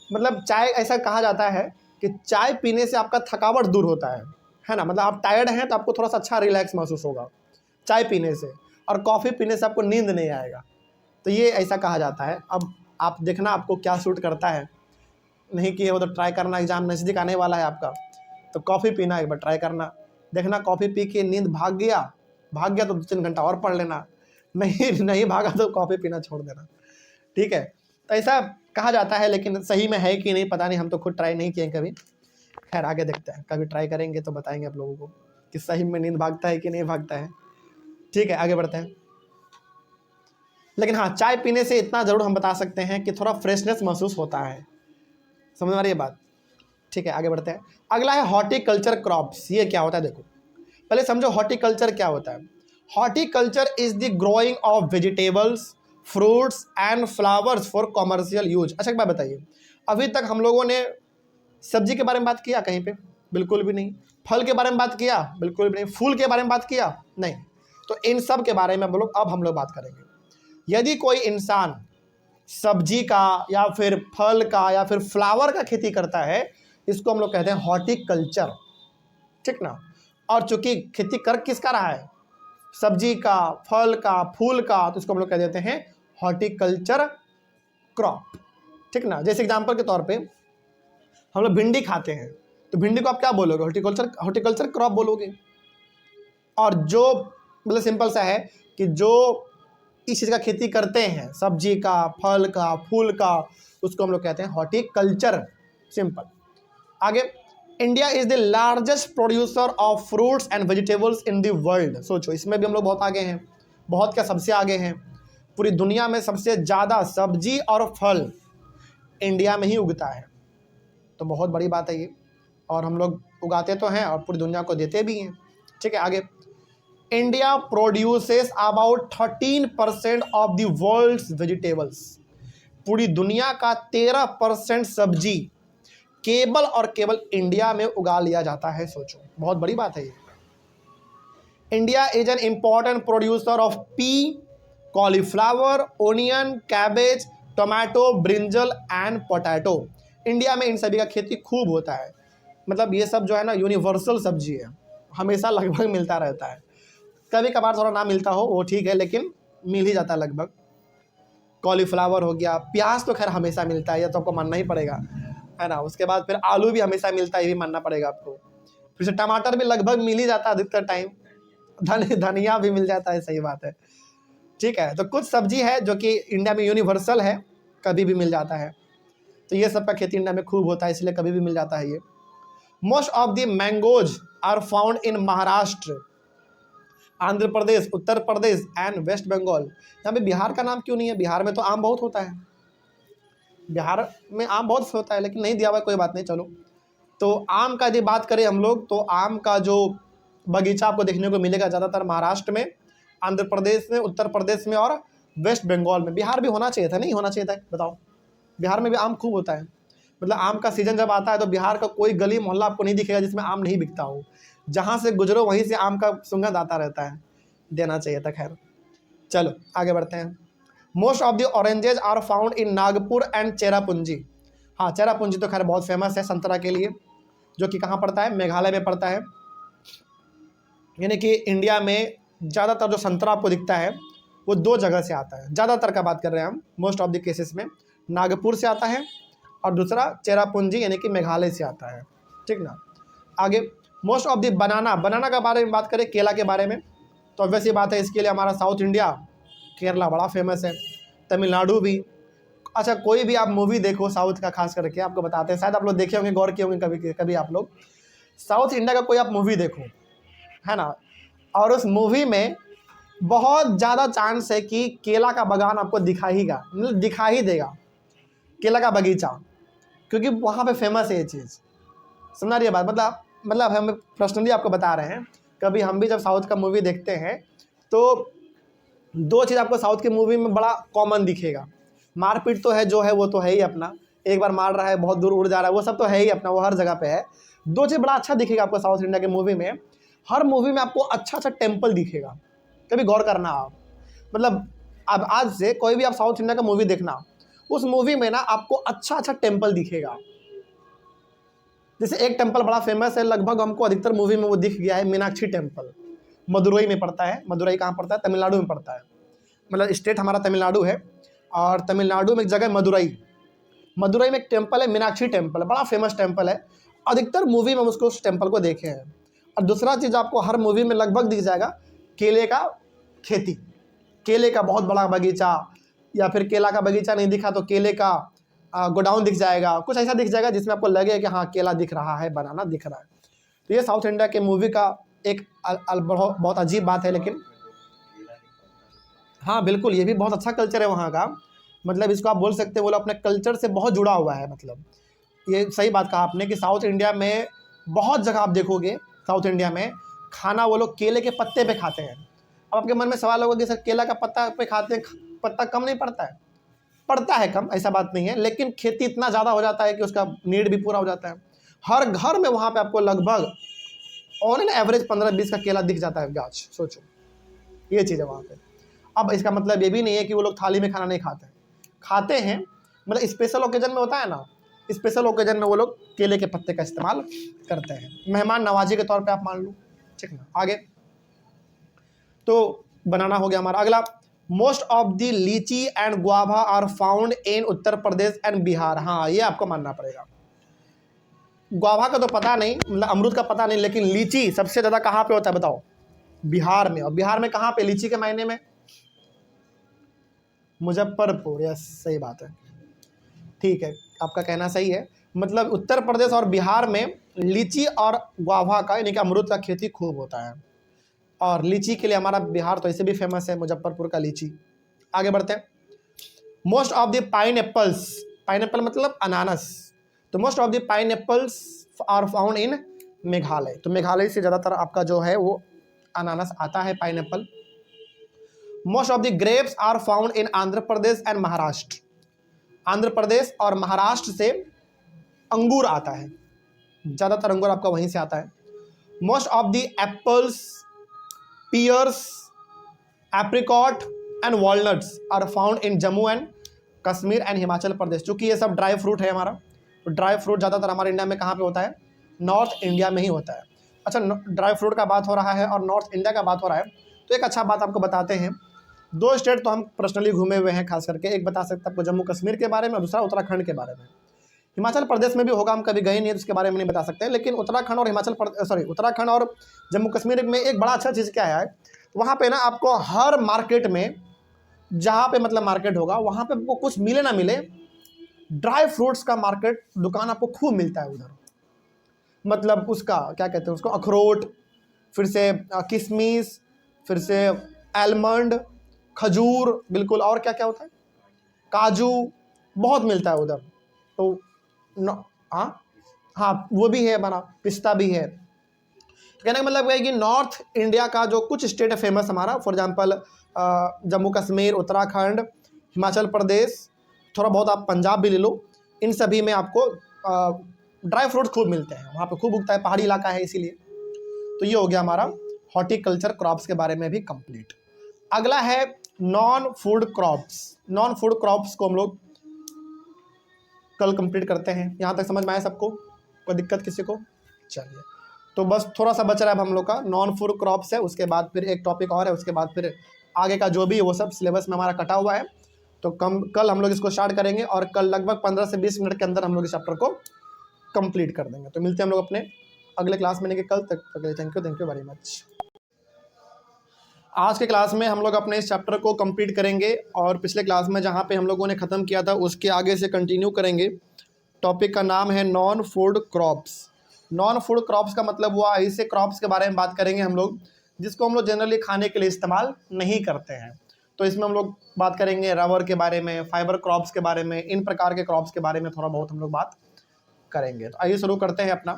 मतलब चाय, ऐसा कहा जाता है कि चाय पीने से आपका थकावट दूर होता है ना। मतलब आप टायर्ड हैं तो आपको थोड़ा सा अच्छा रिलैक्स महसूस होगा चाय पीने से, और कॉफ़ी पीने से आपको नींद नहीं आएगा। तो ये ऐसा कहा जाता है। अब आप देखना आपको क्या सूट करता है, नहीं किए हो तो ट्राई करना, एग्जाम नज़दीक आने वाला है आपका, तो कॉफ़ी पीना एक बार ट्राई करना, देखना कॉफ़ी पी के नींद भाग गया तो 2-3 घंटा और पढ़ लेना, नहीं भागा तो कॉफ़ी पीना छोड़ देना, ठीक है। तो ऐसा कहा जाता है, लेकिन सही में है कि नहीं पता नहीं, हम तो खुद ट्राई नहीं किए कभी। खैर आगे देखते हैं, कभी ट्राई करेंगे तो बताएंगे आप लोगों को कि सही में नींद भागता है कि नहीं भागता है, ठीक है। आगे बढ़ते हैं। लेकिन हाँ, चाय पीने से इतना ज़रूर हम बता सकते हैं कि थोड़ा फ्रेशनेस महसूस होता है, समझ में आ रही है बात, ठीक है। आगे बढ़ते हैं। अगला है हॉर्टिकल्चर क्रॉप्स। ये क्या होता है देखो, पहले समझो हॉर्टिकल्चर क्या होता है। Horticulture is the growing of vegetables, fruits and flowers for commercial use. अच्छा एक बात बताइए, अभी तक हम लोगों ने सब्जी के बारे में बात किया कहीं पे? बिल्कुल भी नहीं। फल के बारे में बात किया? बिल्कुल भी नहीं। फूल के बारे में बात किया? नहीं। तो इन सब के बारे में अब हम लोग बात करेंगे। यदि कोई इंसान सब्जी का या फिर फल का या फिर फ्लावर का खेती करता है, इसको हम लोग कहते हैं हॉर्टिकल्चर, ठीक ना। और चूंकि खेती कर किसका रहा है? सब्जी का, फल का, फूल का, तो इसको हम लोग कह देते हैं हॉर्टिकल्चर क्रॉप, ठीक ना। जैसे एग्जांपल के तौर पे हम लोग भिंडी खाते हैं, तो भिंडी को आप क्या बोलोगे? हॉर्टिकल्चर क्रॉप बोलोगे। और जो मतलब सिंपल सा है कि जो इस चीज़ का खेती करते हैं, सब्जी का, फल का, फूल का, उसको हम लोग कहते हैं हॉर्टिकल्चर, सिंपल। आगे, India is the largest producer of fruits and vegetables in the world. सोचो, इसमें भी हम लोग बहुत आगे हैं, बहुत क्या, सबसे आगे हैं। पूरी दुनिया में सबसे ज़्यादा सब्जी और फल इंडिया में ही उगता है, तो बहुत बड़ी बात है ये। और हम लोग उगाते तो हैं और पूरी दुनिया को देते भी हैं, ठीक है। आगे, India produces about 13% of the world's vegetables. पूरी दुनिया का 13% सब्जी केवल और केवल इंडिया में उगा लिया जाता है। सोचो, बहुत बड़ी बात है ये। India is an important producer of P, cauliflower, onion, cabbage, tomato, brinjal and potato. India में इन सभी का खेती खूब होता है। मतलब ये सब जो है ना यूनिवर्सल सब्जी है, हमेशा लगभग मिलता रहता है। कभी कभार थोड़ा ना मिलता हो वो ठीक है, लेकिन मिल ही जाता है लगभग। कॉलीफ्लावर हो गया, प्याज तो खैर हमेशा मिलता है, यह तो आपको मानना ही पड़ेगा, है ना। उसके बाद फिर आलू भी हमेशा मिलता है, ये भी मानना पड़ेगा आपको। फिर से टमाटर भी लगभग मिल ही जाता है अधिकतर टाइम। धनिया भी मिल जाता है, सही बात है, ठीक है। तो कुछ सब्जी है जो कि इंडिया में यूनिवर्सल है, कभी भी मिल जाता है। तो ये सब का खेती इंडिया में खूब होता है, इसलिए कभी भी मिल जाता है ये। Most of the mangoes are found in Maharashtra, Andhra Pradesh, Uttar Pradesh and west Bengal. यहाँ पे बिहार का नाम क्यों नहीं है? बिहार में तो आम बहुत होता है, बिहार में आम बहुत होता है, लेकिन नहीं दिया हुआ, कोई बात नहीं, चलो। तो आम का यदि बात करें हम लोग, तो आम का जो बगीचा आपको देखने को मिलेगा ज़्यादातर महाराष्ट्र में, आंध्र प्रदेश में, उत्तर प्रदेश में और वेस्ट बंगाल में। बिहार भी होना चाहिए था, नहीं होना चाहिए था? बताओ, बिहार में भी आम खूब होता है। मतलब आम का सीज़न जब आता है तो बिहार का कोई गली मोहल्ला आपको नहीं दिखेगा जिसमें आम नहीं बिकता हो। जहाँ से गुजरो वहीं से आम का सुगंध आता रहता है। देना चाहिए था, खैर। चलो आगे बढ़ते हैं। Most of the oranges are found in Nagpur and Cherrapunji. हाँ, चेरापूंजी तो खैर बहुत फेमस है संतरा के लिए, जो कि कहाँ पड़ता है? मेघालय में पड़ता है। यानी कि इंडिया में ज़्यादातर जो संतरा आपको दिखता है वो दो जगह से आता है। ज़्यादातर का बात कर रहे हैं हम, मोस्ट ऑफ द केसेस में नागपुर से आता है और दूसरा चेरापूंजी यानी कि मेघालय से आता है, ठीक ना। आगे, मोस्ट ऑफ द बनाना का बारे में बात करें, केला के बारे में, तो ऑब्वियस बात है इसके लिए हमारा साउथ इंडिया, केरला बड़ा फेमस है, तमिलनाडु भी। अच्छा, कोई भी आप मूवी देखो साउथ का, खास करके आपको बताते हैं, शायद आप लोग देखे होंगे, गौर किए होंगे कभी कभी आप लोग, साउथ इंडिया का कोई आप मूवी देखो, है ना, और उस मूवी में बहुत ज़्यादा चांस है कि केला का बागान आपको दिखा ही देगा, केला का बगीचा, क्योंकि वहाँ पे फेमस है ये चीज़। समझ रही है बात? मतलब हम पर्सनली आपको बता रहे हैं, कभी हम भी जब साउथ का मूवी देखते हैं तो दो चीज़ आपको साउथ की मूवी में बड़ा कॉमन दिखेगा। मारपीट तो है, जो है वो तो है ही अपना, एक बार मार रहा है बहुत दूर उड़ जा रहा है, वो सब तो है ही अपना, वो हर जगह पे है। दो चीज़ बड़ा अच्छा दिखेगा आपको साउथ इंडिया के मूवी में, हर मूवी में आपको अच्छा अच्छा टेम्पल दिखेगा। कभी गौर करना आप, मतलब अब आज से कोई भी आप साउथ इंडिया का मूवी देखना, उस मूवी में ना आपको अच्छा अच्छा टेम्पल दिखेगा। जैसे एक टेम्पल बड़ा फेमस है, लगभग हमको अधिकतर मूवी में वो दिख गया है, मीनाक्षी टेम्पल, मदुरई में पड़ता है। मदुरई कहाँ पड़ता है? तमिलनाडु में पड़ता है। मतलब स्टेट हमारा तमिलनाडु है, और तमिलनाडु में एक जगह मदुरई में एक टेम्पल है, मीनाक्षी टेम्पल, बड़ा फेमस टेम्पल है। अधिकतर मूवी में उसको, उस टेम्पल को देखे हैं। और दूसरा चीज़ आपको हर मूवी में लगभग दिख जाएगा, केले का खेती, केले का बहुत बड़ा बगीचा, या फिर केला का बगीचा नहीं दिखा तो केले का गोडाउन दिख जाएगा, कुछ ऐसा दिख जाएगा जिसमें आपको लगे कि हाँ केला दिख रहा है, बनाना दिख रहा है। तो ये साउथ इंडिया के मूवी का एक बहुत अजीब बात है, लेकिन हाँ बिल्कुल, ये भी बहुत अच्छा कल्चर है वहाँ का। मतलब इसको आप बोल सकते हैं, वो लोग अपने कल्चर से बहुत जुड़ा हुआ है। मतलब ये सही बात कहा आपने कि साउथ इंडिया में बहुत जगह आप देखोगे, साउथ इंडिया में खाना वो लोग केले के पत्ते पे खाते हैं। अब आपके मन में सवाल होगा कि सर केला का पत्ता पे खाते हैं, पत्ता कम नहीं पड़ता है? पड़ता है कम, ऐसा बात नहीं है, लेकिन खेती इतना ज़्यादा हो जाता है कि उसका नीड भी पूरा हो जाता है। हर घर में वहाँ पे आपको लगभग ऑन एन एवरेज 15-20 का केला दिख जाता है गाछ। सोचो, ये चीज़ है वहाँ पे। अब इसका मतलब ये भी नहीं है कि वो लोग थाली में खाना नहीं खाते हैं, मतलब स्पेशल ओकेजन में होता है ना, स्पेशल ओकेजन में वो लोग केले के पत्ते का इस्तेमाल करते हैं, मेहमान नवाजी के तौर पे आप मान लो, ठीक ना। आगे तो बनाना हो गया हमारा। अगला, most of the lychee and guava are found in Uttar Pradesh and Bihar. हाँ, ये आपको मानना पड़ेगा। गुआवा का तो पता नहीं, मतलब अमरूद का पता नहीं, लेकिन लीची सबसे ज़्यादा कहाँ पे होता है बताओ? बिहार में। और बिहार में कहाँ पे लीची के मायने में? मुजफ्फरपुर। यस, सही बात है, ठीक है, आपका कहना सही है। मतलब उत्तर प्रदेश और बिहार में लीची और गुआवा का यानी कि अमरूद का खेती खूब होता है। और लीची के लिए हमारा बिहार तो ऐसे भी फेमस है, मुजफ्फरपुर का लीची। आगे बढ़ते हैं। Most of the pineapples, pineapple मतलब अनानस, तो most of the pineapples are found in Meghalaya. तो मेघालय से ज़्यादातर आपका जो है वो अनानस आता है, pineapple. Most of the grapes are found in Andhra Pradesh and Maharashtra. Andhra Pradesh और महाराष्ट्र से अंगूर आता है, ज़्यादातर अंगूर आपका वहीं से आता है। Most of the apples, pears, apricot and walnuts are found in Jammu and Kashmir and Himachal Pradesh. चूँकि ये सब ड्राई फ्रूट है हमारा, तो ड्राई फ्रूट ज़्यादातर हमारे इंडिया में कहाँ पे होता है? नॉर्थ इंडिया में ही होता है। अच्छा, ड्राई फ्रूट का बात हो रहा है और नॉर्थ इंडिया का बात हो रहा है, तो एक अच्छा बात आपको बताते हैं। दो स्टेट तो हम पर्सनली घूमे हुए हैं खास करके, एक बता सकते आपको जम्मू कश्मीर के बारे में और दूसरा उत्तराखंड के बारे में। हिमाचल प्रदेश में भी होगा, हम कभी गए नहीं है तो उसके बारे में नहीं बता सकते, लेकिन उत्तराखंड और उत्तराखंड और जम्मू कश्मीर में एक बड़ा अच्छा चीज़ क्या है, वहाँ पे ना आपको हर मार्केट में, जहाँ पे मतलब मार्केट होगा वहाँ पे आपको कुछ मिले ना मिले, ड्राई फ्रूट्स का मार्केट दुकान आपको खूब मिलता है उधर। मतलब उसका क्या कहते हैं उसको, अखरोट, फिर से किशमिश, फिर से आलमंड, खजूर, बिल्कुल, और क्या क्या होता है, काजू, बहुत मिलता है उधर। तो हाँ हाँ, वो भी है बना, पिस्ता भी है। तो कहने का मतलब है कि नॉर्थ इंडिया का जो कुछ स्टेट है फेमस हमारा, फॉर एग्जांपल जम्मू कश्मीर, उत्तराखंड, हिमाचल प्रदेश, थोड़ा बहुत आप पंजाब भी ले लो, इन सभी में आपको ड्राई फ्रूट खूब मिलते हैं, वहाँ पे खूब उगता है, पहाड़ी इलाका है इसीलिए। तो ये हो गया हमारा हॉर्टिकल्चर क्रॉप्स के बारे में भी कंप्लीट। अगला है non food crops. Non food crops को हम लोग कल कंप्लीट करते हैं। यहाँ तक समझ में आया सबको? कोई दिक्कत किसी को? चलिए, तो बस थोड़ा सा बच रहा है अब हम लोग का नॉन फूड क्रॉप्स है, उसके बाद फिर एक टॉपिक और है, उसके बाद फिर आगे का जो भी है वो सब सिलेबस में हमारा कटा हुआ है। तो कल हम लोग इसको स्टार्ट करेंगे और कल लगभग 15 से 20 मिनट के अंदर हम लोग इस चैप्टर को कंप्लीट कर देंगे। तो मिलते हैं हम लोग अपने अगले क्लास में, कल तक। Thank you very much. आज के क्लास में हम लोग अपने इस चैप्टर को कंप्लीट करेंगे और पिछले क्लास में जहाँ पे हम लोगों ने ख़त्म किया था उसके आगे से कंटिन्यू करेंगे। टॉपिक का नाम है non food crops. Non food crops का मतलब हुआ ऐसे क्रॉप्स के बारे में बात करेंगे हम लोग जिसको हम लोग जनरली खाने के लिए इस्तेमाल नहीं करते हैं। तो इसमें हम लोग बात करेंगे रबर के बारे में, फाइबर क्रॉप्स के बारे में, इन प्रकार के क्रॉप्स के बारे में थोड़ा बहुत हम लोग बात करेंगे। तो आइए शुरू करते हैं अपना।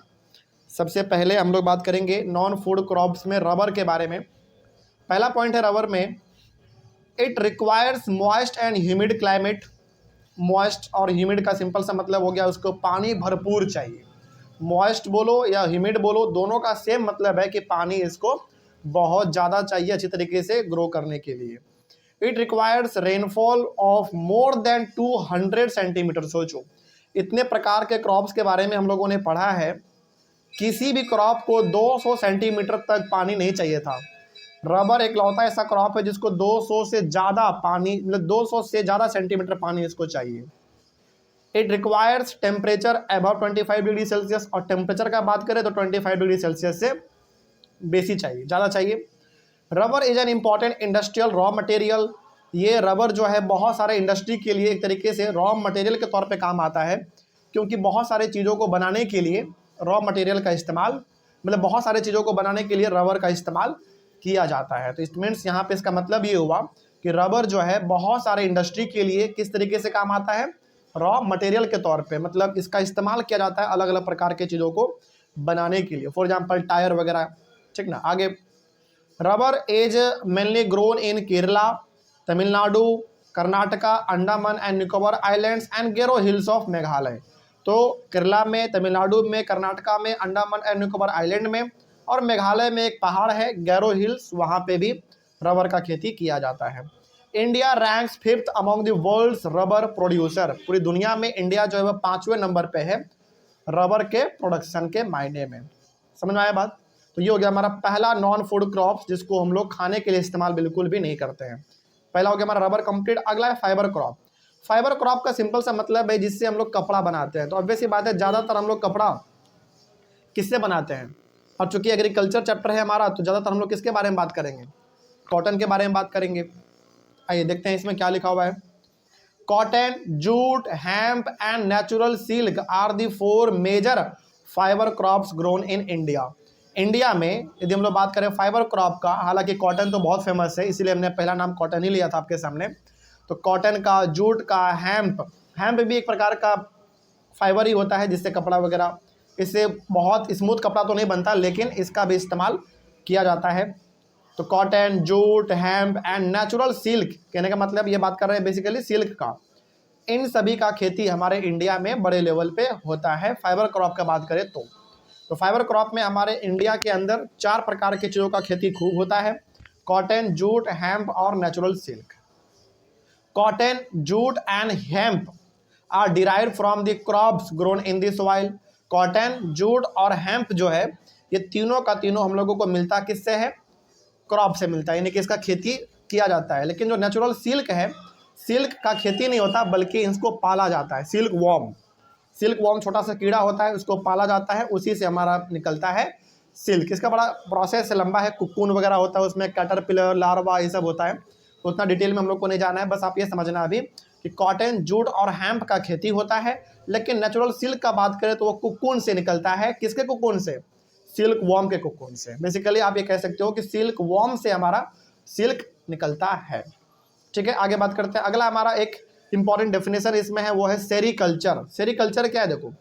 सबसे पहले हम लोग बात करेंगे नॉन फूड क्रॉप्स में रबर के बारे में। पहला पॉइंट है रबर में, it requires moist and humid climate. Moist और ह्यूमिड का सिंपल सा मतलब हो गया उसको पानी भरपूर चाहिए। मॉइस्ट बोलो या ह्यूमिड बोलो, दोनों का सेम मतलब है कि पानी इसको बहुत ज़्यादा चाहिए अच्छी तरीके से ग्रो करने के लिए। It requires rainfall of more than 200 centimetre. सोचो, इतने प्रकार के क्रॉप्स के बारे में हम लोगों ने पढ़ा है, किसी भी क्रॉप को 200 सेंटीमीटर तक पानी नहीं चाहिए था। रबर एक लौता ऐसा क्रॉप है जिसको 200 से ज़्यादा पानी, मतलब 200 से ज़्यादा सेंटीमीटर पानी इसको चाहिए। It requires temperature above 25 degree Celsius, और टेम्परेचर का बात करें तो 25 डिग्री सेल्सियस से बेसी चाहिए, ज़्यादा चाहिए। Rubber is an important industrial raw material. ये रबर जो है बहुत सारे इंडस्ट्री के लिए एक तरीके से रॉ मटेरियल के तौर पे काम आता है, क्योंकि बहुत सारे चीज़ों को बनाने के लिए रॉ मटेरियल का इस्तेमाल, मतलब बहुत सारे चीज़ों को बनाने के लिए रबर का इस्तेमाल किया जाता है। तो इट मीन्स यहाँ पे इसका मतलब ये हुआ कि रबर जो है बहुत सारे इंडस्ट्री के लिए किस तरीके से काम आता है, रॉ मटेरियल के तौर पे, मतलब इसका इस्तेमाल किया जाता है अलग अलग प्रकार के चीज़ों को बनाने के लिए, फॉर एग्जांपल टायर वगैरह, ठीक ना। आगे, rubber is mainly grown in Kerala, Tamil Nadu, Karnataka, Andaman and Nicobar islands and Garo hills of Meghalaya. तो केरला में, तमिलनाडु में, कर्नाटका में, अंडमान एंड निकोबार आइलैंड में, और मेघालय में एक पहाड़ है गैरो हिल्स, वहाँ पे भी रबर का खेती किया जाता है। India ranks 5th among the world's rubber producer. पूरी दुनिया में इंडिया जो है वह 5वें नंबर पे है रबर के प्रोडक्शन के मायने में। समझ में आया बात? तो ये हो गया हमारा पहला नॉन फूड क्रॉप्स जिसको हम लोग खाने के लिए इस्तेमाल बिल्कुल भी नहीं करते हैं। पहला हो गया हमारा रबर कंप्लीट। अगला है फाइबर क्रॉप। फाइबर क्रॉप का सिंपल सा मतलब है जिससे हम लोग कपड़ा बनाते हैं। तो ऑब्वियस सी बात है ज़्यादातर हम लोग कपड़ा किससे बनाते हैं, और चूंकि एग्रीकल्चर चैप्टर है हमारा तो ज़्यादातर हम लोग किसके बारे में बात करेंगे, कॉटन के बारे में बात करेंगे। आइए देखते हैं इसमें क्या लिखा हुआ है। Cotton, jute, hemp and natural silk are the 4 major fibre crops grown in India. India में यदि हम लोग बात करें फाइबर क्रॉप का, हालांकि कॉटन तो बहुत फेमस है इसीलिए हमने पहला नाम कॉटन ही लिया था आपके सामने। तो कॉटन का, जूट का, हेम्प भी एक प्रकार का फाइबर ही होता है जिससे कपड़ा वगैरह, इससे बहुत स्मूथ कपड़ा तो नहीं बनता लेकिन इसका भी इस्तेमाल किया जाता है। तो cotton, jute, hemp and natural silk, कहने का मतलब ये बात कर रहे हैं बेसिकली सिल्क का, इन सभी का खेती हमारे इंडिया में बड़े लेवल पे होता है। फाइबर क्रॉप का बात करें तो फाइबर क्रॉप में हमारे इंडिया के अंदर 4 प्रकार की चीज़ों का खेती खूब होता है, कॉटन, जूट, हेम्प और natural silk. Cotton, jute and hemp are derived from the crops grown in the soil. Cotton, jute और हेम्प जो है ये तीनों का तीनों हम लोगों को मिलता किससे है, क्रॉप से मिलता है, यानी कि इसका खेती किया जाता है। लेकिन जो नेचुरल सिल्क है, सिल्क का खेती नहीं होता बल्कि इसको पाला जाता है। सिल्क वॉर्म छोटा सा कीड़ा होता है, उसको पाला जाता है, उसी से हमारा निकलता है सिल्क। इसका बड़ा प्रोसेस लंबा है, कुकून वगैरह होता है उसमें, कैटरपिलर, लार्वा, ये सब होता है। उतना डिटेल में हम लोग को नहीं जाना है, बस आप ये समझना अभी कि कॉटन, जूट और हेम्प का खेती होता है। लेकिन नेचुरल सिल्क का बात करें तो वो कुकून से निकलता है। किसके कुकून से, सिल्क वॉर्म के कुकून से। बेसिकली आप ये कह सकते हो कि सिल्क वॉर्म से हमारा सिल्क निकलता है। ठीक है, आगे बात करते हैं। अगला हमारा एक इंपॉर्टेंट डेफिनेशन इसमें है, वो है सेरीकल्चर। सेरीकल्चर क्या है, देखो,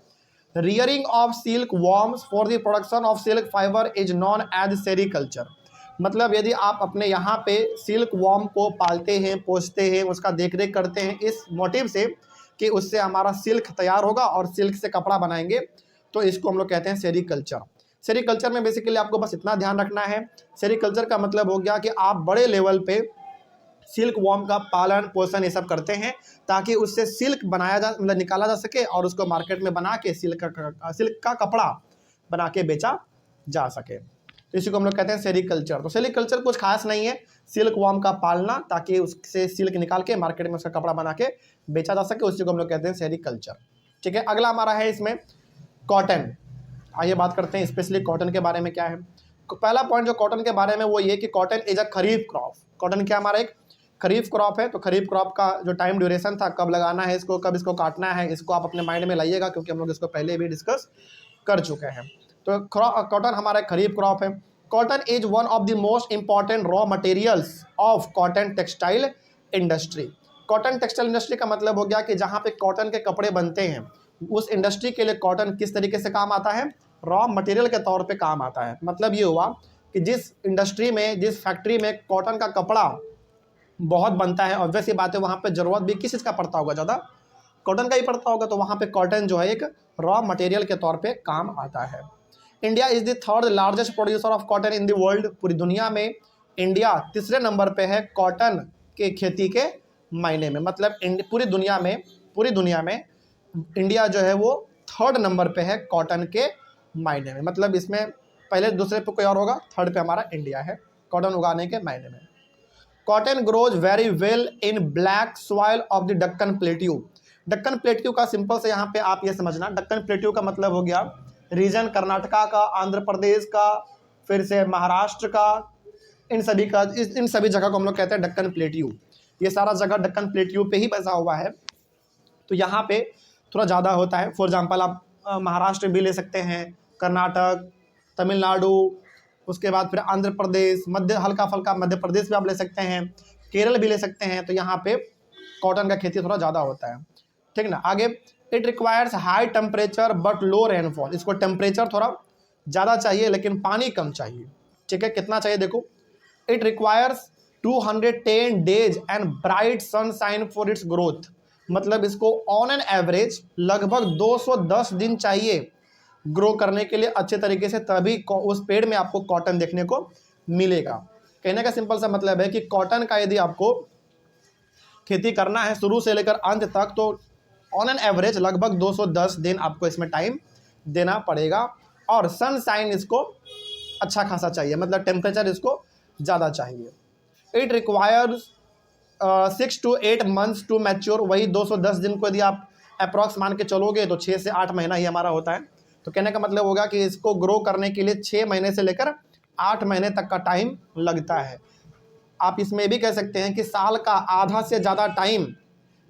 rearing of silkworms for the production of silk fibre is known as sericulture. मतलब यदि आप अपने यहाँ पे सिल्क वॉर्म को पालते हैं, पोसते हैं, उसका देखरेख करते हैं इस मोटिव से कि उससे हमारा सिल्क तैयार होगा और सिल्क से कपड़ा बनाएंगे, तो इसको हम लोग कहते हैं सेरीकल्चर। सेरीकल्चर में बेसिकली आपको बस इतना ध्यान रखना है, सेरीकल्चर का मतलब हो गया कि आप बड़े लेवल पे सिल्क वॉर्म का पालन पोषण ये सब करते हैं ताकि उससे सिल्क बनाया जा, मतलब निकाला जा सके और उसको मार्केट में बना के सिल्क का कपड़ा बना के बेचा जा सके। तो इसी को हम लोग कहते हैं सेरीकल्चर। तो सेरीकल्चर कुछ खास नहीं है, सिल्क वॉर्म का पालना ताकि उससे सिल्क निकाल के मार्केट में उसका कपड़ा बना के बेचा जा सके, उसी को हम लोग कहते हैं सेरीकल्चर। ठीक है, अगला हमारा है इसमें कॉटन। आइए बात करते हैं स्पेशली कॉटन के बारे में क्या है। पहला पॉइंट जो कॉटन के बारे में वो ये कि cotton is a kharif crop. Cotton क्या हमारा एक खरीफ क्रॉप है। तो खरीफ क्रॉप का जो टाइम ड्यूरेशन था, कब लगाना है इसको, कब इसको काटना है, इसको आप अपने माइंड में लाइएगा क्योंकि हम लोग इसको पहले भी डिस्कस कर चुके हैं। तो कॉटन हमारा एक खरीफ क्रॉप है। Cotton is one of the most important raw materials of cotton textile industry. Cotton textile industry का मतलब हो गया कि जहाँ पे कॉटन के कपड़े बनते हैं उस इंडस्ट्री के लिए कॉटन किस तरीके से काम आता है, रॉ मटेरियल के तौर पे काम आता है। मतलब ये हुआ कि जिस इंडस्ट्री में, जिस फैक्ट्री में कॉटन का कपड़ा बहुत बनता है, ऑब्वियस ये बात है वहाँ पे ज़रूरत भी किस चीज़ का पड़ता होगा, ज़्यादा कॉटन का ही पड़ता होगा। तो वहाँ पे कॉटन जो है एक रॉ मटेरियल के तौर पे काम आता है। India is the 3rd largest producer of cotton in the world. पूरी दुनिया में इंडिया 3रे नंबर पे है कॉटन के खेती के मायने में। मतलब पूरी दुनिया में इंडिया जो है वो 3rd नंबर पे है कॉटन के मायने में। मतलब इसमें पहले दूसरे पे कोई और होगा, 3rd पे हमारा इंडिया है कॉटन उगाने के मायने में। Cotton grows very well in black soil of the Deccan plateau. Deccan plateau का सिंपल से यहाँ पे आप ये समझना, दक्कन प्लेट्यू का मतलब हो गया रीजन कर्नाटका का, आंध्र प्रदेश का, फिर से महाराष्ट्र का, इन सभी जगह को हम लोग कहते हैं दक्कन प्लेट्यू। ये सारा जगह दक्कन प्लेट्यू पे ही बसा हुआ है। तो यहाँ पे थोड़ा ज़्यादा होता है। फॉर एग्जांपल आप महाराष्ट्र भी ले सकते हैं, कर्नाटक, तमिलनाडु, उसके बाद फिर आंध्र प्रदेश, हल्का फल्का मध्य प्रदेश भी आप ले सकते हैं, केरल भी ले सकते हैं। तो यहाँ पे कॉटन का खेती थोड़ा ज़्यादा होता है। ठीक ना, आगे it requires high temperature but low rainfall. इसको टेम्परेचर थोड़ा ज़्यादा चाहिए लेकिन पानी कम चाहिए। ठीक है, कितना चाहिए देखो, it requires 210 days and bright sunshine for its growth. मतलब इसको ऑन एन एवरेज लगभग 210 दिन चाहिए ग्रो करने के लिए अच्छे तरीके से, तभी उस पेड़ में आपको कॉटन देखने को मिलेगा। कहने का सिंपल सा मतलब है कि कॉटन का यदि आपको खेती करना है शुरू से लेकर अंत तक, तो ऑन एन एवरेज लगभग 210 दिन आपको इसमें टाइम देना पड़ेगा। और सनशाइन इसको अच्छा खासा चाहिए, मतलब टेम्परेचर इसको ज़्यादा चाहिए। It requires 6 to 8 months to mature, वही 210 दिन को यदि आप अप्रॉक्स मान के चलोगे तो 6 से 8 महीना ही हमारा होता है। तो कहने का मतलब होगा कि इसको ग्रो करने के लिए 6 महीने से लेकर 8 महीने तक का टाइम लगता है। आप इसमें भी कह सकते हैं कि साल का आधा से ज़्यादा टाइम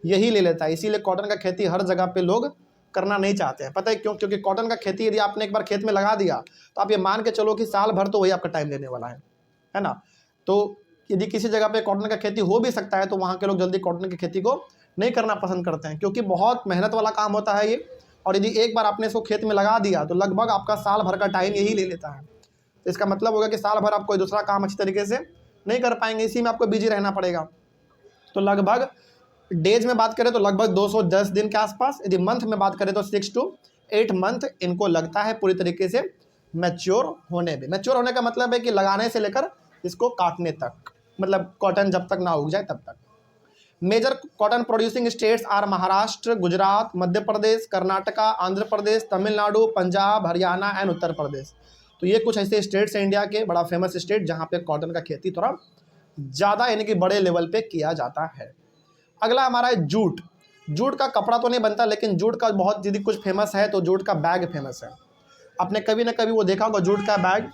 यही ले लेता है, इसीलिए कॉटन का खेती हर जगह पे लोग करना नहीं चाहते हैं। पता है क्यों? क्योंकि कॉटन का खेती यदि आपने एक बार खेत में लगा दिया तो आप ये मान के चलो कि साल भर तो वही आपका टाइम लेने वाला है ना। तो यदि किसी जगह पे कॉटन का खेती हो भी सकता है तो वहाँ के लोग जल्दी कॉटन की खेती को नहीं करना पसंद करते हैं, क्योंकि बहुत मेहनत वाला काम होता है ये। और यदि एक बार आपने इसको खेत में लगा दिया तो लगभग आपका साल भर का टाइम यही ले लेता है। तो इसका मतलब होगा कि साल भर आप कोई दूसरा काम अच्छी तरीके से नहीं कर पाएंगे, इसी में आपको बिजी रहना पड़ेगा। तो लगभग डेज में बात करें तो लगभग 210 दिन के आसपास, यदि मंथ में बात करें तो 6 to 8 मंथ इनको लगता है पूरी तरीके से मैच्योर होने में। मैच्योर होने का मतलब है कि लगाने से लेकर इसको काटने तक, मतलब कॉटन जब तक ना उग जाए तब तक। Major cotton producing states are Maharashtra, Gujarat, Madhya Pradesh, Karnataka, Andhra Pradesh, Tamil Nadu, Punjab, Haryana and Uttar Pradesh. तो ये कुछ ऐसे स्टेट्स हैं इंडिया के, बड़ा फेमस स्टेट जहाँ पे कॉटन का खेती थोड़ा ज़्यादा यानी कि बड़े लेवल पे किया जाता है। अगला हमारा है जूट। जूट का कपड़ा तो नहीं बनता, लेकिन जूट का बहुत यदि कुछ फेमस है तो जूट का बैग फेमस है। आपने कभी ना कभी वो देखा होगा जूट का बैग,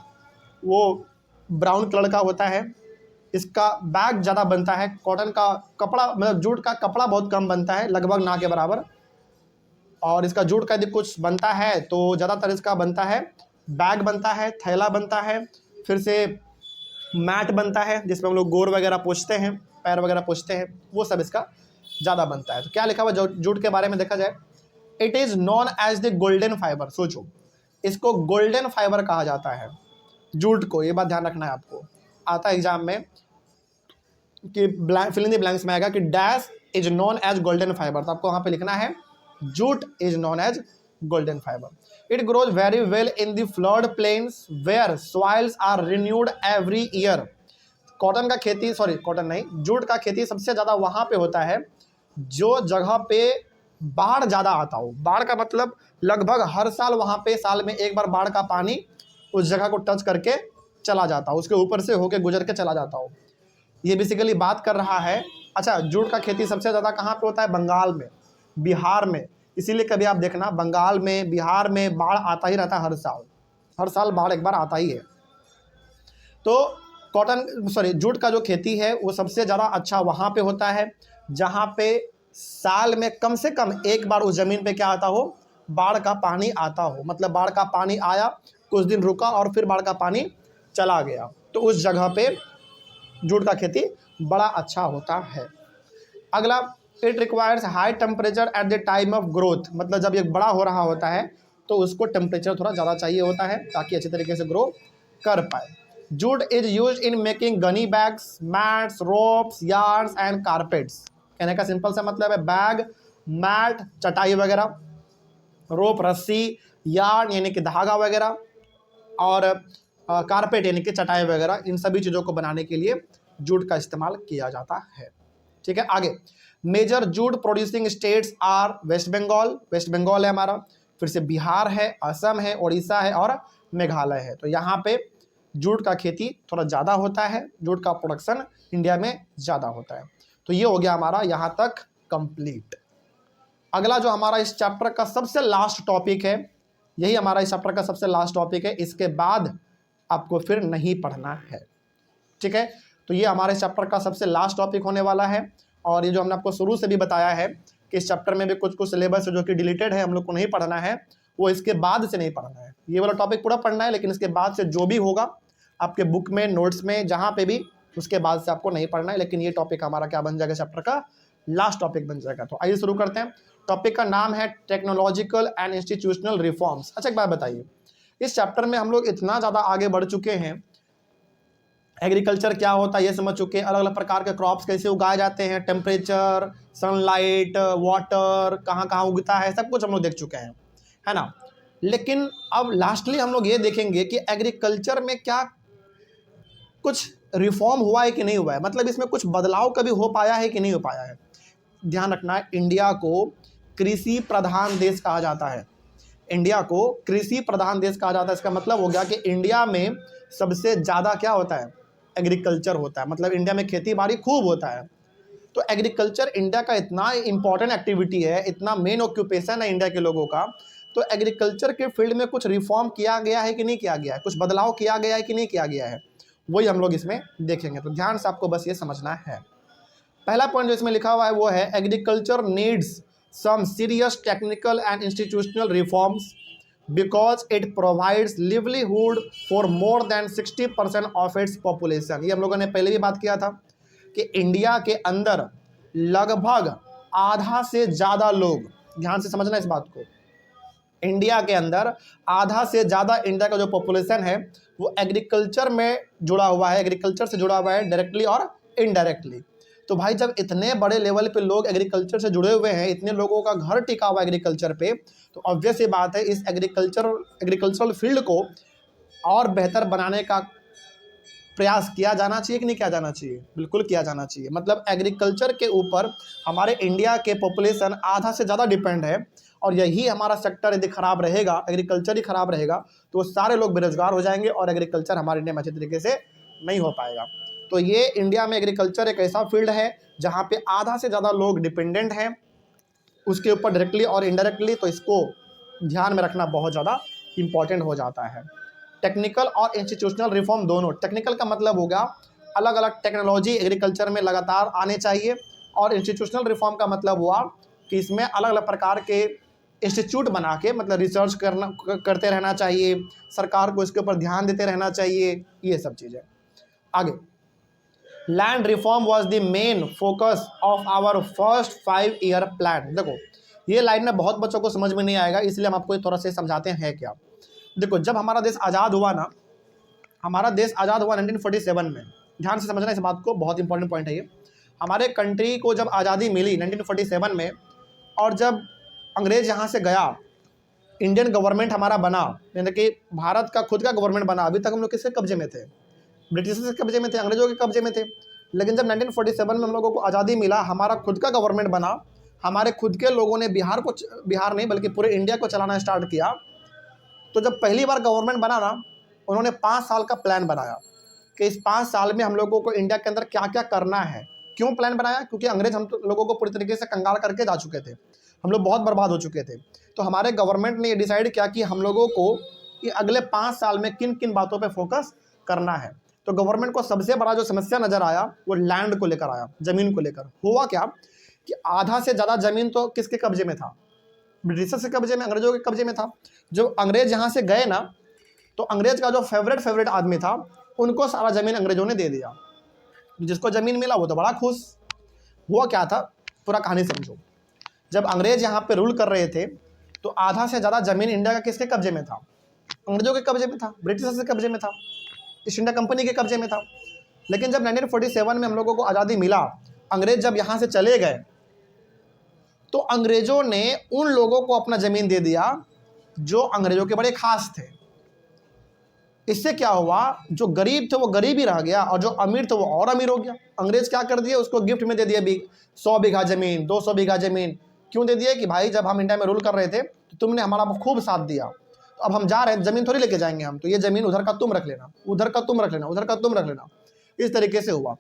वो ब्राउन कलर का होता है, इसका बैग ज़्यादा बनता है। कॉटन का कपड़ा मतलब जूट का कपड़ा बहुत कम बनता है, लगभग ना के बराबर। और इसका जूट का यदि कुछ बनता है तो ज़्यादातर इसका बनता है बैग बनता है, थैला बनता है, फिर से मैट बनता है जिसमें हम लोग गोर वगैरह पोंछते हैं, पैर वगैरह पोंछते हैं, वो सब इसका ज़्यादा बनता है। तो क्या लिखा हुआ जूट के बारे में देखा जाए, it is known as the golden fibre. सोचो, इसको गोल्डन फाइबर कहा जाता है जूट को, ये बात ध्यान रखना है आपको। आता है एग्जाम में कि फिल इन द ब्लैंक्स में आएगा कि dash is known as golden fibre, तो आपको वहाँ पे लिखना है jute is known as golden fibre. It grows very well in the flood plains where soils are renewed every year. Cotton का खेती, सॉरी कॉटन नहीं, जूट का खेती सबसे ज़्यादा वहाँ पे होता है जो जगह पे बाढ़ ज़्यादा आता हो। बाढ़ का मतलब लगभग हर साल वहाँ पे साल में एक बार बाढ़ का पानी उस जगह को टच करके चला जाता हो, उसके ऊपर से होके गुजर के चला जाता हो। ये बेसिकली बात कर रहा है। अच्छा, जूट का खेती सबसे ज़्यादा कहाँ पे होता है? बंगाल में, बिहार में। इसीलिए कभी आप देखना बंगाल में, बिहार में बाढ़ आता ही रहता है हर साल बाढ़ एक बार आता ही है। तो जूट का जो खेती है वो सबसे ज़्यादा अच्छा वहाँ पे होता है जहाँ पे साल में कम से कम एक बार उस ज़मीन पे क्या आता हो? बाढ़ का पानी आता हो। मतलब बाढ़ का पानी आया, कुछ दिन रुका और फिर बाढ़ का पानी चला गया, तो उस जगह पे जूट का खेती बड़ा अच्छा होता है। अगला, it requires high temperature at the time of growth. मतलब जब ये बड़ा हो रहा होता है तो उसको टेम्परेचर थोड़ा ज़्यादा चाहिए होता है ताकि अच्छे तरीके से ग्रो कर पाए। Jute is use in making Ghani bags, mats, ropes, yarns and carpets. कहने का सिंपल सा मतलब है बैग, मैट, चटाई वगैरह, रोप रस्सी, यार्न यानी कि धागा वगैरह, और कारपेट यानी कि चटाई वगैरह, इन सभी चीज़ों को बनाने के लिए जूट का इस्तेमाल किया जाता है। ठीक है, आगे major jute producing states are west Bengal, west Bengal है हमारा, फिर से बिहार है, असम है, उड़ीसा है और मेघालय है। तो यहाँ पे जूट का खेती थोड़ा ज़्यादा होता है, जूट का प्रोडक्शन इंडिया में ज़्यादा होता है। तो ये हो गया हमारा यहाँ तक कंप्लीट। अगला जो हमारा इस चैप्टर का सबसे लास्ट टॉपिक है, यही हमारा इस चैप्टर का सबसे लास्ट टॉपिक है, इसके बाद आपको फिर नहीं पढ़ना है। ठीक है, तो ये हमारे चैप्टर का सबसे लास्ट टॉपिक होने वाला है। और ये जो हमने आपको शुरू से भी बताया है कि इस चैप्टर में भी कुछ कुछ सिलेबस जो कि डिलीटेड है, हम लोग को नहीं पढ़ना है, वो इसके बाद से नहीं पढ़ना है। ये वाला टॉपिक पूरा पढ़ना है, लेकिन इसके बाद से जो भी होगा आपके बुक में, नोट्स में, जहाँ पे भी, उसके बाद से आपको नहीं पढ़ना है। लेकिन ये टॉपिक हमारा क्या बन जाएगा? चैप्टर का लास्ट टॉपिक बन जाएगा। तो आइए शुरू करते हैं। टॉपिक का नाम है टेक्नोलॉजिकल एंड इंस्टीट्यूशनल रिफॉर्म्स। अच्छा, एक बात बताइए, इस चैप्टर में हम लोग इतना ज़्यादा आगे बढ़ चुके हैं, एग्रीकल्चर क्या होता है ये समझ चुके हैं, अलग अलग प्रकार के क्रॉप्स कैसे उगाए जाते हैं, टेम्परेचर, सनलाइट, वाटर कहाँ कहाँ उगता है, सब कुछ हम लोग देख चुके हैं, है ना। लेकिन अब लास्टली हम लोग ये देखेंगे कि एग्रीकल्चर में क्या कुछ रिफॉर्म हुआ है कि नहीं हुआ है, मतलब इसमें कुछ बदलाव कभी हो पाया है कि नहीं हो पाया है। ध्यान रखना है, इंडिया को कृषि प्रधान देश कहा जाता है। इंडिया को कृषि प्रधान देश कहा जाता है। इसका मतलब हो गया कि इंडिया में सबसे ज़्यादा क्या होता है? एग्रीकल्चर होता है। मतलब इंडिया में खेती बाड़ी खूब होता है। तो एग्रीकल्चर इंडिया का इतना इंपॉर्टेंट एक्टिविटी है, इतना मेन ऑक्यूपेशन है इंडिया के लोगों का, तो एग्रीकल्चर के फील्ड में कुछ रिफॉर्म किया गया है कि नहीं किया गया है, कुछ बदलाव किया गया है कि नहीं किया गया है, वही हम लोग इसमें देखेंगे। तो ध्यान से आपको बस ये समझना है। पहला पॉइंट जो इसमें लिखा हुआ है वो है agriculture needs some serious technical and institutional reforms because it provides livelihood for more than 60% of its population. ये हम लोगों ने पहले भी बात किया था कि इंडिया के अंदर लगभग आधा से ज़्यादा लोग, ध्यान से समझना इस बात को, इंडिया के अंदर आधा से ज़्यादा इंडिया का जो पॉपुलेशन है वो एग्रीकल्चर में जुड़ा हुआ है, एग्रीकल्चर से जुड़ा हुआ है डायरेक्टली और इनडायरेक्टली। तो भाई जब इतने बड़े लेवल पे लोग एग्रीकल्चर से जुड़े हुए हैं, इतने लोगों का घर टिका हुआ एग्रीकल्चर पे, तो ऑब्वियस ये बात है इस एग्रीकल्चरल फील्ड को और बेहतर बनाने का प्रयास किया जाना चाहिए कि नहीं किया जाना चाहिए? बिल्कुल किया जाना चाहिए। मतलब एग्रीकल्चर के ऊपर हमारे इंडिया के पॉपुलेशन आधा से ज़्यादा डिपेंड है, और यही हमारा सेक्टर यदि खराब रहेगा, एग्रीकल्चर ही खराब रहेगा, तो सारे लोग बेरोजगार हो जाएंगे और एग्रीकल्चर हमारे इंडिया में अच्छे तरीके से नहीं हो पाएगा। तो ये इंडिया में एग्रीकल्चर एक ऐसा फील्ड है जहाँ पे आधा से ज़्यादा लोग डिपेंडेंट हैं उसके ऊपर डायरेक्टली और इनडायरेक्टली, तो इसको ध्यान में रखना बहुत ज़्यादा इम्पॉर्टेंट हो जाता है। टेक्निकल और इंस्टीट्यूशनल रिफॉर्म दोनों, टेक्निकल का मतलब होगा अलग अलग टेक्नोलॉजी एग्रीकल्चर में लगातार आने चाहिए, और इंस्टीट्यूशनल रिफॉर्म का मतलब हुआ कि इसमें अलग अलग प्रकार के इंस्टीट्यूट बना के, मतलब रिसर्च करते रहना चाहिए, सरकार को इसके ऊपर ध्यान देते रहना चाहिए, ये सब चीज़ें। आगे, land reform was the main focus of our first 5 year plan. देखो ये लाइन में बहुत बच्चों को समझ में नहीं आएगा, इसलिए हम आपको थोड़ा सा समझाते हैं क्या। देखो जब हमारा देश आज़ाद हुआ ना, हमारा देश आज़ाद हुआ 1947 में, ध्यान से समझना इस बात को, बहुत इंपॉर्टेंट पॉइंट है ये। हमारे कंट्री को जब आज़ादी मिली 1947 में, और जब अंग्रेज़ यहाँ से गया, इंडियन गवर्नमेंट हमारा बना, यानी कि भारत का खुद का गवर्नमेंट बना। अभी तक हम लोग किसके कब्जे में थे? ब्रिटिशर्स के कब्जे में थे, अंग्रेजों के कब्जे में थे। लेकिन जब 1947 में हम लोगों को आज़ादी मिला, हमारा खुद का गवर्नमेंट बना, हमारे खुद के लोगों ने बिहार नहीं बल्कि पूरे इंडिया को चलाना स्टार्ट किया। तो जब पहली बार गवर्नमेंट बना ना, उन्होंने 5 साल का प्लान बनाया कि इस 5 साल में हम लोगों को इंडिया के अंदर क्या क्या करना है। क्यों प्लान बनाया? क्योंकि अंग्रेज हम लोगों को पूरी तरीके से कंगाल करके जा चुके थे, हम लोग बहुत बर्बाद हो चुके थे। तो हमारे गवर्नमेंट ने ये डिसाइड किया कि हम लोगों को ये अगले 5 साल में किन किन बातों पे फोकस करना है। तो गवर्नमेंट को सबसे बड़ा जो समस्या नज़र आया वो लैंड को लेकर आया, ज़मीन को लेकर। हुआ क्या कि आधा से ज़्यादा ज़मीन तो किसके कब्जे में था? ब्रिटिशर्स के कब्जे में, अंग्रेजों के कब्जे में था। जो अंग्रेज यहाँ से गए ना, तो अंग्रेज का जो फेवरेट आदमी था, उनको सारा ज़मीन अंग्रेजों ने दे दिया। जिसको ज़मीन मिला वो तो बड़ा खुश। हुआ क्या था, पूरा कहानी समझो। जब अंग्रेज यहाँ पे रूल कर रहे थे, तो आधा से ज़्यादा ज़मीन इंडिया का किसके कब्जे में था? अंग्रेजों के कब्जे में था, ब्रिटिशर्स के कब्जे में था, ईस्ट इंडिया कंपनी के कब्जे में था। लेकिन जब 1947 में हम लोगों को आज़ादी मिला, अंग्रेज जब यहाँ से चले गए, तो अंग्रेजों ने उन लोगों को अपना ज़मीन दे दिया जो अंग्रेजों के बड़े खास थे। इससे क्या हुआ, जो गरीब थे वो गरीब ही रह गया, और जो अमीर थे वो और अमीर हो गया। अंग्रेज क्या कर दिए, उसको गिफ्ट में दे दिया 100 बीघा ज़मीन, 200 बीघा ज़मीन। क्यों दे दिया? कि भाई जब हम इंडिया में रूल कर रहे थे तो तुमने हमारा खूब साथ दिया, तो अब हम जा रहे हैं, ज़मीन थोड़ी लेके जाएंगे हम, तो ये ज़मीन उधर का तुम रख लेना, उधर का तुम रख लेना, उधर का तुम रख लेना। इस तरीके से हुआ।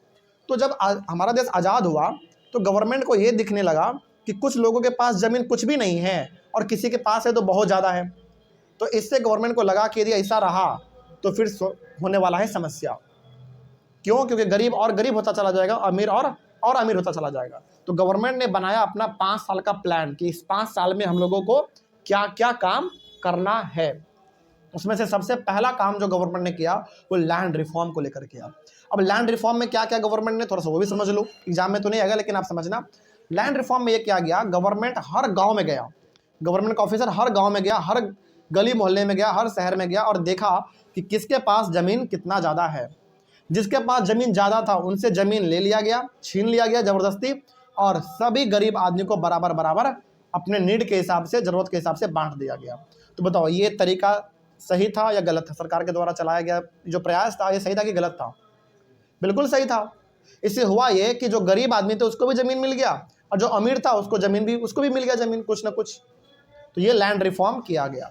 तो जब हमारा देश आज़ाद हुआ, तो गवर्नमेंट को ये दिखने लगा कि कुछ लोगों के पास ज़मीन कुछ भी नहीं है और किसी के पास है तो बहुत ज़्यादा है। तो इससे गवर्नमेंट को लगा कि यदि ऐसा रहा तो फिर होने वाला है समस्या। क्यों? क्योंकि गरीब और गरीब होता चला जाएगा, अमीर और अमीर होता चला जाएगा। तो गवर्नमेंट ने बनाया अपना 5 साल का प्लान कि इस 5 साल में हम लोगों को क्या क्या काम करना है। उसमें से सबसे पहला काम जो गवर्नमेंट ने किया वो लैंड रिफॉर्म को लेकर किया। अब लैंड रिफॉर्म में क्या क्या गवर्नमेंट ने, थोड़ा सा वो भी समझ लो, एग्जाम में तो नहीं आएगा लेकिन आप समझना। लैंड रिफॉर्म में ये क्या गया, गवर्नमेंट हर गाँव में गया, गवर्नमेंट का ऑफिसर हर गाँव में गया, हर गली मोहल्ले में गया, हर शहर में गया, और देखा कि किसके पास ज़मीन कितना ज़्यादा है। जिसके पास ज़मीन ज़्यादा था उनसे ज़मीन ले लिया गया, छीन लिया गया ज़बरदस्ती, और सभी गरीब आदमी को बराबर बराबर अपने नीड के हिसाब से, ज़रूरत के हिसाब से बांट दिया गया। तो बताओ ये तरीका सही था या गलत था? सरकार के द्वारा चलाया गया जो प्रयास था, ये सही था कि गलत था? बिल्कुल सही था। इससे हुआ ये कि जो गरीब आदमी थे उसको भी ज़मीन मिल गया, और जो अमीर था उसको भी मिल गया ज़मीन कुछ ना कुछ। तो ये लैंड रिफॉर्म किया गया।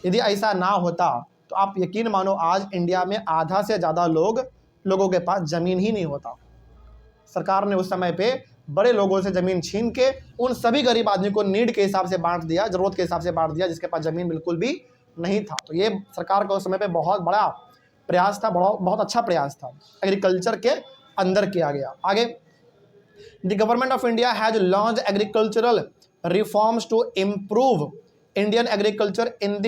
यदि ऐसा ना होता तो आप यकीन मानो आज इंडिया में आधा से ज़्यादा लोगों के पास ज़मीन ही नहीं होता। सरकार ने उस समय पे बड़े लोगों से ज़मीन छीन के उन सभी गरीब आदमी को नीड के हिसाब से बांट दिया, ज़रूरत के हिसाब से बांट दिया, जिसके पास ज़मीन बिल्कुल भी नहीं था। तो ये सरकार का उस समय पे बहुत बड़ा प्रयास था, बहुत अच्छा प्रयास था, एग्रीकल्चर के अंदर किया गया। आगे, the government of India has launch agricultural reforms to improve Indian agriculture in the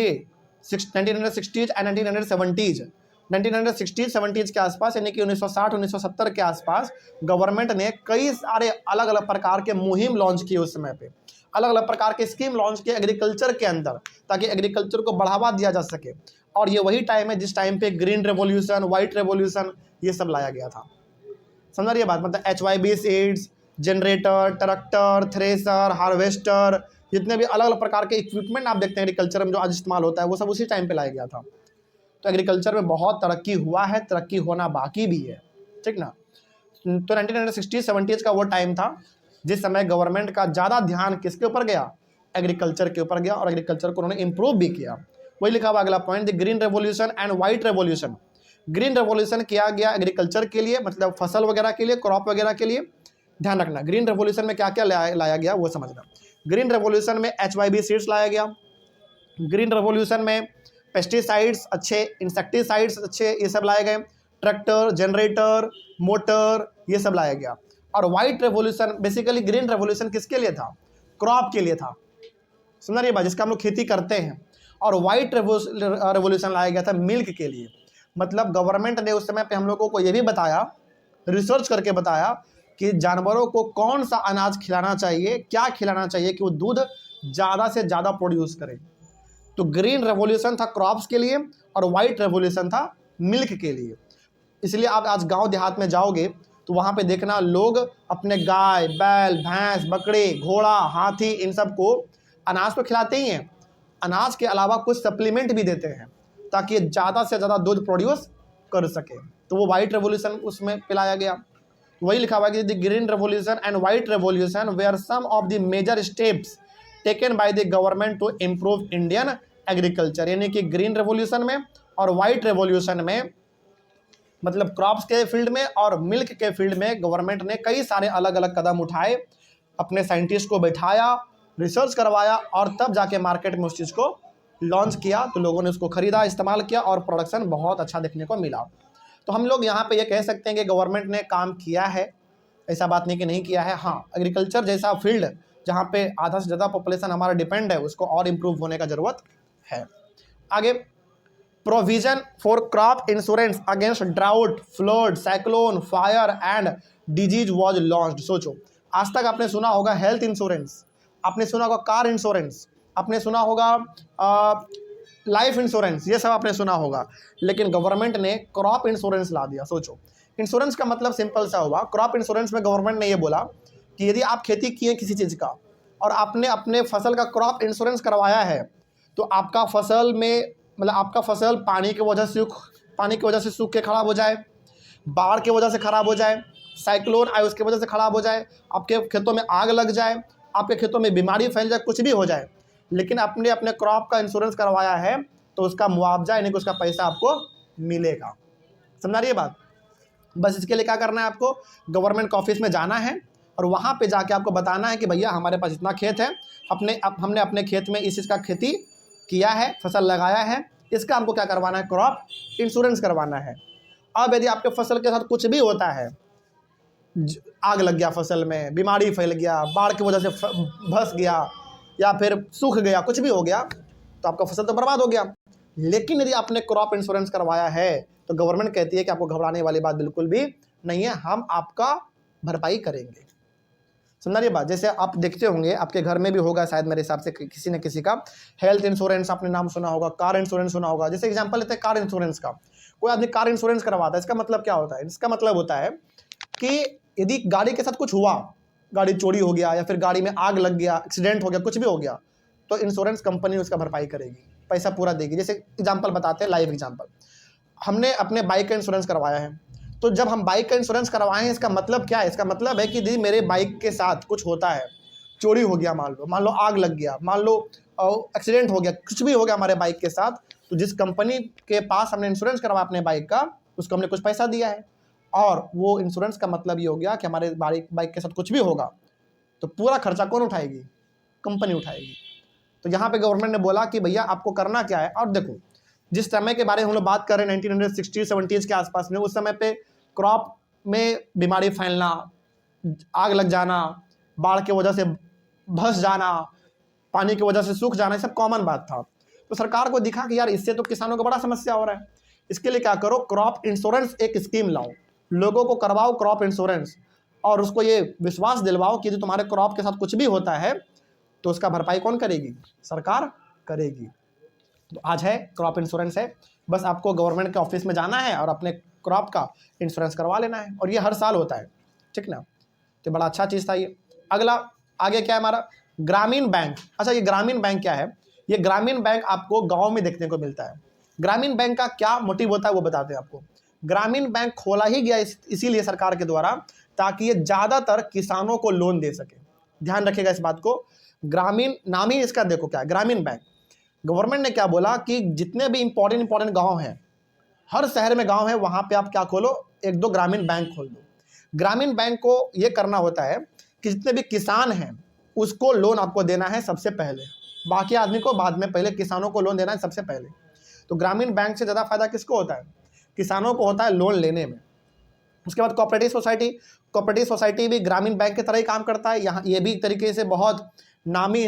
1960s and 1970s। 1960-70s के आसपास, यानी कि 1960-1970 के आसपास गवर्नमेंट ने कई सारे अलग अलग प्रकार के मुहिम लॉन्च किए। उस समय पे अलग अलग प्रकार के स्कीम लॉन्च किए एग्रीकल्चर के अंदर, ताकि एग्रीकल्चर को बढ़ावा दिया जा सके। और ये वही टाइम है जिस टाइम पे ग्रीन रेवोल्यूशन, वाइट रेवोल्यूशन, ये सब लाया गया था। समझ रही है बात? मतलब HYB seeds, generator, tractor, thresher, harvester, जितने भी अलग अलग प्रकार के इक्विपमेंट आप देखते हैं एग्रीकल्चर में जो आज इस्तेमाल होता है, वो सब उसी टाइम पे लाया गया था। तो एग्रीकल्चर में बहुत तरक्की हुआ है, तरक्की होना बाकी भी है, ठीक ना। तो 1960-70s का वो टाइम था जिस समय गवर्नमेंट का ज़्यादा ध्यान किसके ऊपर गया? एग्रीकल्चर के ऊपर गया, और एग्रीकल्चर को उन्होंने इम्प्रूव भी किया। वही लिखा हुआ अगला point, the green revolution and white revolution. Green revolution किया गया एग्रीकल्चर के लिए, मतलब फसल वगैरह के लिए, क्रॉप वगैरह के लिए। ध्यान रखना, ग्रीन रेवोल्यूशन में क्या क्या लाया गया वो समझना। ग्रीन रेवोल्यूशन में HYB सीड्स लाया गया। ग्रीन रेवोल्यूशन में पेस्टिसाइड्स अच्छे, इंसेक्टिसाइड्स अच्छे, ये सब लाए गए। ट्रैक्टर, जनरेटर, मोटर, ये सब लाया गया। और white revolution, basically green revolution किसके लिए था? क्रॉप के लिए था। सुना रही बात? जिसका हम लोग खेती करते हैं। और वाइट रेवोल्यूशन लाया गया था मिल्क के लिए। मतलब गवर्नमेंट ने उस समय पे हम लोगों को ये भी बताया, रिसर्च करके बताया कि जानवरों को कौन सा अनाज खिलाना चाहिए, क्या खिलाना चाहिए कि वो दूध ज़्यादा से ज़्यादा प्रोड्यूस करें। तो ग्रीन रेवोल्यूशन था क्रॉप्स के लिए, और वाइट रेवोल्यूशन था मिल्क के लिए। इसलिए आप आज गांव देहात में जाओगे तो वहाँ पे देखना, लोग अपने गाय, बैल, भैंस, बकरे, घोड़ा, हाथी, इन सब को अनाज तो खिलाते ही हैं, अनाज के अलावा कुछ सप्लीमेंट भी देते हैं ताकि ये ज़्यादा से ज़्यादा दूध प्रोड्यूस कर सके। तो वो वाइट रेवोल्यूशन उसमें पिलाया गया। वही लिखा हुआ है कि the green revolution and white revolution were some of the major steps taken by the government to improve Indian agriculture. यानी कि ग्रीन रेवोल्यूशन में और वाइट रेवोल्यूशन में, मतलब क्रॉप्स के फील्ड में और मिल्क के फील्ड में, गवर्नमेंट ने कई सारे अलग अलग कदम उठाए, अपने साइंटिस्ट को बैठाया, रिसर्च करवाया, और तब जाके मार्केट में उस चीज़ को लॉन्च किया। तो लोगों ने उसको खरीदा, इस्तेमाल किया, और प्रोडक्शन बहुत अच्छा देखने को मिला। तो हम लोग यहाँ पे ये कह सकते हैं कि गवर्नमेंट ने काम किया है, ऐसा बात नहीं कि नहीं किया है। हाँ, एग्रीकल्चर जैसा फील्ड जहाँ पे आधा से ज़्यादा पॉपुलेशन हमारा डिपेंड है, उसको और इम्प्रूव होने का ज़रूरत है। आगे, provision for crop insurance against drought, flood, cyclone, fire and disease was launched. सोचो, आज तक आपने सुना होगा हेल्थ इंश्योरेंस, आपने सुना होगा कार इंश्योरेंस, आपने सुना होगा लाइफ इंश्योरेंस, ये सब आपने सुना होगा, लेकिन गवर्नमेंट ने क्रॉप इंश्योरेंस ला दिया। सोचो, इंश्योरेंस का मतलब सिंपल सा हुआ, क्रॉप इंश्योरेंस में गवर्नमेंट ने ये बोला कि यदि आप खेती किए किसी चीज़ का और आपने अपने फसल का क्रॉप इंश्योरेंस करवाया है, तो आपका फसल में, मतलब आपका फसल पानी की वजह से सूख के खराब हो जाए, बाढ़ की वजह से खराब हो जाए, साइक्लोन आए उसकी वजह से खराब हो जाए, आपके खेतों में आग लग जाए, आपके खेतों में बीमारी फैल जाए, कुछ भी हो जाए, लेकिन आपने अपने क्रॉप का इंश्योरेंस करवाया है तो उसका मुआवजा, यानी कि उसका पैसा आपको मिलेगा। समझा रही है बात? बस इसके लिए क्या करना है, आपको गवर्नमेंट ऑफिस में जाना है और वहाँ पे जाके आपको बताना है कि भैया हमारे पास इतना खेत है, हमने अपने खेत में इस चीज़ का खेती किया है, फसल लगाया है, इसका हमको क्या करवाना है, क्रॉप इंश्योरेंस करवाना है। अब यदि आपके फसल के साथ कुछ भी होता है, आग लग गया फसल में, बीमारी फैल गया, बाढ़ की वजह से भस गया, या फिर सूख गया, कुछ भी हो गया, तो आपका फसल तो बर्बाद हो गया। लेकिन यदि आपने क्रॉप इंश्योरेंस करवाया है तो गवर्नमेंट कहती है कि आपको घबराने वाली बात बिल्कुल भी नहीं है, हम आपका भरपाई करेंगे। समझ रही बात? जैसे आप देखते होंगे, आपके घर में भी होगा शायद मेरे हिसाब से किसी न किसी का हेल्थ इंश्योरेंस आपने नाम सुना होगा, कार इंश्योरेंस सुना होगा। जैसे एग्जांपल लेते हैं कार इंश्योरेंस का, कोई आदमी कार इंश्योरेंस करवाता है, इसका मतलब क्या होता है? इसका मतलब होता है कि यदि गाड़ी के साथ कुछ हुआ, गाड़ी चोरी हो गया या फिर गाड़ी में आग लग गया, एक्सीडेंट हो गया, कुछ भी हो गया, तो इंश्योरेंस कंपनी उसका भरपाई करेगी, पैसा पूरा देगी। जैसे एग्जांपल बताते हैं, लाइव एग्जांपल, हमने अपने बाइक का इंश्योरेंस करवाया है, तो जब हम बाइक का इंश्योरेंस करवाए हैं, इसका मतलब क्या है? इसका मतलब है कि यदि मेरे बाइक के साथ कुछ होता है, चोरी हो गया, मान लो आग लग गया, मान लो एक्सीडेंट हो गया, कुछ भी हो गया हमारे बाइक के साथ, तो जिस कंपनी के पास हमने इंश्योरेंस करवाया अपने बाइक का, उसको हमने कुछ पैसा दिया है, और वो इंश्योरेंस का मतलब ये हो गया कि हमारे बाइक के साथ कुछ भी होगा तो पूरा खर्चा कौन उठाएगी? कंपनी उठाएगी। तो यहाँ पे गवर्नमेंट ने बोला कि भैया आपको करना क्या है। और देखो, जिस समय के बारे में हम लोग बात कर रहे हैं 1960-70s के आसपास में, उस समय पे क्रॉप में बीमारी फैलना, आग लग जाना, बाढ़ की वजह से धंस जाना, पानी की वजह से सूख जाना, ये सब कॉमन बात था। तो सरकार को दिखा कि यार इससे तो किसानों को बड़ा समस्या हो रहा है, इसके लिए क्या करो, क्रॉप इंश्योरेंस एक स्कीम लाओ, लोगों को करवाओ क्रॉप इंश्योरेंस, और उसको ये विश्वास दिलवाओ कि जो तुम्हारे क्रॉप के साथ कुछ भी होता है तो उसका भरपाई कौन करेगी? सरकार करेगी। तो आज है क्रॉप इंश्योरेंस है, बस आपको गवर्नमेंट के ऑफिस में जाना है और अपने क्रॉप का इंश्योरेंस करवा लेना है, और ये हर साल होता है, ठीक ना। तो बड़ा अच्छा चीज़ था ये। अगला आगे क्या है हमारा? ग्रामीण बैंक। अच्छा, ये ग्रामीण बैंक क्या है? ये ग्रामीण बैंक आपको गांव में देखने को मिलता है। ग्रामीण बैंक का क्या मोटिव होता है वो बताते हैं आपको। ग्रामीण बैंक खोला ही गया इसीलिए सरकार के द्वारा, ताकि ये ज़्यादातर किसानों को लोन दे सके। ध्यान रखिएगा इस बात को। ग्रामीण नाम ही इसका देखो क्या है, ग्रामीण बैंक। गवर्नमेंट ने क्या बोला कि जितने भी इंपॉर्टेंट गांव हैं, हर शहर में गांव है, वहां पे आप क्या खोलो, एक दो ग्रामीण बैंक खोल दो। ग्रामीण बैंक को ये करना होता है कि जितने भी किसान हैं उसको लोन आपको देना है सबसे पहले, बाकी आदमी को बाद में, पहले किसानों को लोन देना है सबसे पहले। तो ग्रामीण बैंक से ज़्यादा फायदा किसको होता है? किसानों को होता है लोन लेने में। उसके बाद कोऑपरेटिव सोसाइटी भी ग्रामीण बैंक की तरह ही काम करता है। यहाँ ये भी एक तरीके से बहुत नामी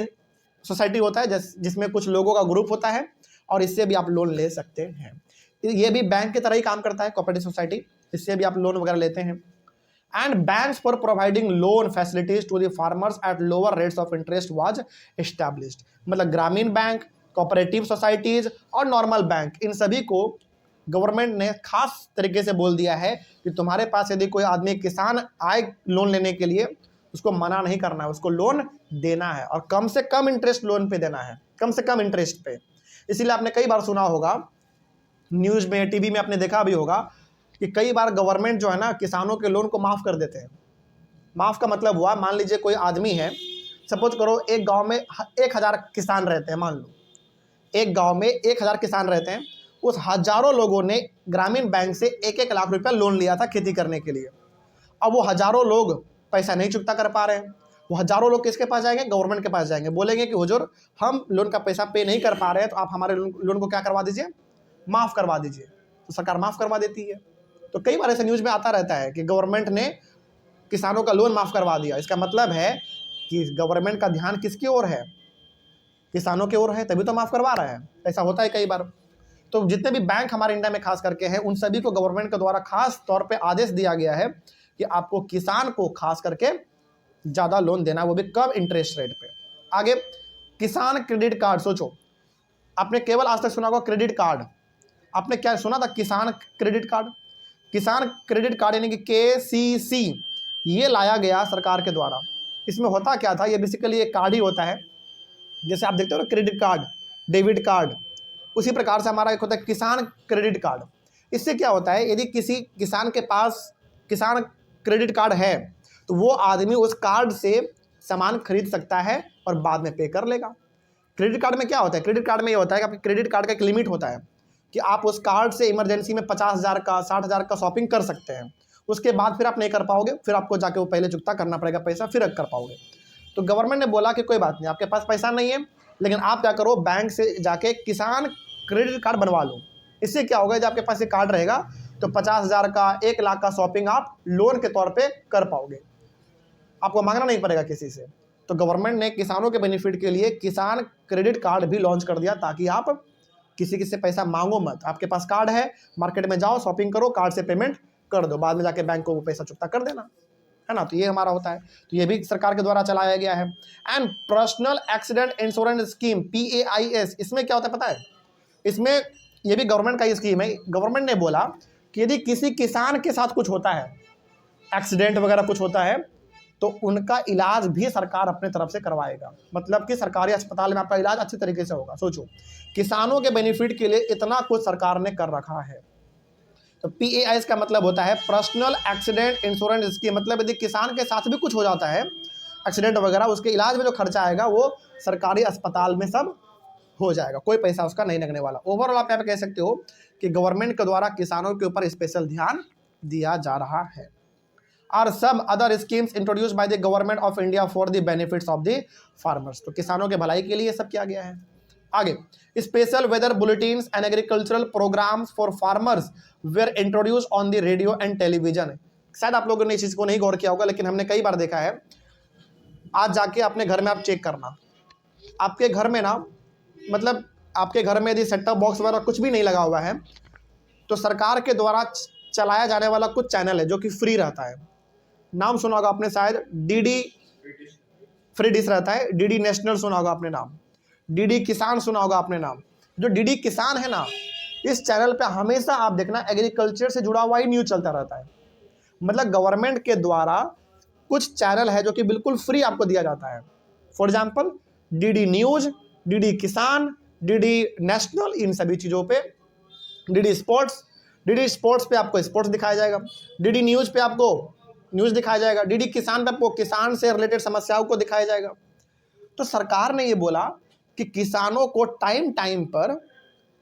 सोसाइटी होता है जिसमें कुछ लोगों का ग्रुप होता है, और इससे भी आप लोन ले सकते हैं। ये भी बैंक की तरह ही काम करता है, कोऑपरेटिव सोसाइटी, इससे भी आप लोन वगैरह लेते हैं। And banks for providing loan facilities to the farmers at lower rates of interest was established. मतलब ग्रामीण बैंक, कोऑपरेटिव सोसाइटीज और नॉर्मल बैंक, इन सभी को गवर्नमेंट ने खास तरीके से बोल दिया है कि तुम्हारे पास यदि कोई आदमी किसान आए लोन लेने के लिए, उसको मना नहीं करना है, उसको लोन देना है, और कम से कम इंटरेस्ट लोन पे देना है, कम से कम इंटरेस्ट पे। इसीलिए आपने कई बार सुना होगा, न्यूज़ में, टीवी में आपने देखा भी होगा कि कई बार गवर्नमेंट जो है ना किसानों के लोन को माफ़ कर देते हैं। माफ़ का मतलब हुआ, मान लीजिए कोई आदमी है, सपोज करो एक गांव में 1000 किसान रहते हैं, मान लो एक गांव में 1000 किसान रहते हैं, उस हजारों लोगों ने ग्रामीण बैंक से 1-1 लाख रुपया लोन लिया था खेती करने के लिए। अब वो हजारों लोग पैसा नहीं चुकता कर पा रहे हैं, वो हजारों लोग किसके पास जाएंगे? गवर्नमेंट के पास जाएंगे, बोलेंगे कि हुजूर हम लोन का पैसा पे नहीं कर पा रहे हैं, तो आप हमारे लोन को क्या करवा दीजिए, माफ़ करवा दीजिए। तो सरकार माफ़ करवा देती है। तो कई बार ऐसे न्यूज़ में आता रहता है कि गवर्नमेंट ने किसानों का लोन माफ़ करवा दिया। इसका मतलब है कि गवर्नमेंट का ध्यान किसकी ओर है? किसानों की ओर है, तभी तो माफ़ करवा रहा है। ऐसा होता है कई बार। तो जितने भी बैंक हमारे इंडिया में खास करके हैं, उन सभी को गवर्नमेंट के द्वारा खास तौर पे आदेश दिया गया है कि आपको किसान को खास करके ज़्यादा लोन देना, वो भी कम इंटरेस्ट रेट पे। आगे किसान क्रेडिट कार्ड। सोचो, आपने केवल आज तक सुना होगा क्रेडिट कार्ड, आपने क्या सुना था? किसान क्रेडिट कार्ड। किसान क्रेडिट कार्ड यानी कि KCC, ये लाया गया सरकार के द्वारा। इसमें होता क्या था? ये बेसिकली एक कार्ड ही होता है, जैसे आप देखते हो ना क्रेडिट कार्ड, डेबिट कार्ड, उसी प्रकार से हमारा एक होता है किसान क्रेडिट कार्ड। इससे क्या होता है, यदि किसी किसान के पास किसान क्रेडिट कार्ड है तो वो आदमी उस कार्ड से सामान खरीद सकता है और बाद में पे कर लेगा। क्रेडिट कार्ड में क्या होता है? क्रेडिट कार्ड में ये होता है कि आपके क्रेडिट कार्ड का एक लिमिट होता है कि आप उस कार्ड से इमरजेंसी में 50,000 का, 60,000 का शॉपिंग कर सकते हैं। उसके बाद फिर आप नहीं कर पाओगे, फिर आपको जाके वो पहले चुकता करना पड़ेगा पैसा, फिर कर पाओगे। तो गवर्नमेंट ने बोला कि कोई बात नहीं, आपके पास पैसा नहीं है, लेकिन आप क्या करो, बैंक से जाके किसान क्रेडिट कार्ड बनवा लो। इससे क्या होगा, जब आपके पास ये कार्ड रहेगा तो 50,000 का, 1 लाख का शॉपिंग आप लोन के तौर पे कर पाओगे, आपको मांगना नहीं पड़ेगा किसी से। तो गवर्नमेंट ने किसानों के बेनिफिट के लिए किसान क्रेडिट कार्ड भी लॉन्च कर दिया, ताकि आप किसी से पैसा मांगो मत। आपके पास कार्ड है, मार्केट में जाओ, शॉपिंग करो, कार्ड से पेमेंट कर दो, बाद में जाके बैंक को वो पैसा चुकता कर देना, है ना। तो ये हमारा होता है। तो ये भी सरकार के द्वारा चलाया गया है। And personal accident insurance scheme, PAIS, इसमें क्या होता है पता है? इसमें ये भी गवर्नमेंट का ही स्कीम है। गवर्नमेंट ने बोला कि यदि किसी किसान के साथ कुछ होता है, एक्सीडेंट वगैरह कुछ होता है, तो उनका इलाज भी सरकार अपने तरफ से करवाएगा। मतलब कि सरकारी अस्पताल में आपका इलाज अच्छे तरीके से होगा। सोचो, किसानों के बेनिफिट के लिए इतना कुछ सरकार ने कर रखा है। तो PAIS का मतलब होता है पर्सनल एक्सीडेंट इंश्योरेंस स्कीम। मतलब यदि किसान के साथ भी कुछ हो जाता है, एक्सीडेंट वगैरह, उसके इलाज में जो खर्चा आएगा वो सरकारी अस्पताल में सब हो जाएगा, कोई पैसा उसका नहीं लगने वाला। ओवरऑल आप यहाँ पे कह सकते हो कि गवर्नमेंट के द्वारा किसानों के ऊपर स्पेशल ध्यान दिया जा रहा है। Are some other schemes introduce by the government of India for the benefits of the farmers. तो किसानों के भलाई के लिए सब किया गया है। आगे, special weather bulletins and agricultural programmes for farmers were introduce on the radio and television. शायद आप लोगों ने इस चीज को नहीं गौर किया होगा, लेकिन हमने कई बार देखा है। आज जाके अपने घर में आप चेक करना, आपके घर में ना, मतलब आपके घर में यदि सेट टॉप बॉक्स वगैरह कुछ भी नहीं लगा हुआ है, तो सरकार के द्वारा चलाया जाने वाला कुछ चैनल है जो कि फ्री रहता है। नाम सुना होगा आपने शायद, डीडी फ्री डिश रहता है, डीडी नेशनल सुना होगा आपने नाम, डीडी किसान सुना होगा आपने नाम। जो डीडी किसान है ना, इस चैनल पे हमेशा आप देखना एग्रीकल्चर से जुड़ा हुआ ही न्यूज चलता रहता है। मतलब गवर्नमेंट के द्वारा कुछ चैनल है जो कि बिल्कुल फ्री आपको दिया जाता है। For example DD news, DD किसान, डीडी नेशनल, इन सभी चीज़ों पे, डीडी स्पोर्ट्स पे आपको स्पोर्ट्स दिखाया जाएगा, डीडी न्यूज़ पे आपको न्यूज़ दिखाया जाएगा, डीडी किसान पे आपको किसान से रिलेटेड समस्याओं को दिखाया जाएगा। तो सरकार ने ये बोला कि किसानों को टाइम टाइम पर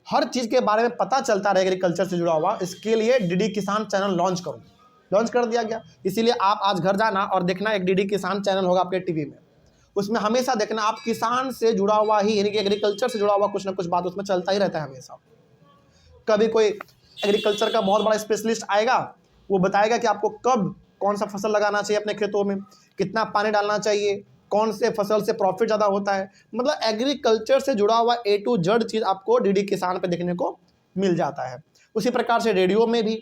हर चीज़ के बारे में पता चलता रहे एग्रीकल्चर से जुड़ा हुआ, इसके लिए डीडी किसान चैनल लॉन्च कर दिया गया। इसीलिए आप आज घर जाना और देखना, एक डीडी किसान चैनल होगा आपके टीवी में, उसमें हमेशा देखना आप किसान से जुड़ा हुआ ही, यानी कि एग्रीकल्चर से जुड़ा हुआ कुछ ना कुछ बात उसमें चलता ही रहता है हमेशा। कभी कोई एग्रीकल्चर का बहुत बड़ा स्पेशलिस्ट आएगा, वो बताएगा कि आपको कब कौन सा फसल लगाना चाहिए अपने खेतों में, कितना पानी डालना चाहिए, कौन से फसल से प्रॉफिट ज़्यादा होता है। मतलब एग्रीकल्चर से जुड़ा हुआ A to Z चीज़ आपको डीडी किसान पे देखने को मिल जाता है। उसी प्रकार से रेडियो में भी,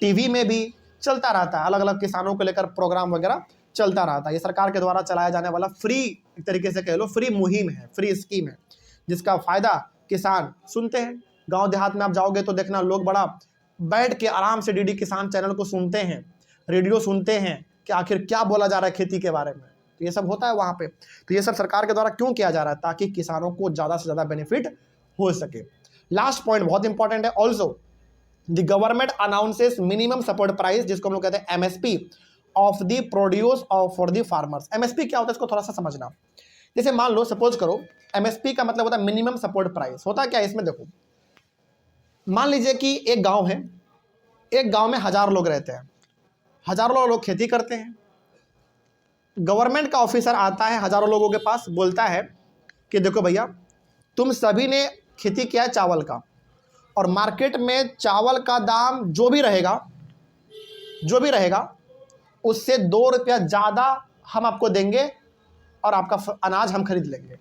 टीवी में भी चलता रहता है, अलग अलग किसानों को लेकर प्रोग्राम वगैरह चलता रहता है। ये सरकार के द्वारा चलाया जाने वाला फ्री, एक तरीके से कह लो फ्री मुहिम है, फ्री स्कीम है, जिसका फ़ायदा किसान सुनते हैं। गांव देहात में आप जाओगे तो देखना लोग बड़ा बैठ के आराम से डीडी किसान चैनल को सुनते हैं, रेडियो सुनते हैं कि आखिर क्या बोला जा रहा है खेती के बारे में। तो ये सब होता है वहाँ पे। तो ये सब सरकार के द्वारा क्यों किया जा रहा है? ताकि किसानों को ज़्यादा से ज़्यादा बेनिफिट हो सके। लास्ट पॉइंट बहुत इंपॉर्टेंट है also, the government announces minimum support price, जिसको हम लोग कहते हैं MSP of the produce of for the farmers. MSP क्या होता है इसको थोड़ा सा समझना। जैसे मान लो, सपोज करो, MSP का मतलब होता है मिनिमम सपोर्ट प्राइस। होता क्या है इसमें, देखो मान लीजिए कि एक गांव है, एक गांव में 1000 लोग रहते हैं, हजारों लोग खेती करते हैं। गवर्नमेंट का ऑफिसर आता है हजारों लोगों के पास, बोलता है कि देखो भैया, तुम सभी ने खेती किया है चावल का, और मार्केट में चावल का दाम जो भी रहेगा उससे 2 रुपया ज़्यादा हम आपको देंगे और आपका अनाज हम खरीद लेंगे।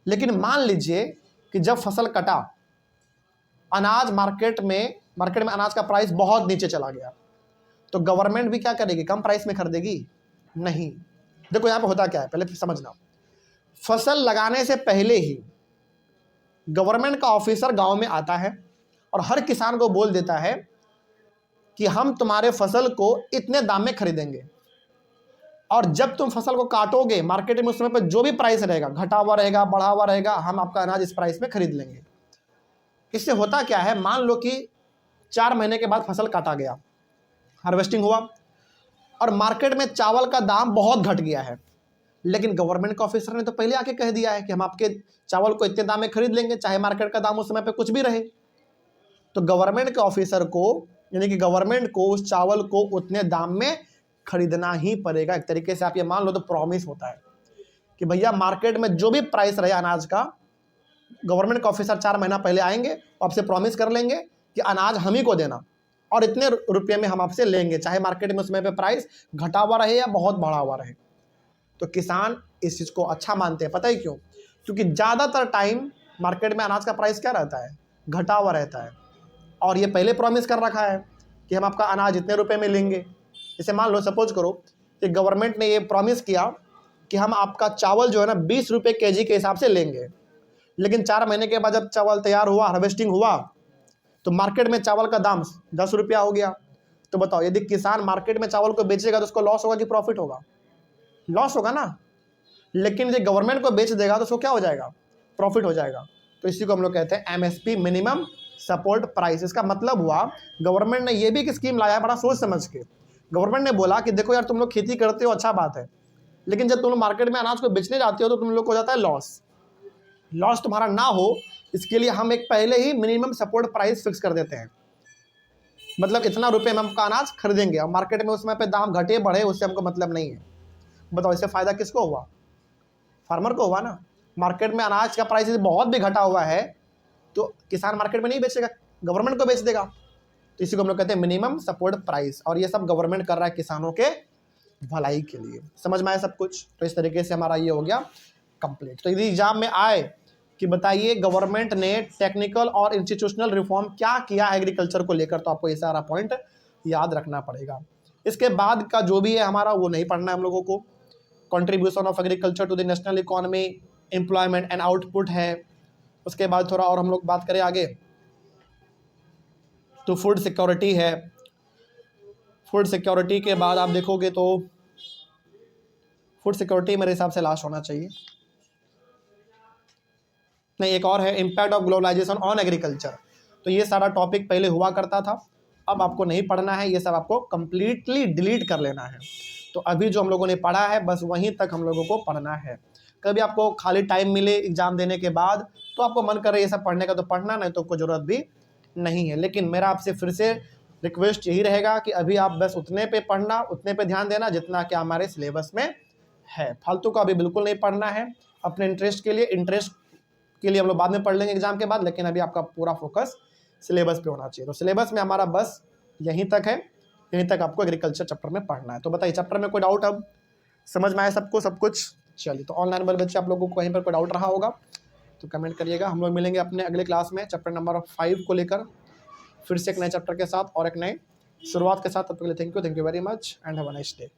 लेकिन मान लीजिए कि जब फसल कटा, अनाज मार्केट में अनाज का प्राइस बहुत नीचे चला गया, तो गवर्नमेंट भी क्या करेगी, कम प्राइस में खरीदेगी? नहीं। देखो यहाँ पे होता क्या है, पहले समझना। फसल लगाने से पहले ही गवर्नमेंट का ऑफिसर गांव में आता है और हर किसान को बोल देता है कि हम तुम्हारे फसल को इतने दाम में खरीदेंगे, और जब तुम फसल को काटोगे मार्केट में उस समय पर जो भी प्राइस रहेगा, घटा हुआ रहेगा, बढ़ा हुआ रहेगा, हम आपका अनाज इस प्राइस में खरीद लेंगे। इससे होता क्या है, मान लो कि 4 महीने के बाद फसल काटा गया, हार्वेस्टिंग हुआ, और मार्केट में चावल का दाम बहुत घट गया है, लेकिन गवर्नमेंट का ऑफिसर ने तो पहले आके कह दिया है कि हम आपके चावल को इतने दाम में खरीद लेंगे, चाहे मार्केट का दाम उस समय पे कुछ भी रहे। तो गवर्नमेंट के ऑफिसर को, यानी कि गवर्नमेंट को उस चावल को उतने दाम में खरीदना ही पड़ेगा। एक तरीके से आप ये मान लो तो प्रॉमिस होता है कि भैया मार्केट में जो भी प्राइस रहे अनाज का, गवर्नमेंट का ऑफिसर 4 महीना पहले आएंगे और आपसे प्रॉमिस कर लेंगे कि अनाज हम ही को देना और इतने रुपये में हम आपसे लेंगे, चाहे मार्केट में उसमें पे प्राइस घटा हुआ रहे या बहुत बढ़ा हुआ रहे। तो किसान इस चीज़ को अच्छा मानते हैं। पता ही क्यों? क्योंकि ज़्यादातर टाइम मार्केट में अनाज का प्राइस क्या रहता है, घटा हुआ रहता है, और ये पहले प्रॉमिस कर रखा है कि हम आपका अनाज इतने रुपए में लेंगे। जैसे मान लो, सपोज करो कि गवर्नमेंट ने ये प्रॉमिस किया कि हम आपका चावल जो है ना 20 रुपये kg के हिसाब से लेंगे, लेकिन 4 महीने के बाद जब चावल तैयार हुआ, हार्वेस्टिंग हुआ, तो मार्केट में चावल का दाम 10 रुपया हो गया। तो बताओ, यदि किसान मार्केट में चावल को बेचेगा तो उसको लॉस होगा कि प्रॉफिट होगा? लॉस होगा ना। लेकिन यदि गवर्नमेंट को बेच देगा तो उसको क्या हो जाएगा, प्रॉफिट हो जाएगा। तो इसी को हम लोग कहते हैं MSP, मिनिमम सपोर्ट प्राइस। इसका मतलब हुआ गवर्नमेंट ने ये भी एक स्कीम लाया बड़ा सोच समझ के। गवर्नमेंट ने बोला कि देखो यार, तुम लोग खेती करते हो, अच्छा बात है, लेकिन जब तुम लोग मार्केट में अनाज को बेचने जाते हो तो तुम लोग को हो जाता है लॉस तुम्हारा ना हो, इसके लिए हम एक पहले ही मिनिमम सपोर्ट प्राइस फिक्स कर देते हैं। मतलब इतना रुपए में हमको अनाज खरीदेंगे और मार्केट में उस समय पे दाम घटे बढ़े उससे हमको मतलब नहीं है। बताओ इससे फ़ायदा किसको हुआ? फार्मर को हुआ ना। मार्केट में अनाज का प्राइस बहुत भी घटा हुआ है तो किसान मार्केट में नहीं बेचेगा, गवर्नमेंट को बेच देगा। तो इसी को हम लोग कहते हैं मिनिमम सपोर्ट प्राइस, और ये सब गवर्नमेंट कर रहा है किसानों के भलाई के लिए। समझ में आया सब कुछ? तो इस तरीके से हमारा ये हो गया कंप्लीट। तो यदि एग्जाम में आए कि बताइए गवर्नमेंट ने टेक्निकल और इंस्टीट्यूशनल रिफॉर्म क्या किया एग्रीकल्चर को लेकर, तो आपको ये सारा पॉइंट याद रखना पड़ेगा। इसके बाद का जो भी है हमारा वो नहीं पढ़ना है हम लोगों को। Contribution of agriculture to the national economy, employment and output है। उसके बाद थोड़ा और हम लोग बात करें आगे तो फूड सिक्योरिटी है। फूड सिक्योरिटी के बाद आप देखोगे तो फूड सिक्योरिटी मेरे हिसाब से लास्ट होना चाहिए, नहीं एक और है impact of globalisation on agriculture. तो ये सारा टॉपिक पहले हुआ करता था, अब आपको नहीं पढ़ना है, ये सब आपको कंप्लीटली डिलीट कर लेना है। तो अभी जो हम लोगों ने पढ़ा है बस वहीं तक हम लोगों को पढ़ना है। कभी आपको खाली टाइम मिले एग्जाम देने के बाद तो आपको मन करे ये सब पढ़ने का तो पढ़ना, नहीं तो कोई ज़रूरत भी नहीं है। लेकिन मेरा आपसे फिर से रिक्वेस्ट यही रहेगा कि अभी आप बस उतने पे पढ़ना, उतने पे ध्यान देना जितना कि हमारे सिलेबस में है। फालतू का अभी बिल्कुल नहीं पढ़ना है। अपने इंटरेस्ट के लिए हम लोग बाद में पढ़ लेंगे एग्जाम के बाद, लेकिन अभी आपका पूरा फोकस सिलेबस पे होना चाहिए। तो सिलेबस में हमारा बस यहीं तक है, यहीं तक आपको एग्रीकल्चर चैप्टर में पढ़ना है। तो बताइए चैप्टर में कोई डाउट? अब समझ में आया सबको सब कुछ? चलिए, तो ऑनलाइन वाले बच्चे आप लोगों को कहीं पर कोई डाउट रहा होगा तो कमेंट करिएगा। हम लोग मिलेंगे अपने अगले क्लास में चैप्टर नंबर 5 को लेकर, फिर से एक नए चैप्टर के साथ और एक नए शुरुआत के साथ। तब तक के लिए thank you very much and have a nice day.